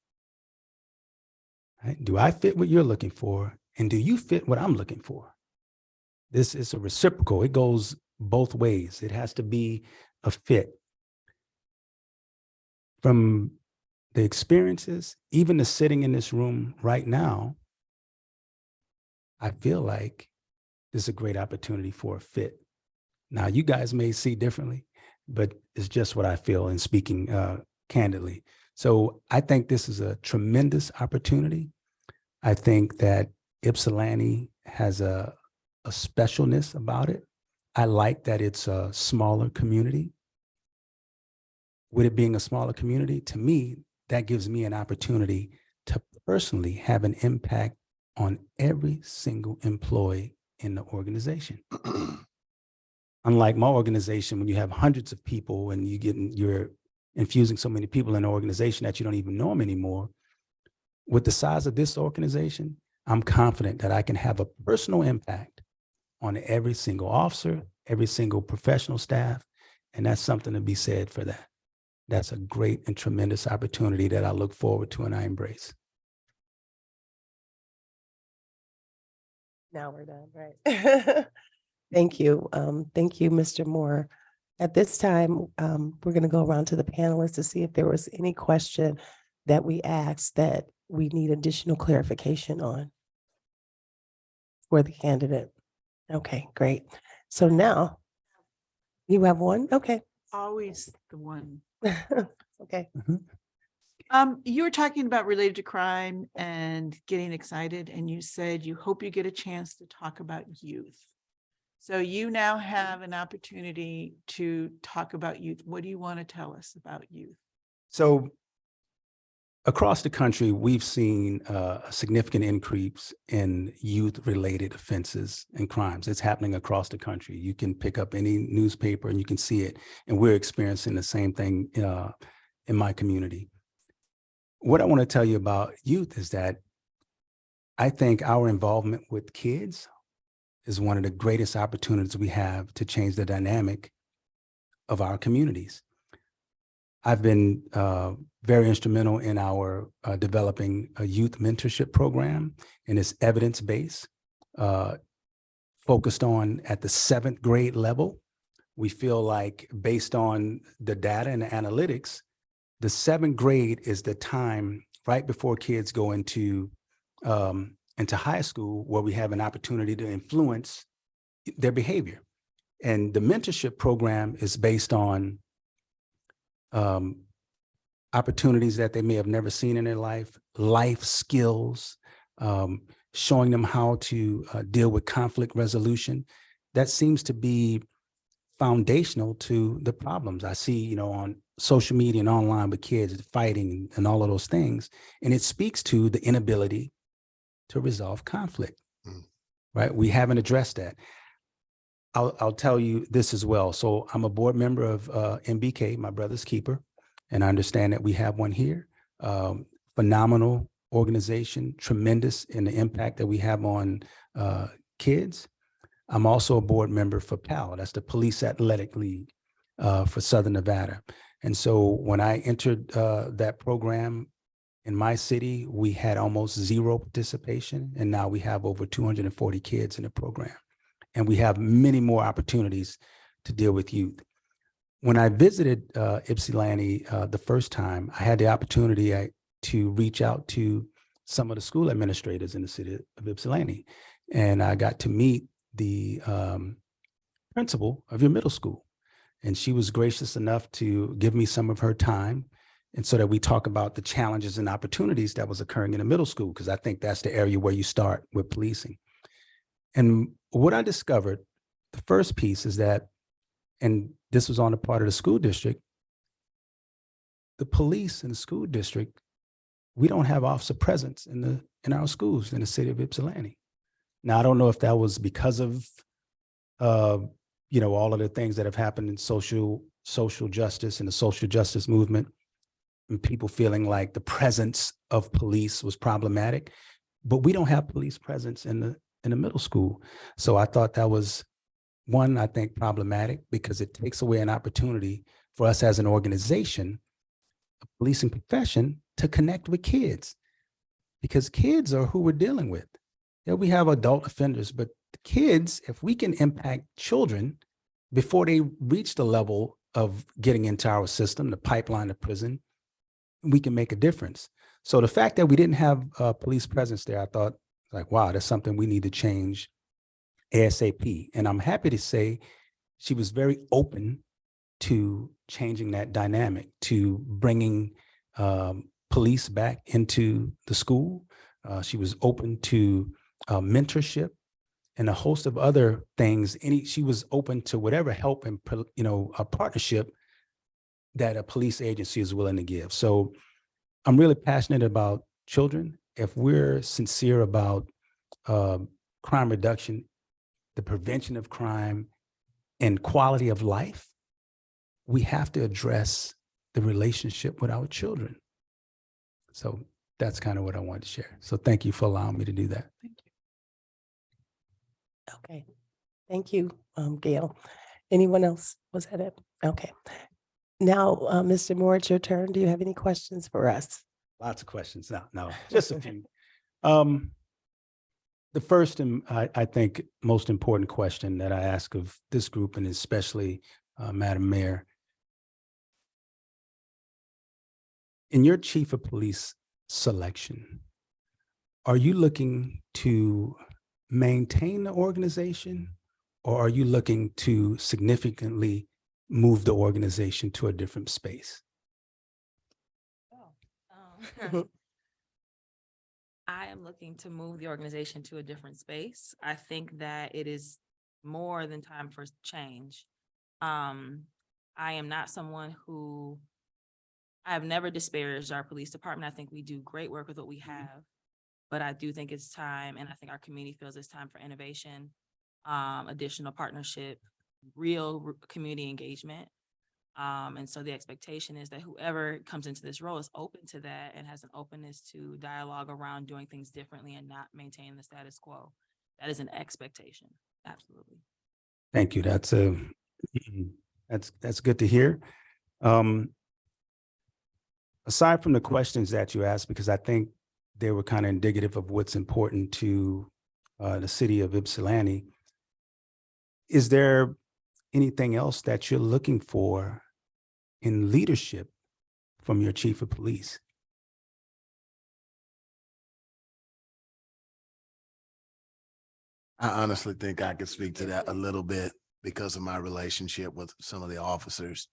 Right? Do I fit what you're looking for? And do you fit what I'm looking for? This is a reciprocal. It goes both ways. It has to be a fit. From the experiences, even the sitting in this room right now, I feel like this is a great opportunity for a fit. Now, you guys may see differently, but it's just what I feel in speaking candidly. So I think this is a tremendous opportunity. I think that Ypsilanti has a specialness about it. I like that it's a smaller community. With it being a smaller community, to me, that gives me an opportunity to personally have an impact on every single employee in the organization. Unlike my organization, when you have hundreds of people and you're infusing so many people in an organization that you don't even know them anymore, with the size of this organization, I'm confident that I can have a personal impact on every single officer, every single professional staff, and that's something to be said for that. That's a great and tremendous opportunity that I look forward to and I embrace. Now we're done, right? Thank you. Thank you, Mr. Moore. At this time, we're going to go around to the panelists to see if there was any question that we asked that we need additional clarification on for the candidate. Okay, great. So now you have one? Okay. Always the one. Okay. You were talking about related to crime and getting excited, and you said you hope you get a chance to talk about youth. So you now have an opportunity to talk about youth. What do you want to tell us about youth? So across the country, we've seen a significant increase in youth-related offenses and crimes. It's happening across the country. You can pick up any newspaper and you can see it. And we're experiencing the same thing in my community. What I want to tell you about youth is that I think our involvement with kids is one of the greatest opportunities we have to change the dynamic of our communities. I've been very instrumental in our developing a youth mentorship program, and it's evidence-based, focused on at the 7th grade level. We feel like based on the data and the analytics, the 7th grade is the time right before kids go into high school where we have an opportunity to influence their behavior. And the mentorship program is based on opportunities that they may have never seen in their life skills, showing them how to deal with conflict resolution. That seems to be foundational to the problems I see, on social media and online with kids fighting and all of those things. And it speaks to the inability to resolve conflict, right? We haven't addressed that. I'll tell you this as well. So I'm a board member of MBK, My Brother's Keeper, and I understand that we have one here. Phenomenal organization, tremendous in the impact that we have on kids. I'm also a board member for PAL, that's the Police Athletic League for Southern Nevada. And so when I entered that program in my city, we had almost zero participation, and now we have over 240 kids in the program. And we have many more opportunities to deal with youth. When I visited Ypsilanti the first time, I had the opportunity to reach out to some of the school administrators in the city of Ypsilanti. And I got to meet the principal of your middle school. And she was gracious enough to give me some of her time. And so that we talk about the challenges and opportunities that was occurring in the middle school, because I think that's the area where you start with policing. And what I discovered, the first piece is that, and this was on the part of the school district, the police in the school district, we don't have officer presence in our schools in the city of Ypsilanti. Now, I don't know if that was because of, all of the things that have happened in social justice and the social justice movement, and people feeling like the presence of police was problematic, but we don't have police presence in the middle school. So I thought that was one, I think, problematic because it takes away an opportunity for us as an organization, a policing profession, to connect with kids, because kids are who we're dealing with. Yeah, we have adult offenders, but the kids, if we can impact children before they reach the level of getting into our system, the pipeline of prison, we can make a difference. So the fact that we didn't have police presence there, I thought, like, wow, that's something we need to change ASAP. And I'm happy to say she was very open to changing that dynamic, to bringing police back into the school. She was open to mentorship and a host of other things. She was open to whatever help and a partnership that a police agency is willing to give. So I'm really passionate about children. If we're sincere about crime reduction, the prevention of crime, and quality of life, we have to address the relationship with our children. So that's kind of what I wanted to share. So thank you for allowing me to do that. Thank you. Okay, thank you, Gail. Anyone else? Was that it? Okay. Now, Mr. Moore, it's your turn. Do you have any questions for us? Lots of questions. No, just a few. The first and I think most important question that I ask of this group, and especially Madam Mayor, in your chief of police selection, are you looking to maintain the organization, or are you looking to significantly move the organization to a different space? I am looking to move the organization to a different space. I think that it is more than time for change. I am not someone who, I have never disparaged our police department. I think we do great work with what we have. But I do think it's time, and I think our community feels it's time for innovation, additional partnership, real community engagement. And so the expectation is that whoever comes into this role is open to that and has an openness to dialogue around doing things differently and not maintaining the status quo. That is an expectation. Absolutely. Thank you. That's that's good to hear. Aside from the questions that you asked, because I think they were kind of indicative of what's important to the city of Ypsilanti, is there anything else that you're looking for in leadership from your chief of police? I honestly think I could speak to that a little bit because of my relationship with some of the officers.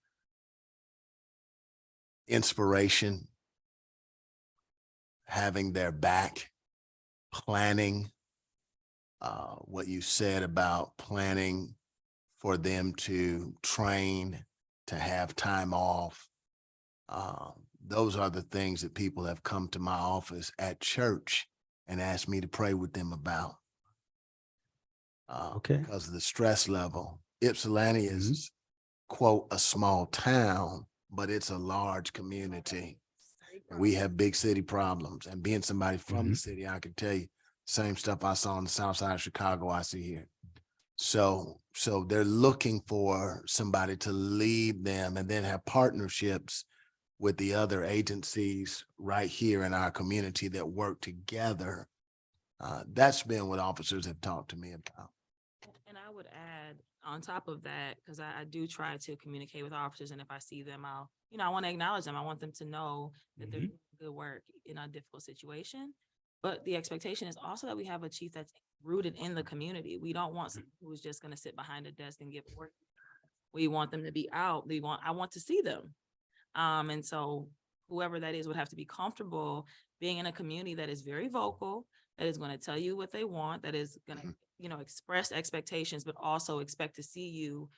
Inspiration, having their back, planning, what you said about planning for them to train, to have time off. Those are the things that people have come to my office at church and asked me to pray with them about. Okay. Because of the stress level. Ypsilanti is, quote, a small town, but it's a large community. And we have big city problems. And being somebody from the city, I can tell you, same stuff I saw on the south side of Chicago, I see here. So they're looking for somebody to lead them and then have partnerships with the other agencies right here in our community that work together. That's been what officers have talked to me about. And I would add on top of that, because I do try to communicate with officers, and if I see them, I want to acknowledge them. I want them to know that they're doing good work in a difficult situation. But the expectation is also that we have a chief that's rooted in the community. We don't want someone who's just going to sit behind a desk and give work. We want them to be out. I want to see them. And so whoever that is would have to be comfortable being in a community that is very vocal, that is going to tell you what they want, that is going to, express expectations, but also expect to see you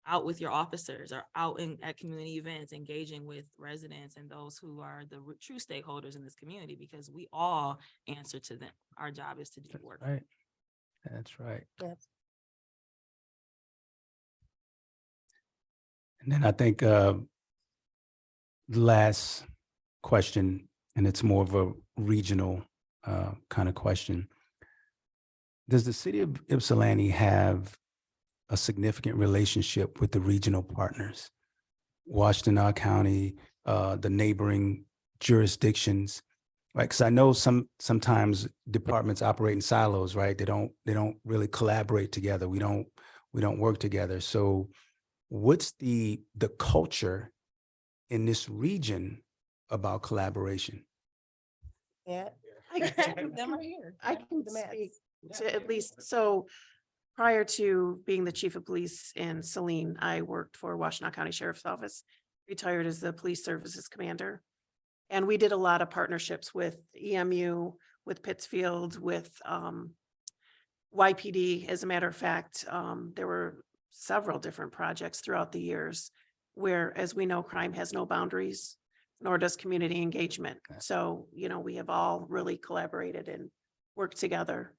out with your officers or out at community events, engaging with residents and those who are the true stakeholders in this community, because we all answer to them. Our job is to do work. Right. That's right. Yes. And then I think the last question, and it's more of a regional kind of question. Does the city of Ypsilanti have a significant relationship with the regional partners? Washtenaw County, the neighboring jurisdictions, right? Because I know sometimes departments operate in silos, right? They don't really collaborate together. We don't work together. So what's the culture in this region about collaboration? Yeah. Them are here. I can speak to at least, so prior to being the chief of police in Saline, I worked for Washtenaw County Sheriff's Office, retired as the police services commander. And we did a lot of partnerships with EMU, with Pittsfield, with YPD. As a matter of fact, there were several different projects throughout the years where, as we know, crime has no boundaries, nor does community engagement. So, we have all really collaborated and worked together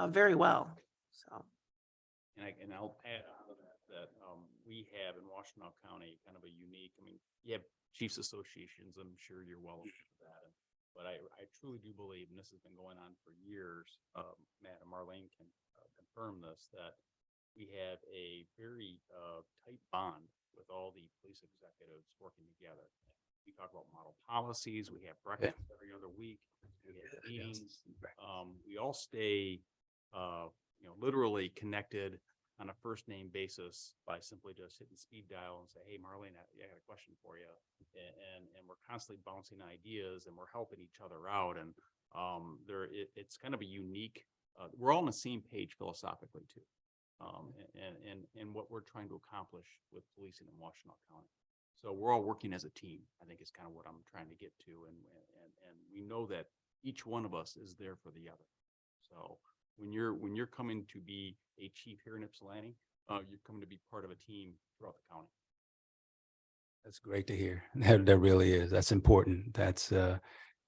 very well, so. And I'll add on to that we have in Washtenaw County kind of a unique, you have chiefs associations, I'm sure you're well aware of that. But I truly do believe, and this has been going on for years, Matt and Marlene can confirm this, that we have a very tight bond with all the police executives working together. We talk about model policies, we have breakfast every other week, we have meetings. We all stay, literally connected on a first name basis by simply just hitting speed dial and say, hey, Marlene, I got a question for you. And we're constantly bouncing ideas and we're helping each other out. And it's kind of a unique, we're all on the same page philosophically too. And what we're trying to accomplish with policing in Washtenaw County. So we're all working as a team, I think is kind of what I'm trying to get to. And we know that each one of us is there for the other. So when you're coming to be a chief here in Ypsilanti, you're coming to be part of a team throughout the county. That's great to hear. That really is. That's important. That's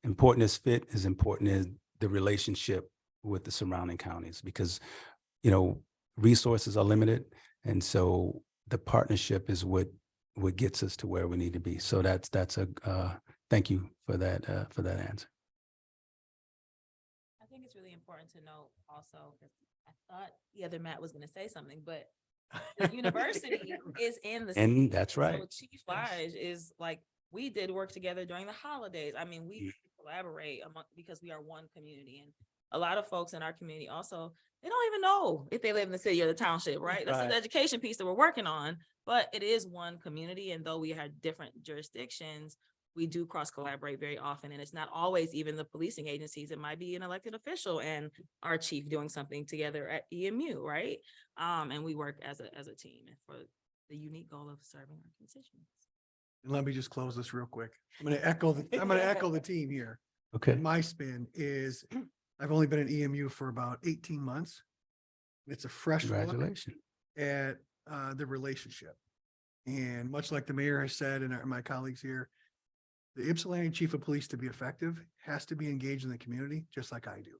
important as fit is important as the relationship with the surrounding counties because, resources are limited. And so the partnership is what gets us to where we need to be. So that's a thank you for that answer. I think it's really important to note also, because I thought the other Matt was gonna say something, but the university is in the. And city. that's So right. Chief Wise is like, we did work together during the holidays. I mean, we collaborate among, because we are one community. And a lot of folks in our community also, they don't even know if they live in the city or the township, right? That's Right. the education piece that we're working on, but it is one community. And though we have different jurisdictions, we do cross collaborate very often. And it's not always even the policing agencies. It might be an elected official and our chief doing something together at EMU, right? And we work as a team for the unique goal of serving our constituents. And let me just close this real quick. I'm gonna echo the team here. Okay. My spin is, I've only been in EMU for about 18 months. It's a fresh look Congratulations. at the relationship. And much like the mayor has said, and my colleagues here, the Ypsilanti chief of police to be effective has to be engaged in the community, just like I do.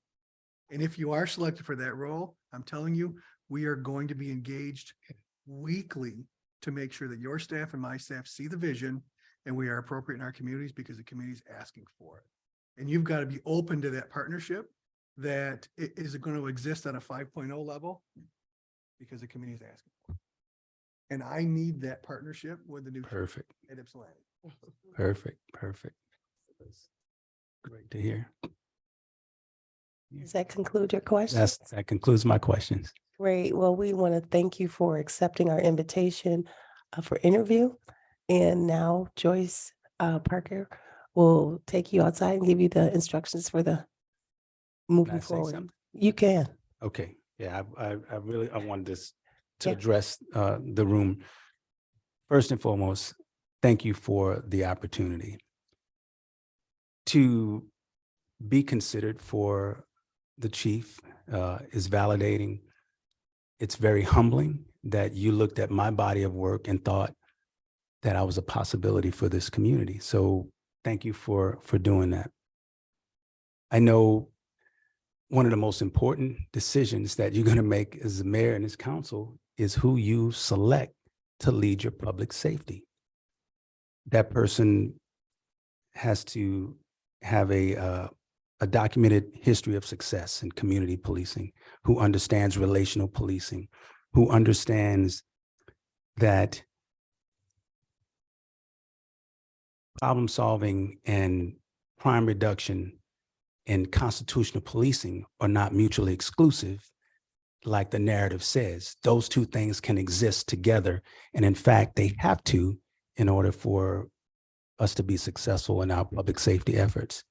And if you are selected for that role, I'm telling you, we are going to be engaged weekly to make sure that your staff and my staff see the vision and we are appropriate in our communities because the community is asking for it. And you've got to be open to that partnership that is going to exist on a 5.0 level because the community is asking for it. And I need that partnership with the new chief Perfect. at Ypsilanti. Perfect. Great to hear. Does that conclude your questions? That concludes my questions. Great. Well, we want to thank you for accepting our invitation for interview. And now Joyce Parker will take you outside and give you the instructions for the Can I moving say forward. something? You can. Okay. Yeah, I really wanted this to Yeah. address the room. First and foremost, thank you for the opportunity to be considered for the chief is validating. It's very humbling that you looked at my body of work and thought that I was a possibility for this community. So thank you for doing that. I know one of the most important decisions that you're going to make as the mayor and his council is who you select to lead your public safety. That person has to have a documented history of success in community policing, who understands relational policing, who understands that problem solving and crime reduction and constitutional policing are not mutually exclusive, like the narrative says. Those two things can exist together. And in fact, they have to in order for us to be successful in our public safety efforts.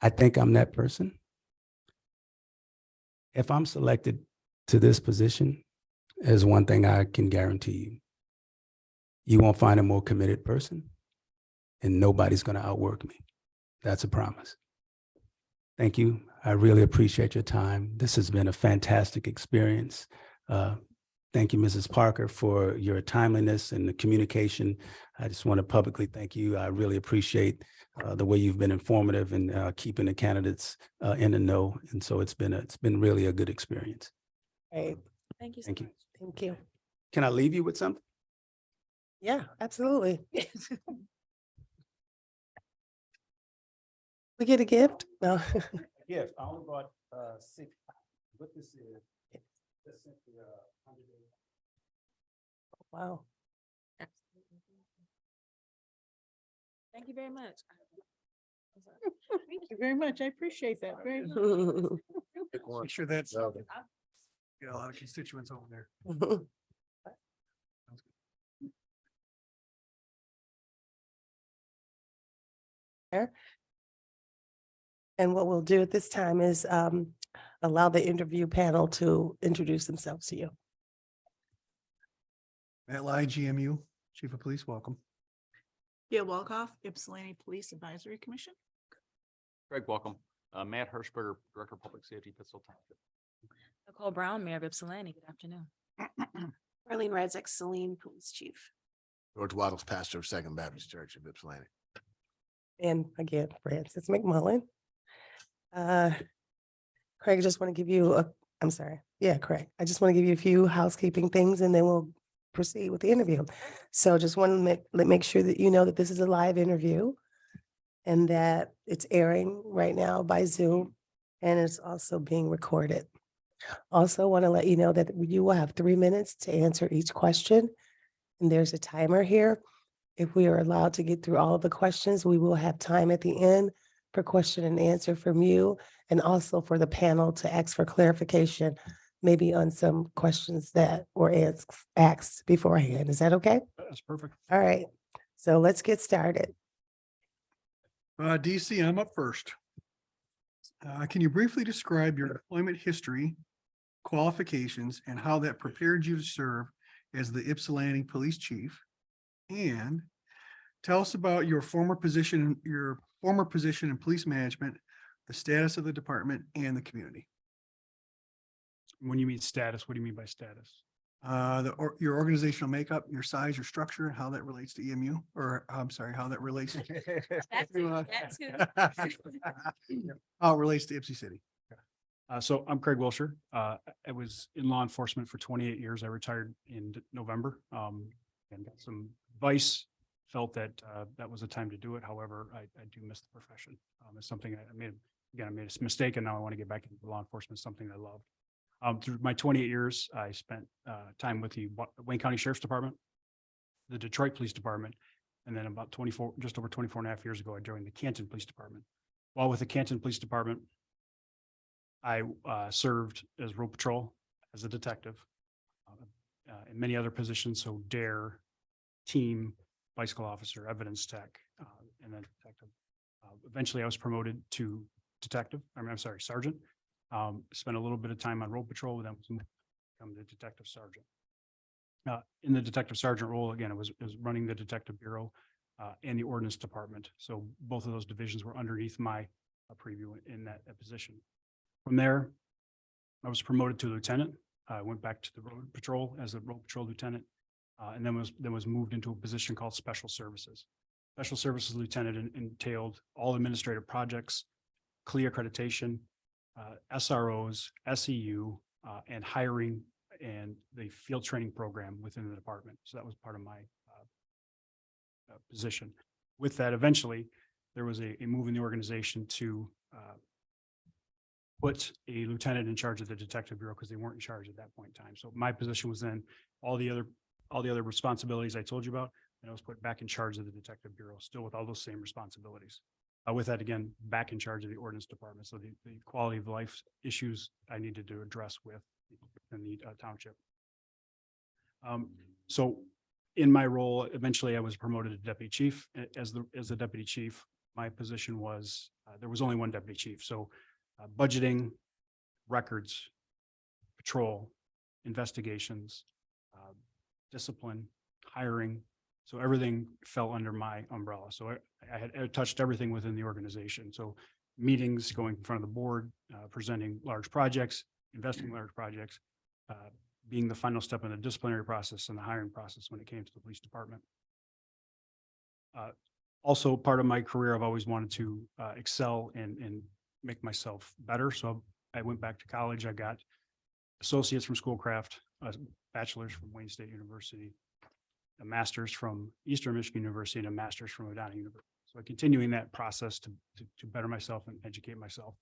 I think I'm that person. If I'm selected to this position, there's one thing I can guarantee you. You won't find a more committed person, and nobody's going to outwork me. That's a promise. Thank you. I really appreciate your time. This has been a fantastic experience. Thank you, Mrs. Parker, for your timeliness and the communication. I just want to publicly thank you. I really appreciate the way you've been informative and keeping the candidates in the know. And so it's been really a good experience. Great. Thank you so Thank you. much. Thank you. Can I leave you with something? Yeah, absolutely. We get a gift? No. Yes, I only bought 6. What this is, just simply Wow. Thank you very much. Thank you very much. I appreciate that very much. Make sure that's, get a lot of constituents over there. And what we'll do at this time is allow the interview panel to introduce themselves to you. Matt Lai, GMU, Chief of Police, welcome. Gail Walkoff, Ypsilanti Police Advisory Commission. Greg, welcome. Matt Hirschberger, Director of Public Safety, Pittsfield Township. Nicole Brown, Mayor of Ypsilanti. Good afternoon. Marlene Radzik, Saline Police Chief. George Waddles, pastor of Second Baptist Church of Ypsilanti. And again, Francis McMullen. Craig, I just want to give you I'm sorry. Yeah, Craig. I just want to give you a few housekeeping things and then we'll proceed with the interview. So just want to make sure that you know that this is a live interview and that it's airing right now by Zoom and it's also being recorded. Also want to let you know that you will have 3 minutes to answer each question. And there's a timer here. If we are allowed to get through all of the questions, we will have time at the end for question and answer from you and also for the panel to ask for clarification, maybe on some questions that were asked beforehand. Is that okay? That's perfect. All right. So let's get started. DC, I'm up first. Can you briefly describe your employment history, qualifications, and how that prepared you to serve as the Ypsilanti Police Chief? And tell us about your former position in police management, the status of the department and the community. When you mean status, what do you mean by status? Your organizational makeup, your size, your structure, and how that relates to EMU, or I'm sorry, how that relates to how it relates to Ypsi City. So I'm Craig Wilshire. I was in law enforcement for 28 years. I retired in November and got some advice. Felt that that was the time to do it. However, I do miss the profession. It's something I made a mistake, and now I want to get back into law enforcement, something I love. Through my 28 years, I spent time with the Wayne County Sheriff's Department, the Detroit Police Department, and then about just over 24 and a half years ago, I joined the Canton Police Department. While with the Canton Police Department, I served as road patrol as a detective in many other positions. So DARE, team, bicycle officer, evidence tech, and then detective. Eventually I was promoted to sergeant. Spent a little bit of time on road patrol, then become the detective sergeant. In the detective sergeant role, again, it was running the detective bureau and the ordnance department. So both of those divisions were underneath my preview in that position. From there, I was promoted to lieutenant. I went back to the road patrol as a road patrol lieutenant, and then was moved into a position called special services. Special services lieutenant entailed all administrative projects, CLIA accreditation, SROs, SEU, and hiring and the field training program within the department. So that was part of my position. With that, eventually, there was a move in the organization to put a lieutenant in charge of the detective bureau because they weren't in charge at that point in time. So my position was then all the other responsibilities I told you about, and I was put back in charge of the detective bureau, still with all those same responsibilities. With that, again, back in charge of the ordnance department. So the quality of life issues I needed to address within the township. So in my role, eventually I was promoted to deputy chief. As the deputy chief, my position was, there was only one deputy chief. So budgeting, records, patrol, investigations, discipline, hiring. So everything fell under my umbrella. So I had touched everything within the organization. So meetings, going in front of the board, presenting large projects, investing in large projects, being the final step in the disciplinary process and the hiring process when it came to the police department. Also, part of my career, I've always wanted to excel and make myself better. So I went back to college. I got associates from Schoolcraft, a bachelor's from Wayne State University, a master's from Eastern Michigan University, and a master's from O'Donnell University. So continuing that process to better myself and educate myself.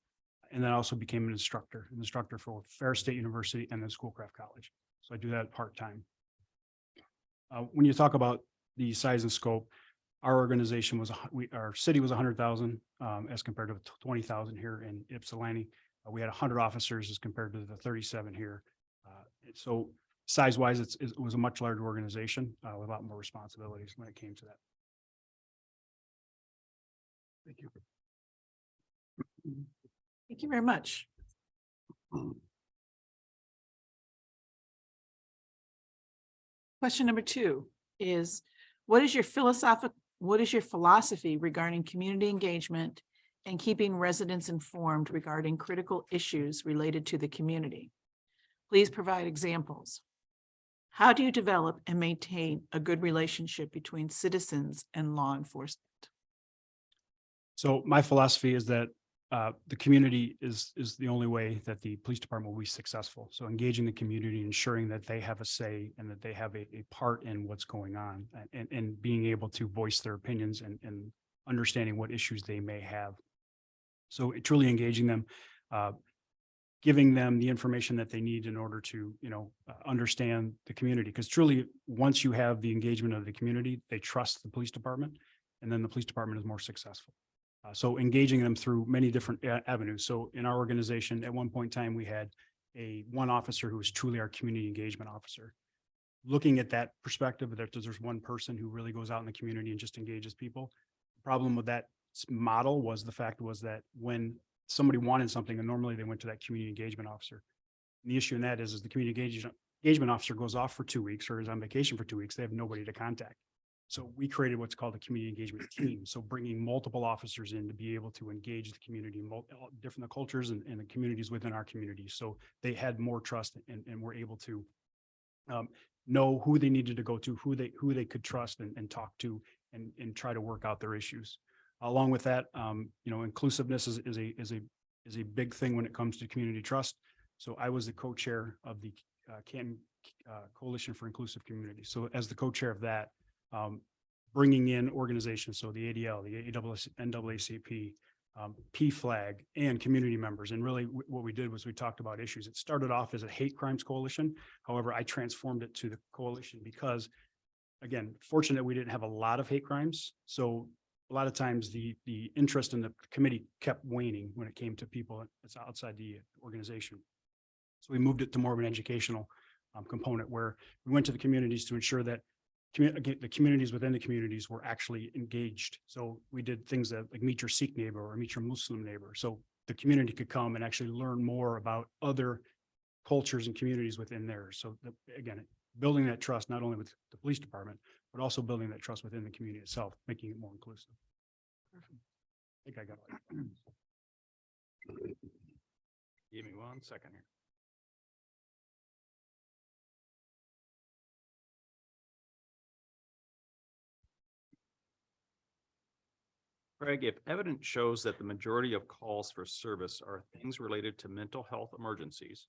And then I also became an instructor for Ferris State University and then Schoolcraft College. So I do that part-time. When you talk about the size and scope, our organization was, our city was 100,000 as compared to 20,000 here in Ypsilanti. We had 100 officers as compared to the 37 here. So size-wise, it was a much larger organization with a lot more responsibilities when it came to that. Thank you. Thank you very much. Question number 2 is, what is your philosophy regarding community engagement and keeping residents informed regarding critical issues related to the community? Please provide examples. How do you develop and maintain a good relationship between citizens and law enforcement? So my philosophy is that the community is the only way that the police department will be successful. So engaging the community, ensuring that they have a say and that they have a part in what's going on, and being able to voice their opinions and understanding what issues they may have. So truly engaging them, giving them the information that they need in order to, understand the community. Because truly, once you have the engagement of the community, they trust the police department, and then the police department is more successful. So engaging them through many different avenues. So in our organization, at one point in time, we had one officer who was truly our community engagement officer. Looking at that perspective, that there's one person who really goes out in the community and just engages people. The problem with that model was that when somebody wanted something, and normally they went to that community engagement officer. And the issue in that is the community engagement officer goes off for 2 weeks or is on vacation for 2 weeks. They have nobody to contact. So we created what's called a community engagement team. So bringing multiple officers in to be able to engage the community, different cultures and the communities within our community. So they had more trust and were able to know who they needed to go to, who they could trust and talk to and try to work out their issues. Along with that, inclusiveness is a big thing when it comes to community trust. So I was the co-chair of the Canton Coalition for Inclusive Communities. So as the co-chair of that, bringing in organizations, so the ADL, the NAACP, PFLAG, and community members. And really what we did was we talked about issues. It started off as a hate crimes coalition. However, I transformed it to the coalition because, again, fortunate we didn't have a lot of hate crimes. So a lot of times the interest in the committee kept waning when it came to people that's outside the organization. So we moved it to more of an educational component where we went to the communities to ensure that the communities within the communities were actually engaged. So we did things that like meet your Sikh neighbor or meet your Muslim neighbor. So the community could come and actually learn more about other cultures and communities within there. So again, building that trust, not only with the police department, but also building that trust within the community itself, making it more inclusive. I think I got it. Give me 1 second here. Craig, if evidence shows that the majority of calls for service are things related to mental health emergencies,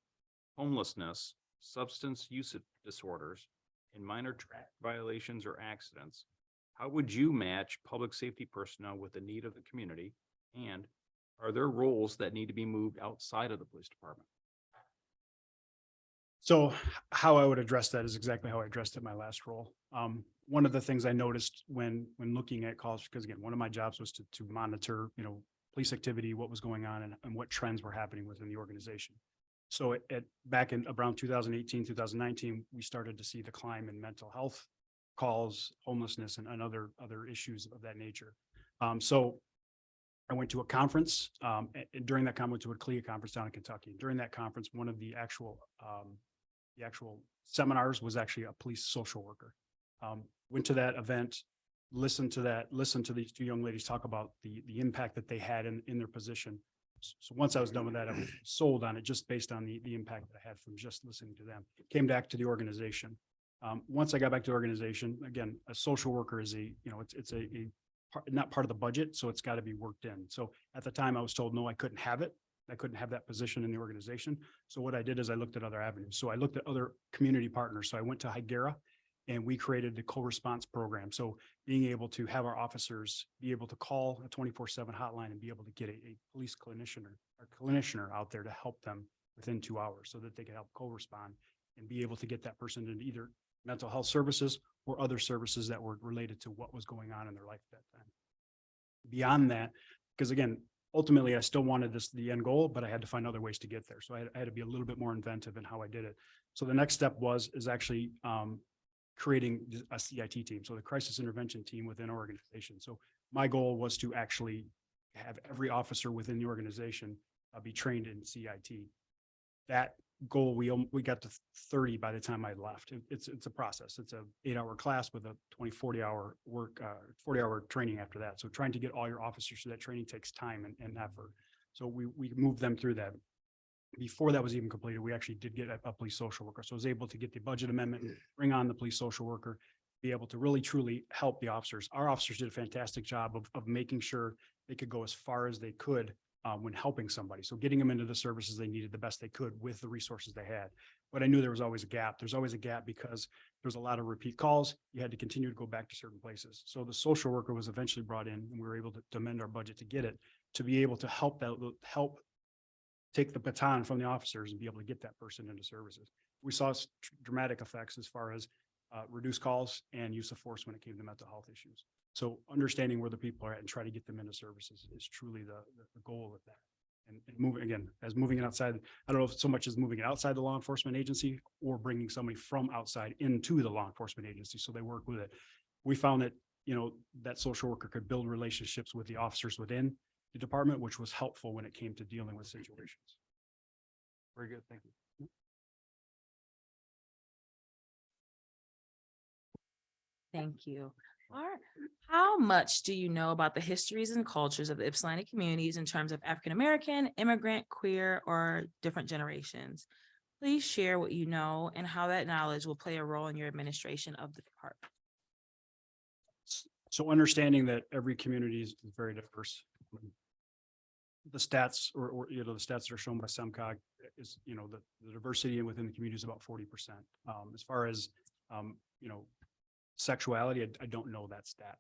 homelessness, substance use disorders, and minor traffic violations or accidents, how would you match public safety personnel with the need of the community? And are there roles that need to be moved outside of the police department? So how I would address that is exactly how I addressed it in my last role. One of the things I noticed when looking at calls, because again, one of my jobs was to monitor, police activity, what was going on and what trends were happening within the organization. So back in around 2018, 2019, we started to see the climb in mental health calls, homelessness, and other issues of that nature. So I went to a conference, and during that conference, to a CLIA conference down in Kentucky. During that conference, one of the actual seminars was actually a police social worker. Went to that event, listened to these two young ladies talk about the impact that they had in their position. So once I was done with that, I was sold on it just based on the impact that I had from just listening to them. Came back to the organization. Once I got back to the organization, again, a social worker is it's not part of the budget, so it's got to be worked in. So at the time I was told, no, I couldn't have it. I couldn't have that position in the organization. So what I did is I looked at other avenues. So I looked at other community partners. So I went to Higuera and we created the co-response program. So being able to have our officers be able to call a 24/7 hotline and be able to get a police clinician out there to help them within 2 hours so that they can help co-respond and be able to get that person into either mental health services or other services that were related to what was going on in their life at that time. Beyond that, because again, ultimately I still wanted the end goal, but I had to find other ways to get there. So I had to be a little bit more inventive in how I did it. So the next step is actually creating a CIT team. So the crisis intervention team within our organization. So my goal was to actually have every officer within the organization be trained in CIT. That goal, we got to 30 by the time I left. It's a process. It's a 8-hour class with a 40 hour training after that. So trying to get all your officers through that training takes time and effort. So we moved them through that. before that was even completed, we actually did get a police social worker. So I was able to get the budget amendment, bring on the police social worker, be able to really truly help the officers. Our officers did a fantastic job of making sure they could go as far as they could when helping somebody. So getting them into the services they needed the best they could with the resources they had. But I knew there was always a gap. There's always a gap because there's a lot of repeat calls. You had to continue to go back to certain places. So the social worker was eventually brought in and we were able to amend our budget to get it, to be able to help take the baton from the officers and be able to get that person into services. We saw dramatic effects as far as reduced calls and use of force when it came to mental health issues. So understanding where the people are at and try to get them into services is truly the goal of that. And moving, again, as moving it outside, I don't know if so much as moving it outside the law enforcement agency or bringing somebody from outside into the law enforcement agency so they work with it. We found that, that social worker could build relationships with the officers within the department, which was helpful when it came to dealing with situations. Very good, thank you. Thank you. All right. How much do you know about the histories and cultures of the Ypsilanti communities in terms of African-American, immigrant, queer, or different generations? Please share what you know and how that knowledge will play a role in your administration of the department. So understanding that every community is very diverse. The stats or the stats that are shown by SEMCOG is, the diversity within the community is about 40%. As far as, sexuality, I don't know that stat,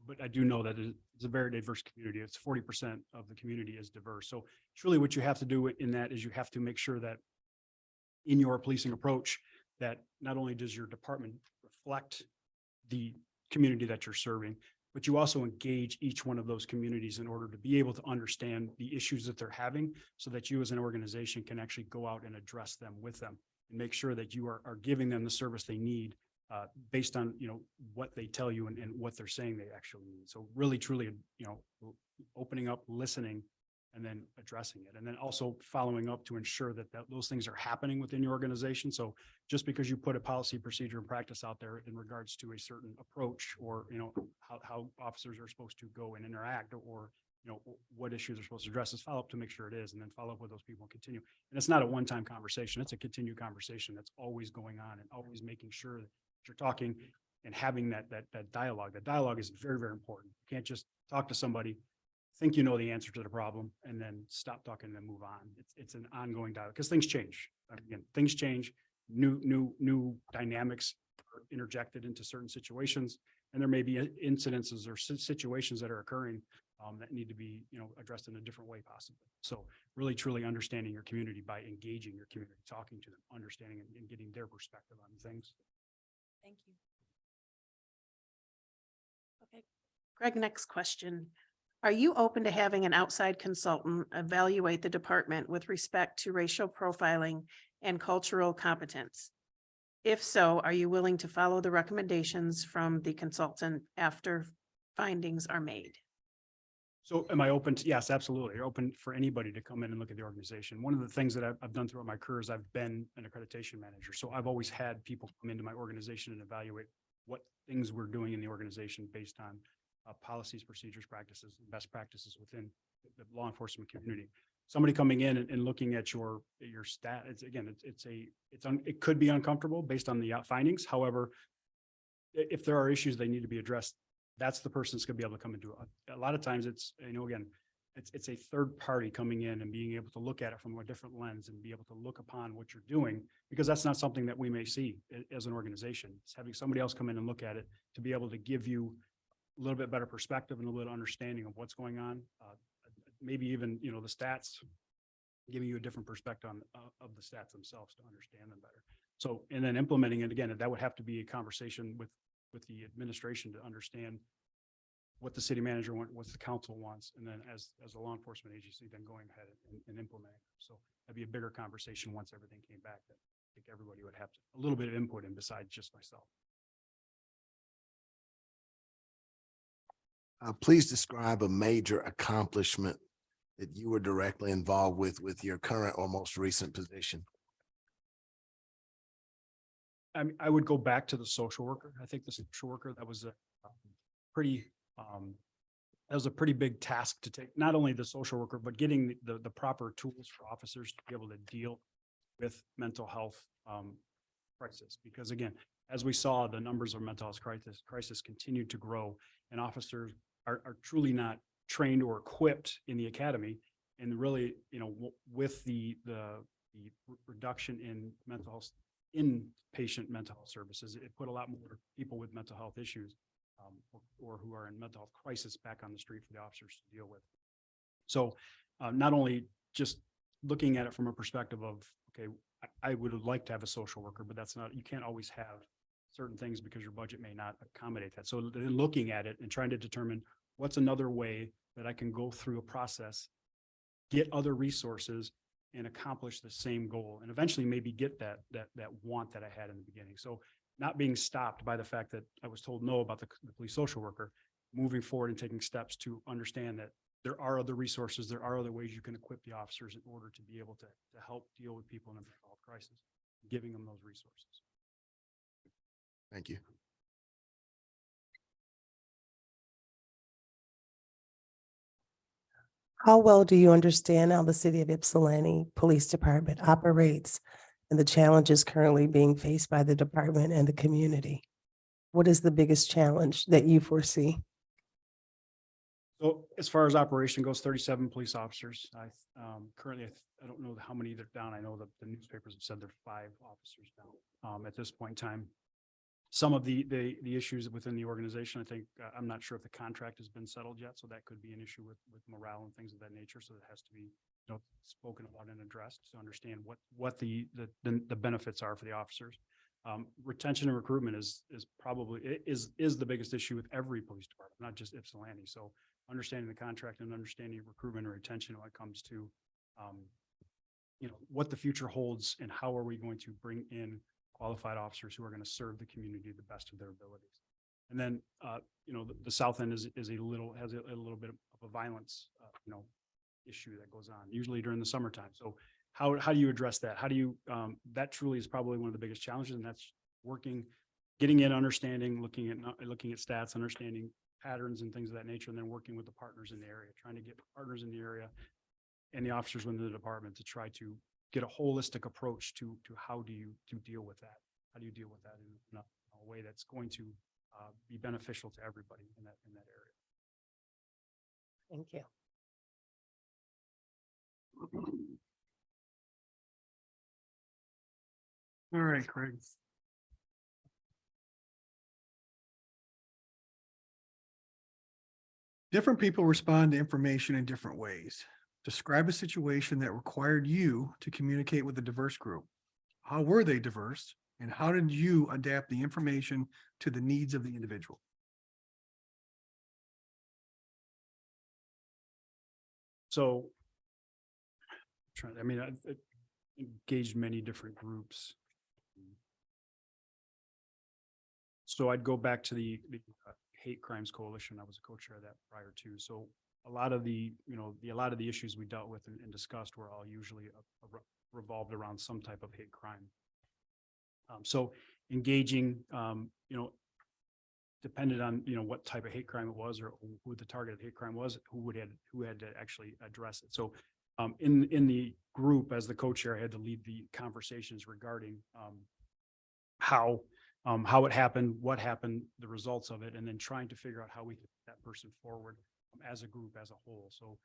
but I do know that it's a very diverse community. It's 40% of the community is diverse. So truly what you have to do in that is you have to make sure that in your policing approach, that not only does your department reflect the community that you're serving, but you also engage each one of those communities in order to be able to understand the issues that they're having so that you as an organization can actually go out and address them with them and make sure that you are giving them the service they need based on, what they tell you and what they're saying they actually need. So really, truly, opening up, listening, and then addressing it. And then also following up to ensure that those things are happening within your organization. So just because you put a policy, procedure, and practice out there in regards to a certain approach or, how officers are supposed to go and interact or, what issues are supposed to address is follow up to make sure it is, and then follow up with those people and continue. And it's not a one-time conversation. It's a continued conversation that's always going on and always making sure that you're talking and having that dialogue. That dialogue is very, very important. You can't just talk to somebody, think you know the answer to the problem, and then stop talking and then move on. It's an ongoing dialogue because things change. Again, things change. New dynamics are interjected into certain situations, and there may be incidences or situations that are occurring that need to be, addressed in a different way, possibly. So really, truly understanding your community by engaging your community, talking to them, understanding and getting their perspective on things. Thank you. Okay. Greg, next question. Are you open to having an outside consultant evaluate the department with respect to racial profiling and cultural competence? If so, are you willing to follow the recommendations from the consultant after findings are made? So am I open to, yes, absolutely. You're open for anybody to come in and look at the organization. One of the things that I've done throughout my career is I've been an accreditation manager. So I've always had people come into my organization and evaluate what things we're doing in the organization based on policies, procedures, practices, and best practices within the law enforcement community. Somebody coming in and looking at your stat, it could be uncomfortable based on the findings. However, if there are issues they need to be addressed, that's the person that's going to be able to come into it. A lot of times it's, again, it's a third party coming in and being able to look at it from a different lens and be able to look upon what you're doing, because that's not something that we may see as an organization. It's having somebody else come in and look at it to be able to give you a little bit better perspective and a little understanding of what's going on. Maybe even, the stats, giving you a different perspective of the stats themselves to understand them better. So, and then implementing it again, that would have to be a conversation with the administration to understand what the city manager wants, what the council wants, and then as a law enforcement agency, then going ahead and implementing. So that'd be a bigger conversation once everything came back. That I think everybody would have a little bit of input in besides just myself. Please describe a major accomplishment that you were directly involved with your current or most recent position. I would go back to the social worker. I think the social worker, that was a pretty that was a pretty big task to take, not only the social worker, but getting the proper tools for officers to be able to deal with mental health crisis. Because again, as we saw, the numbers of mental health crisis continued to grow, and officers are truly not trained or equipped in the academy. And really, you know, with the reduction in mental health, in patient mental health services, it put a lot more people with mental health issues or who are in mental health crisis back on the street for the officers to deal with. So not only just looking at it from a perspective of, okay, I would like to have a social worker, but that's not, you can't always have certain things because your budget may not accommodate that. So then looking at it and trying to determine what's another way that I can go through a process, get other resources, and accomplish the same goal, and eventually maybe get that want that I had in the beginning. So not being stopped by the fact that I was told no about the police social worker, moving forward and taking steps to understand that there are other resources, there are other ways you can equip the officers in order to be able to help deal with people in a mental health crisis, giving them those resources. Thank you. How well do you understand how the City of Ypsilanti Police Department operates and the challenges currently being faced by the department and the community? What is the biggest challenge that you foresee? So as far as operation goes, 37 police officers. Currently, I don't know how many they're down. I know that the newspapers have said there are 5 officers down at this point in time. Some of the issues within the organization, I think, I'm not sure if the contract has been settled yet, so that could be an issue with morale and things of that nature. So it has to be, you know, spoken about and addressed to understand what the benefits are for the officers. Retention and recruitment is probably the biggest issue with every police department, not just Ypsilanti. So understanding the contract and understanding recruitment and retention when it comes to, you know, what the future holds and how are we going to bring in qualified officers who are going to serve the community the best of their abilities. And then, you know, the South End has a little bit of a violence, you know, issue that goes on usually during the summertime. So how do you address that? How do you, that truly is probably one of the biggest challenges, and that's getting in, understanding, looking at stats, understanding patterns and things of that nature, and then working with the partners in the area, trying to get partners in the area and the officers within the department to try to get a holistic approach to how do you deal with that? How do you deal with that in a way that's going to be beneficial to everybody in that area? Thank you. All right, Craig. Different people respond to information in different ways. Describe a situation that required you to communicate with a diverse group. How were they diverse, and how did you adapt the information to the needs of the individual? So, I mean, I engaged many different groups. So I'd go back to the Hate Crimes Coalition. I was a co-chair of that prior to. So a lot of the issues we dealt with and discussed were all usually revolved around some type of hate crime. So engaging, you know, depended on, you know, what type of hate crime it was or who the target of hate crime was, who had to actually address it. So in the group as the co-chair, I had to lead the conversations regarding how it happened, what happened, the results of it, and then trying to figure out how we get that person forward as a group, as a whole. So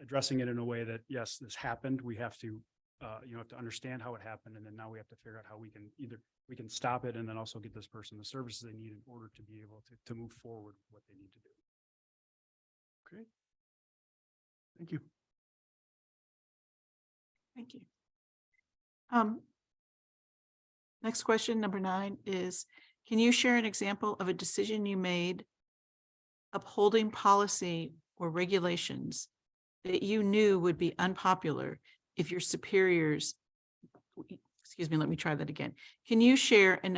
addressing it in a way that, yes, this happened. We have to, you know, have to understand how it happened. And then now we have to figure out how we can stop it and then also get this person the services they need in order to be able to move forward with what they need to do. Okay. Thank you. Thank you. Next question, number 9 is, can you share an example of a decision you made upholding policy or regulations that you knew would be unpopular if your superiors, excuse me, let me try that again. Can you share an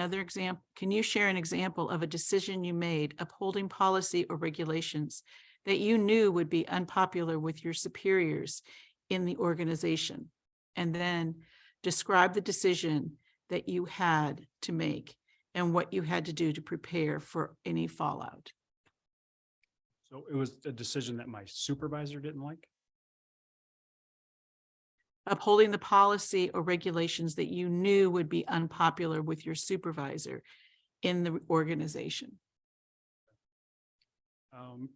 example of a decision you made upholding policy or regulations that you knew would be unpopular with your superiors in the organization? And then describe the decision that you had to make and what you had to do to prepare for any fallout. So it was a decision that my supervisor didn't like? Upholding the policy or regulations that you knew would be unpopular with your supervisor in the organization. Um,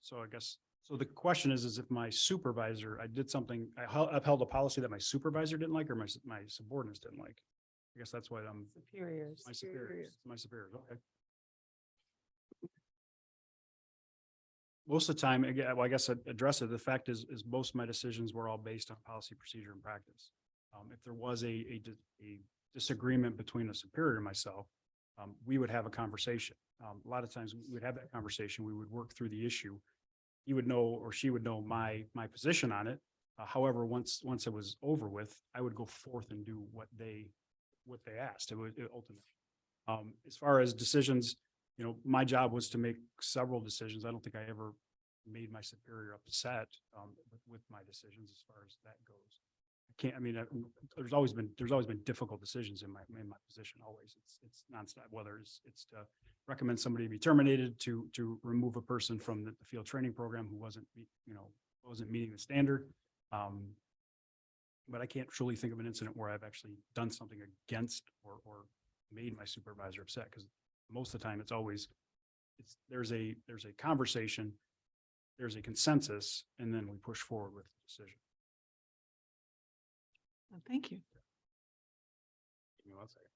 So I guess, so the question is if my supervisor, I did something, I upheld a policy that my supervisor didn't like or my subordinates didn't like. I guess that's why I'm Superiors. my superiors, okay. Most of the time, again, well, I guess I'd address it. The fact is most of my decisions were all based on policy, procedure, and practice. If there was a disagreement between a superior and myself, we would have a conversation. A lot of times we would have that conversation. We would work through the issue. He would know, or she would know my position on it. However, once it was over with, I would go forth and do what they asked. It ultimately. As far as decisions, my job was to make several decisions. I don't think I ever made my superior upset with my decisions as far as that goes. There's always been difficult decisions in my position. Always, it's nonstop. Whether it's to recommend somebody be terminated, to remove a person from the field training program who wasn't meeting the standard. But I can't truly think of an incident where I've actually done something against or made my supervisor upset, because most of the time there's a conversation, there's a consensus, and then we push forward with the decision. Thank you. Give me 1 second.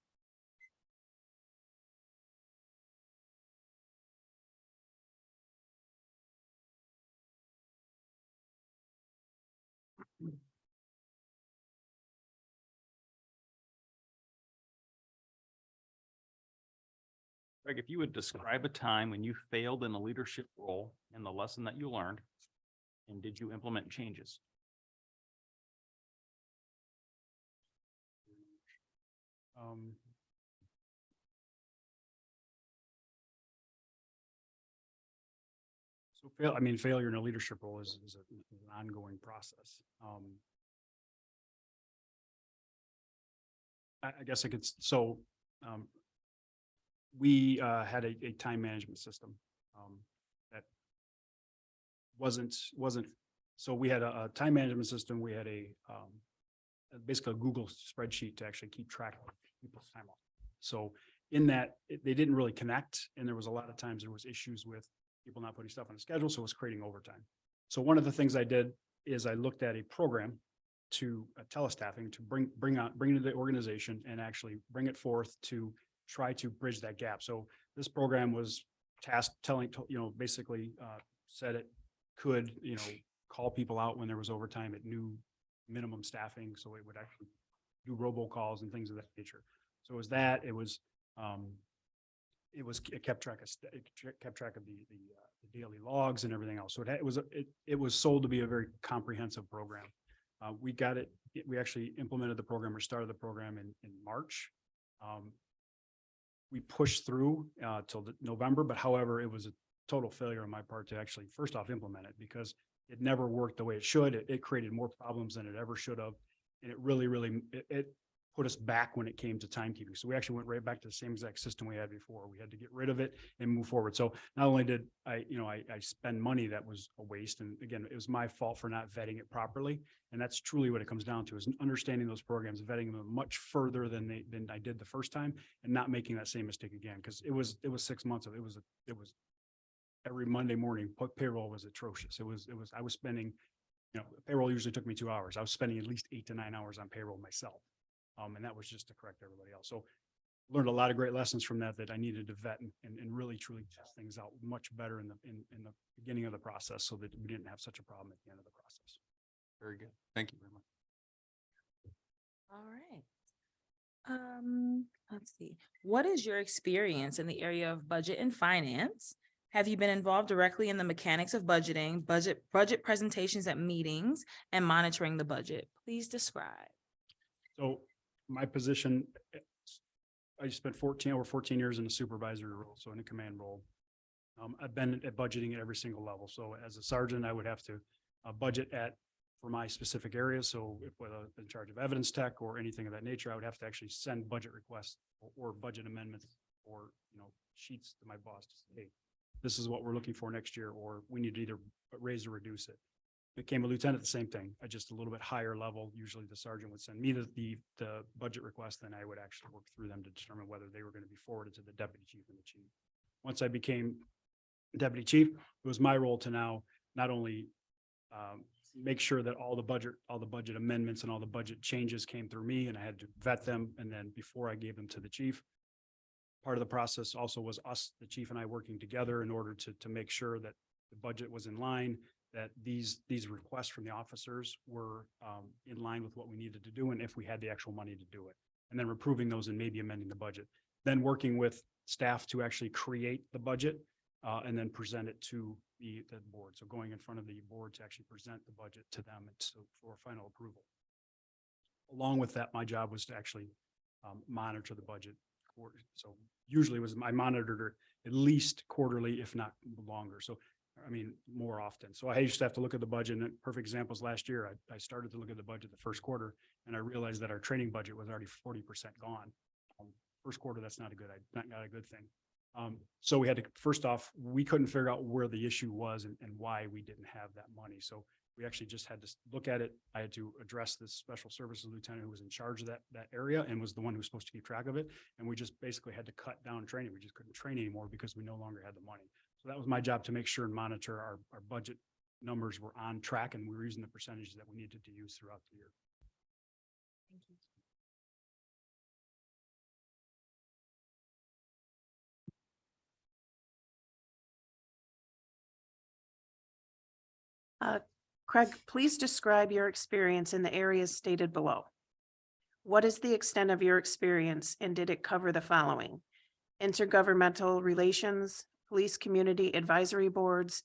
Greg, if you would describe a time when you failed in a leadership role and the lesson that you learned, and did you implement changes? So failure in a leadership role is an ongoing process. I guess I could, we had a time management system that wasn't, so we had a time management system. We had basically a Google spreadsheet to actually keep track of people's time off. So in that, they didn't really connect. And there was a lot of times there was issues with people not putting stuff on the schedule. So it was creating overtime. So one of the things I did is I looked at a program to telestaffing to bring to the organization and actually bring it forth to try to bridge that gap. So this program was tasked basically said it could, call people out when there was overtime at new minimum staffing. So it would actually do robocalls and things of that nature. So it was that, it kept track of the daily logs and everything else. So it was sold to be a very comprehensive program. We got it. We actually implemented the program or started the program in March. We pushed through till November, but however, it was a total failure on my part to actually first off implement it, because it never worked the way it should. It created more problems than it ever should have. And it really, it put us back when it came to timekeeping. So we actually went right back to the same exact system we had before. We had to get rid of it and move forward. So not only did I spend money that was a waste. And again, it was my fault for not vetting it properly. And that's truly what it comes down to, is understanding those programs, vetting them much further than I did the first time, and not making that same mistake again. Because it was 6 months of it was every Monday morning, payroll was atrocious. I was spending, payroll usually took me 2 hours. I was spending at least 8 to 9 hours on payroll myself. And that was just to correct everybody else. So learned a lot of great lessons from that I needed to vet and really truly test things out much better in the beginning of the process, so that we didn't have such a problem at the end of the process. Very good. Thank you very much. All right. Let's see. What is your experience in the area of budget and finance? Have you been involved directly in the mechanics of budgeting, budget presentations at meetings, and monitoring the budget? Please describe. So my position, I spent over 14 years in a supervisory role, so in a command role. I've been at budgeting at every single level. So as a sergeant, I would have to budget at for my specific area. So if whether in charge of evidence tech or anything of that nature, I would have to actually send budget requests or budget amendments or, sheets to my boss to say, hey, this is what we're looking for next year, or we need to either raise or reduce it. Became a lieutenant, the same thing, just a little bit higher level. Usually the sergeant would send me the budget request, then I would actually work through them to determine whether they were going to be forwarded to the deputy chief and the chief. Once I became deputy chief, it was my role to now not only make sure that all the budget amendments and all the budget changes came through me, and I had to vet them. And then before I gave them to the chief, part of the process also was us, the chief and I, working together in order to make sure that the budget was in line, that these requests from the officers were in line with what we needed to do, and if we had the actual money to do it. And then we're approving those and maybe amending the budget. Then working with staff to actually create the budget and then present it to the board. So going in front of the board to actually present the budget to them and so for final approval. Along with that, my job was to actually monitor the budget. So usually I monitored it at least quarterly, if not longer. So, I mean, more often. So I used to have to look at the budget, and perfect examples last year, I started to look at the budget the first quarter, and I realized that our training budget was already 40% gone. First quarter, that's not a good thing. So we had to, first off, we couldn't figure out where the issue was and why we didn't have that money. So we actually just had to look at it. I had to address this special services lieutenant who was in charge of that area and was the one who was supposed to keep track of it. And we just basically had to cut down training. We just couldn't train anymore because we no longer had the money. So that was my job, to make sure and monitor our budget numbers were on track and we were using the percentages that we needed to use throughout the year. Thank you. Craig, please describe your experience in the areas stated below. What is the extent of your experience, and did it cover the following: intergovernmental relations, police community advisory boards,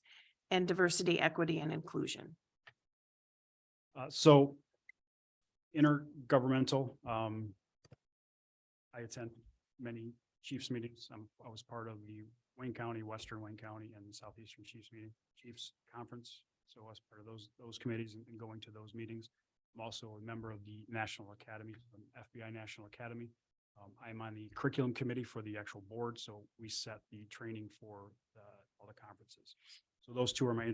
and diversity, equity, and inclusion? So intergovernmental, I attend many chiefs meetings. I was part of the Wayne County, Western Wayne County, and Southeastern Chiefs Conference. So I was part of those committees and going to those meetings. I'm also a member of the National Academy, FBI National Academy. I'm on the curriculum committee for the actual board. So we set the training for all the conferences. So those two are my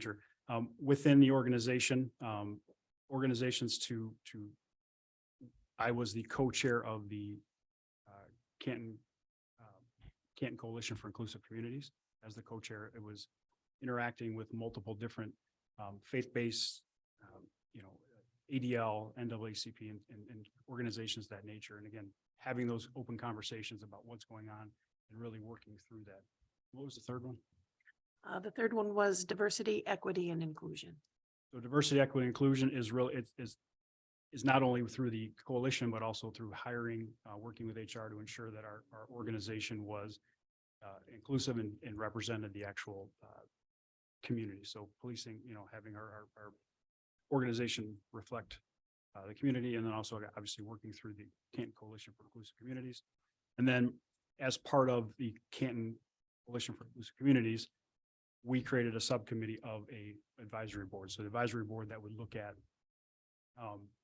within the organization, I was the co-chair of the Canton Coalition for Inclusive Communities. As the co-chair, it was interacting with multiple different faith-based, ADL, NAACP, and organizations of that nature. And again, having those open conversations about what's going on and really working through that. What was the third one? The third one was diversity, equity, and inclusion. So diversity, equity, inclusion is really, is not only through the coalition, but also through hiring, working with HR to ensure that our organization was inclusive and represented the actual community. So policing, having our organization reflect the community, and then also obviously working through the Canton Coalition for Inclusive Communities. And then as part of the Canton Coalition for Inclusive Communities, we created a subcommittee of a advisory board. So the advisory board that would look at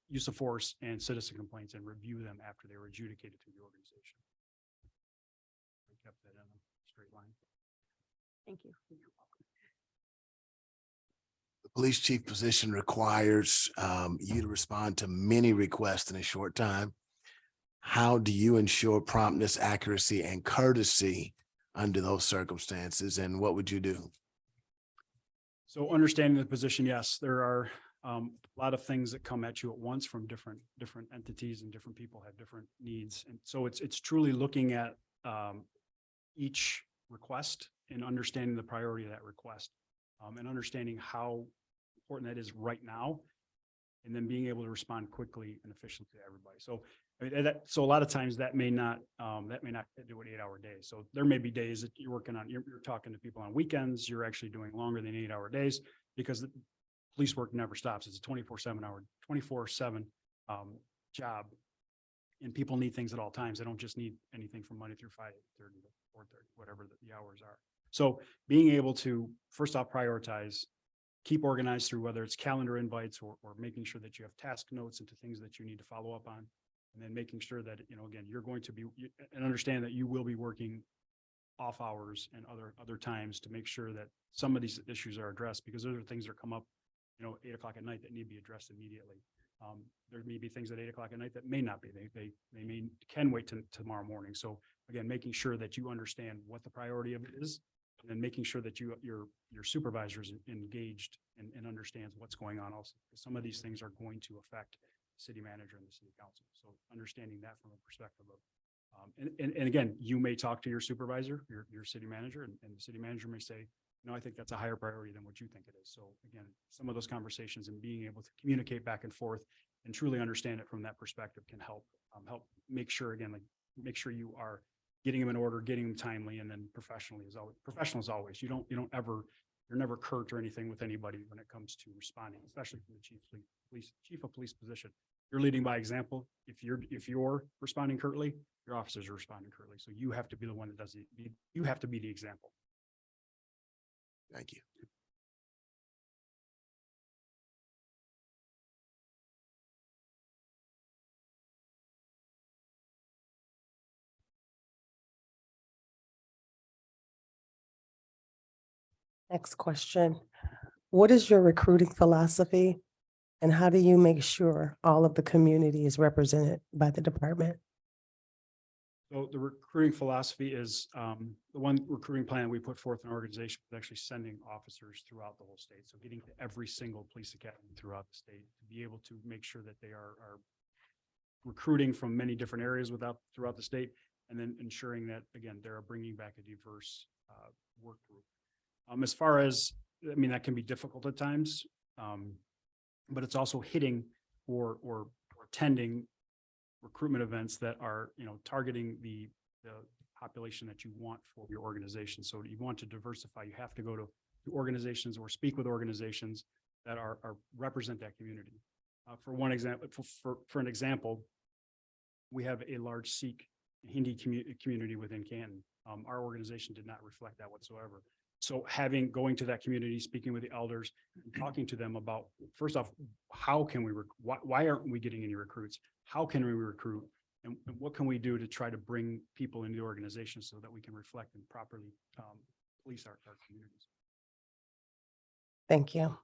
use of force and citizen complaints and review them after they were adjudicated through the organization. We kept that in a straight line. Thank you. The police chief position requires you to respond to many requests in a short time. How do you ensure promptness, accuracy, and courtesy under those circumstances, and what would you do? So understanding the position, yes, there are a lot of things that come at you at once from different entities, and different people have different needs. And so it's truly looking at each request and understanding the priority of that request, and understanding how important that is right now, and then being able to respond quickly and efficiently to everybody. So I mean, so a lot of do an 8-hour day. So there may be days that you're working on, you're talking to people on weekends, you're actually doing longer than 8-hour days, because the police work never stops. It's a 24/7 job, and people need things at all times. They don't just need anything from Monday through Friday, 30 to 4:30, whatever the hours are. So being able to first off prioritize keep organized through whether it's calendar invites or making sure that you have task notes into things that you need to follow up on. And then making sure that, you know, again, you're going to be, and understand that you will be working off hours and other times to make sure that some of these issues are addressed, because those are things that come up, you know, 8 o'clock at night that need to be addressed immediately. There may be things at 8 o'clock at night that may not be. They can wait till tomorrow morning. So again, making sure that you understand what the priority of it is, and then making sure that your supervisor is engaged and understands what's going on also. Because some of these things are going to affect the city manager and the city council. So understanding that from a perspective of, and again, you may talk to your supervisor, your city manager, and the city manager may say, no, I think that's a higher priority than what you think it is. So again, some of those conversations and being able to communicate back and forth and truly understand it from that perspective can help make sure, again, like make sure you are getting them in order, getting them timely, and then professional as always. You're never curt or anything with anybody when it comes to responding, especially from the chief of police position. You're leading by example. If you're responding curtly, your officers are responding curtly. So you have to be the one that does you have to be the example. Thank you. Next question. What is your recruiting philosophy? And how do you make sure all of the community is represented by the department? So the recruiting philosophy is the one recruiting plan we put forth in our organization is actually sending officers throughout the whole state. So getting to every single police academy throughout the state to be able to make sure that they are recruiting from many different areas throughout the state, and then ensuring that, again, they're bringing back a diverse work group. As far as, I mean, that can be difficult at times, but it's also hitting or attending recruitment events that are, you know, targeting the population that you want for your organization. So you want to diversify, you have to go to organizations or speak with organizations that are represent that community. For one example, for an example, we have a large Sikh Hindi community within Canton. Our organization did not reflect that whatsoever. So going to that community, speaking with the elders, and talking to them about, first off, how can we, why aren't we getting any recruits? How can we recruit? And what can we do to try to bring people into the organization so that we can reflect and properly police our communities? Thank you.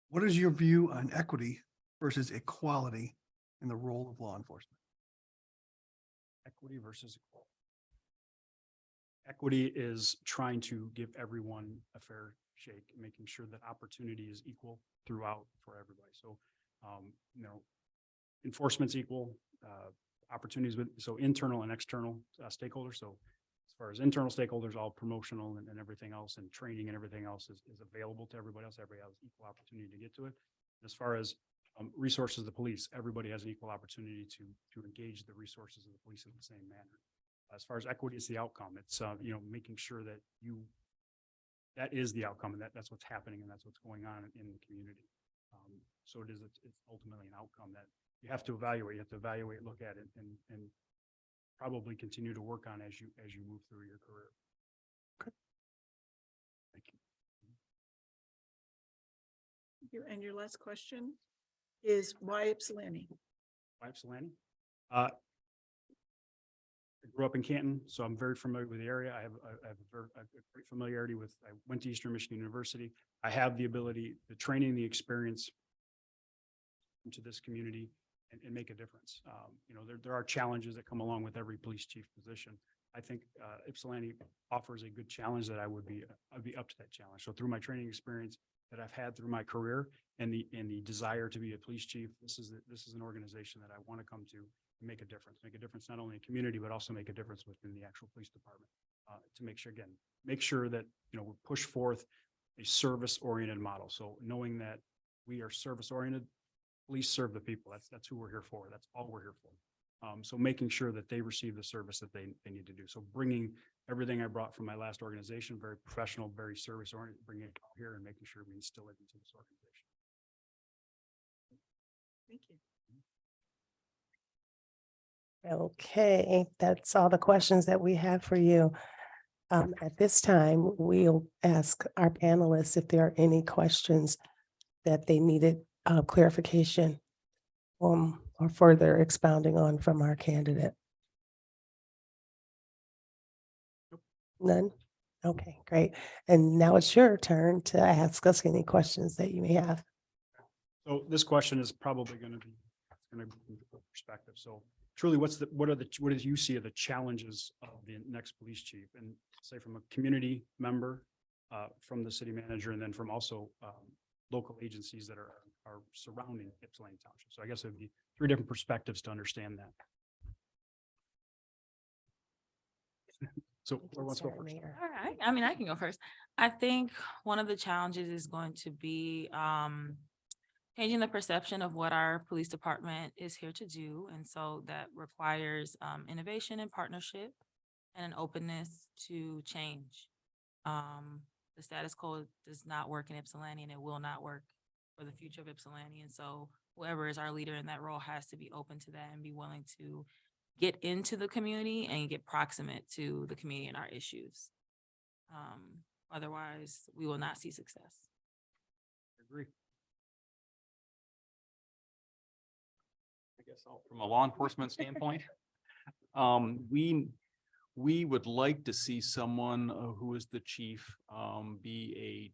What is your view on equity versus equality in the role of law enforcement? Equity versus equality. Equity is trying to give everyone a fair shake, making sure that opportunity is equal throughout for everybody. So, you know, enforcement's equal, opportunities so internal and external stakeholders. So as far as internal stakeholders, all promotional and everything else, and training and everything else is available to everybody else. Everybody has equal opportunity to get to it. As far as resources of the police, everybody has an equal opportunity to engage the resources of the police in the same manner. As far as equity, it's the outcome. It's you know, making sure that that is the outcome, and that's what's happening, and that's what's going on in the community. So it's ultimately an outcome that you have to evaluate. You have to evaluate, look at it, and probably continue to work on as you move through your career. Okay. Thank you. And your last question is why Ypsilanti? Why Ypsilanti? I grew up in Canton, so I'm very familiar with the area. I have a great familiarity with, I went to Eastern Michigan University. I have the ability, the training, the experience into this community and make a difference. You know, there are challenges that come along with every police chief position. I think Ypsilanti offers a good challenge that I'd be up to that challenge. So through my training experience that I've had through my career and the desire to be a police chief, this is an organization that I want to come to and make a difference not only in community, but also make a difference within the actual police department to make sure that, you know, we push forth a service-oriented model. So knowing that we are service-oriented, police serve the people. That's who we're here for. That's all we're here for. So making sure that they receive the service that they need to do. So bringing everything I brought from my last organization, very professional, very service-oriented, bringing it here and making sure we instill it into this organization. Thank you. Okay, that's all the questions that we have for you. At this time, we'll ask our panelists if there are any questions that they needed clarification or further expounding on from our candidate. None? Okay, great. And now it's your turn to ask us any questions that you may have. So this question is probably going to be perspective. So truly, what do you see are the challenges of the next police chief? And say from a community member, from the city manager, and then from also local agencies that are surrounding Ypsilanti Township. So I guess it'd be three different perspectives to understand that. So who wants to go first? All right, I mean, I can go first. I think one of the challenges is going to be changing the perception of what our police department is here to do. And so that requires innovation and partnership and an openness to change. The status quo does not work in Ypsilanti, and it will not work for the future of Ypsilanti. And so whoever is our leader in that role has to be open to that and be willing to get into the community and get proximate to the community and our issues. Otherwise, we will not see success. I agree. I guess from a law enforcement standpoint, we would like to see someone who is the chief be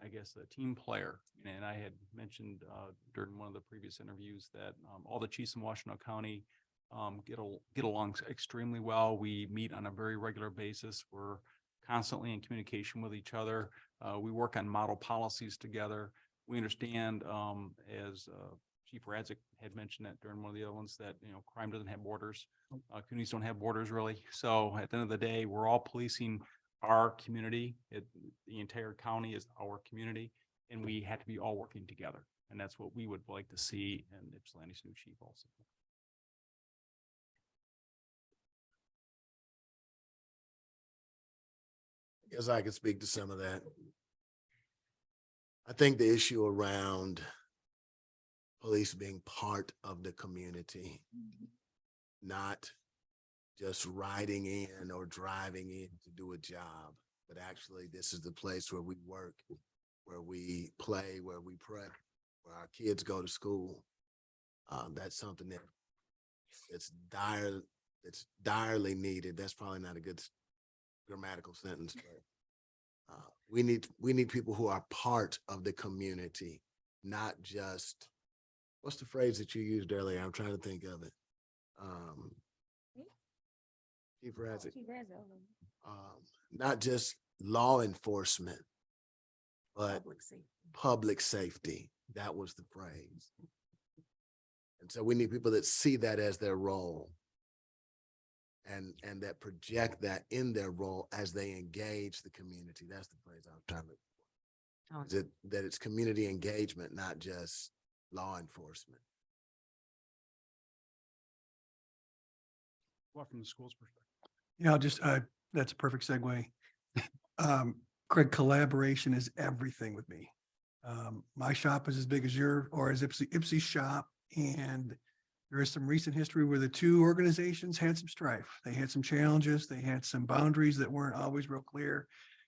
I guess, a team player. And I had mentioned during one of the previous interviews that all the chiefs in Washtenaw County get along extremely well. We meet on a very regular basis. We're constantly in communication with each other. We work on model policies together. We understand, as Chief Radzik had mentioned that during one of the other ones, that, crime doesn't have borders. Communities don't have borders really. So at the end of the day, we're all policing our community. The entire county is our community, and we have to be all working together. And that's what we would like to see in Ypsilanti's new chief also. I guess I could speak to some of that. I think the issue around police being part of the community, not just riding in or driving in to do a job, but actually this is the place where we work, where we play, where we pray, where our kids go to school. That's something that it's direly needed. That's probably not a good grammatical sentence, but we need people who are part of the community, not just, what's the phrase that you used earlier? I'm trying to think of it. Chief Radzik. Not just law enforcement, but public safety. That was the phrase. And so we need people that see that as their role and that project that in their role as they engage the community. That's the phrase I was trying to look for. Is it that it's community engagement, not just law enforcement? Well, from the school's perspective. Yeah, that's a perfect segue. Craig, collaboration is everything with me. My shop is as big as as Ipsy's shop. And there is some recent history where the two organizations had some strife. They had some challenges. They had some boundaries that weren't always real clear.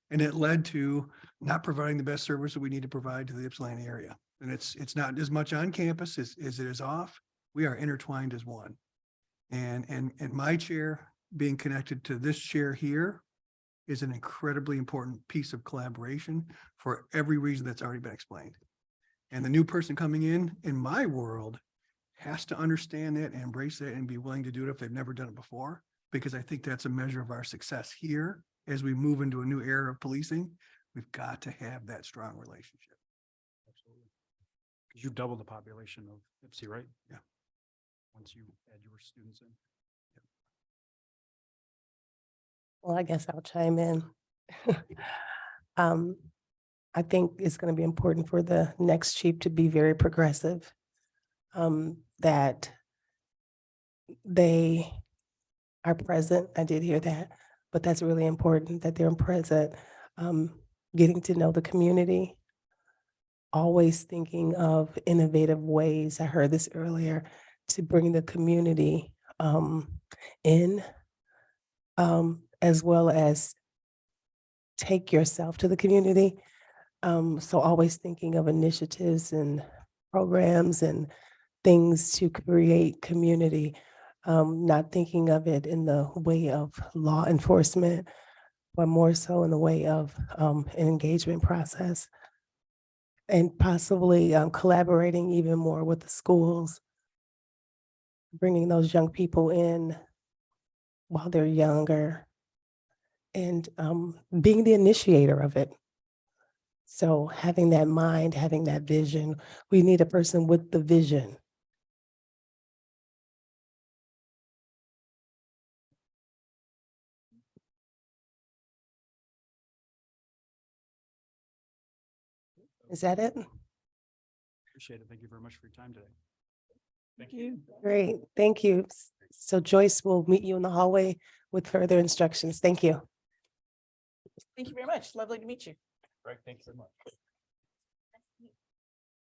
And it led to not providing the best service that we need to provide to the Ypsilanti area. And it's not as much on campus as it is off. We are intertwined as one. And my chair being connected to this chair here is an incredibly important piece of collaboration for every reason that's already been explained. And the new person coming in my world, has to understand that and embrace that and be willing to do it if they've never done it before, because I think that's a measure of our success here as we move into a new era of policing. We've got to have that strong relationship. Absolutely. Because you double the population of Ipsy, right? Yeah. Once you add your students in. Well, I guess I'll chime in. I think it's going to be important for the next chief to be very progressive, that they are present. I did hear that, but that's really important that they're present, getting to know the community, always thinking of innovative ways. I heard this earlier, to bring the community in, as well as take yourself to the community. So always thinking of initiatives and programs and things to create community, not thinking of it in the way of law enforcement, but more so in the way of an engagement process. And possibly collaborating even more with the schools, bringing those young people in while they're younger, and being the initiator of it. So having that mind, having that vision, we need a person with the vision. Is that it? Appreciate it. Thank you very much for your time today. Thank you. Great, thank you. So Joyce will meet you in the hallway with further instructions. Thank you. Thank you very much. Lovely to meet you. Greg, thank you very much.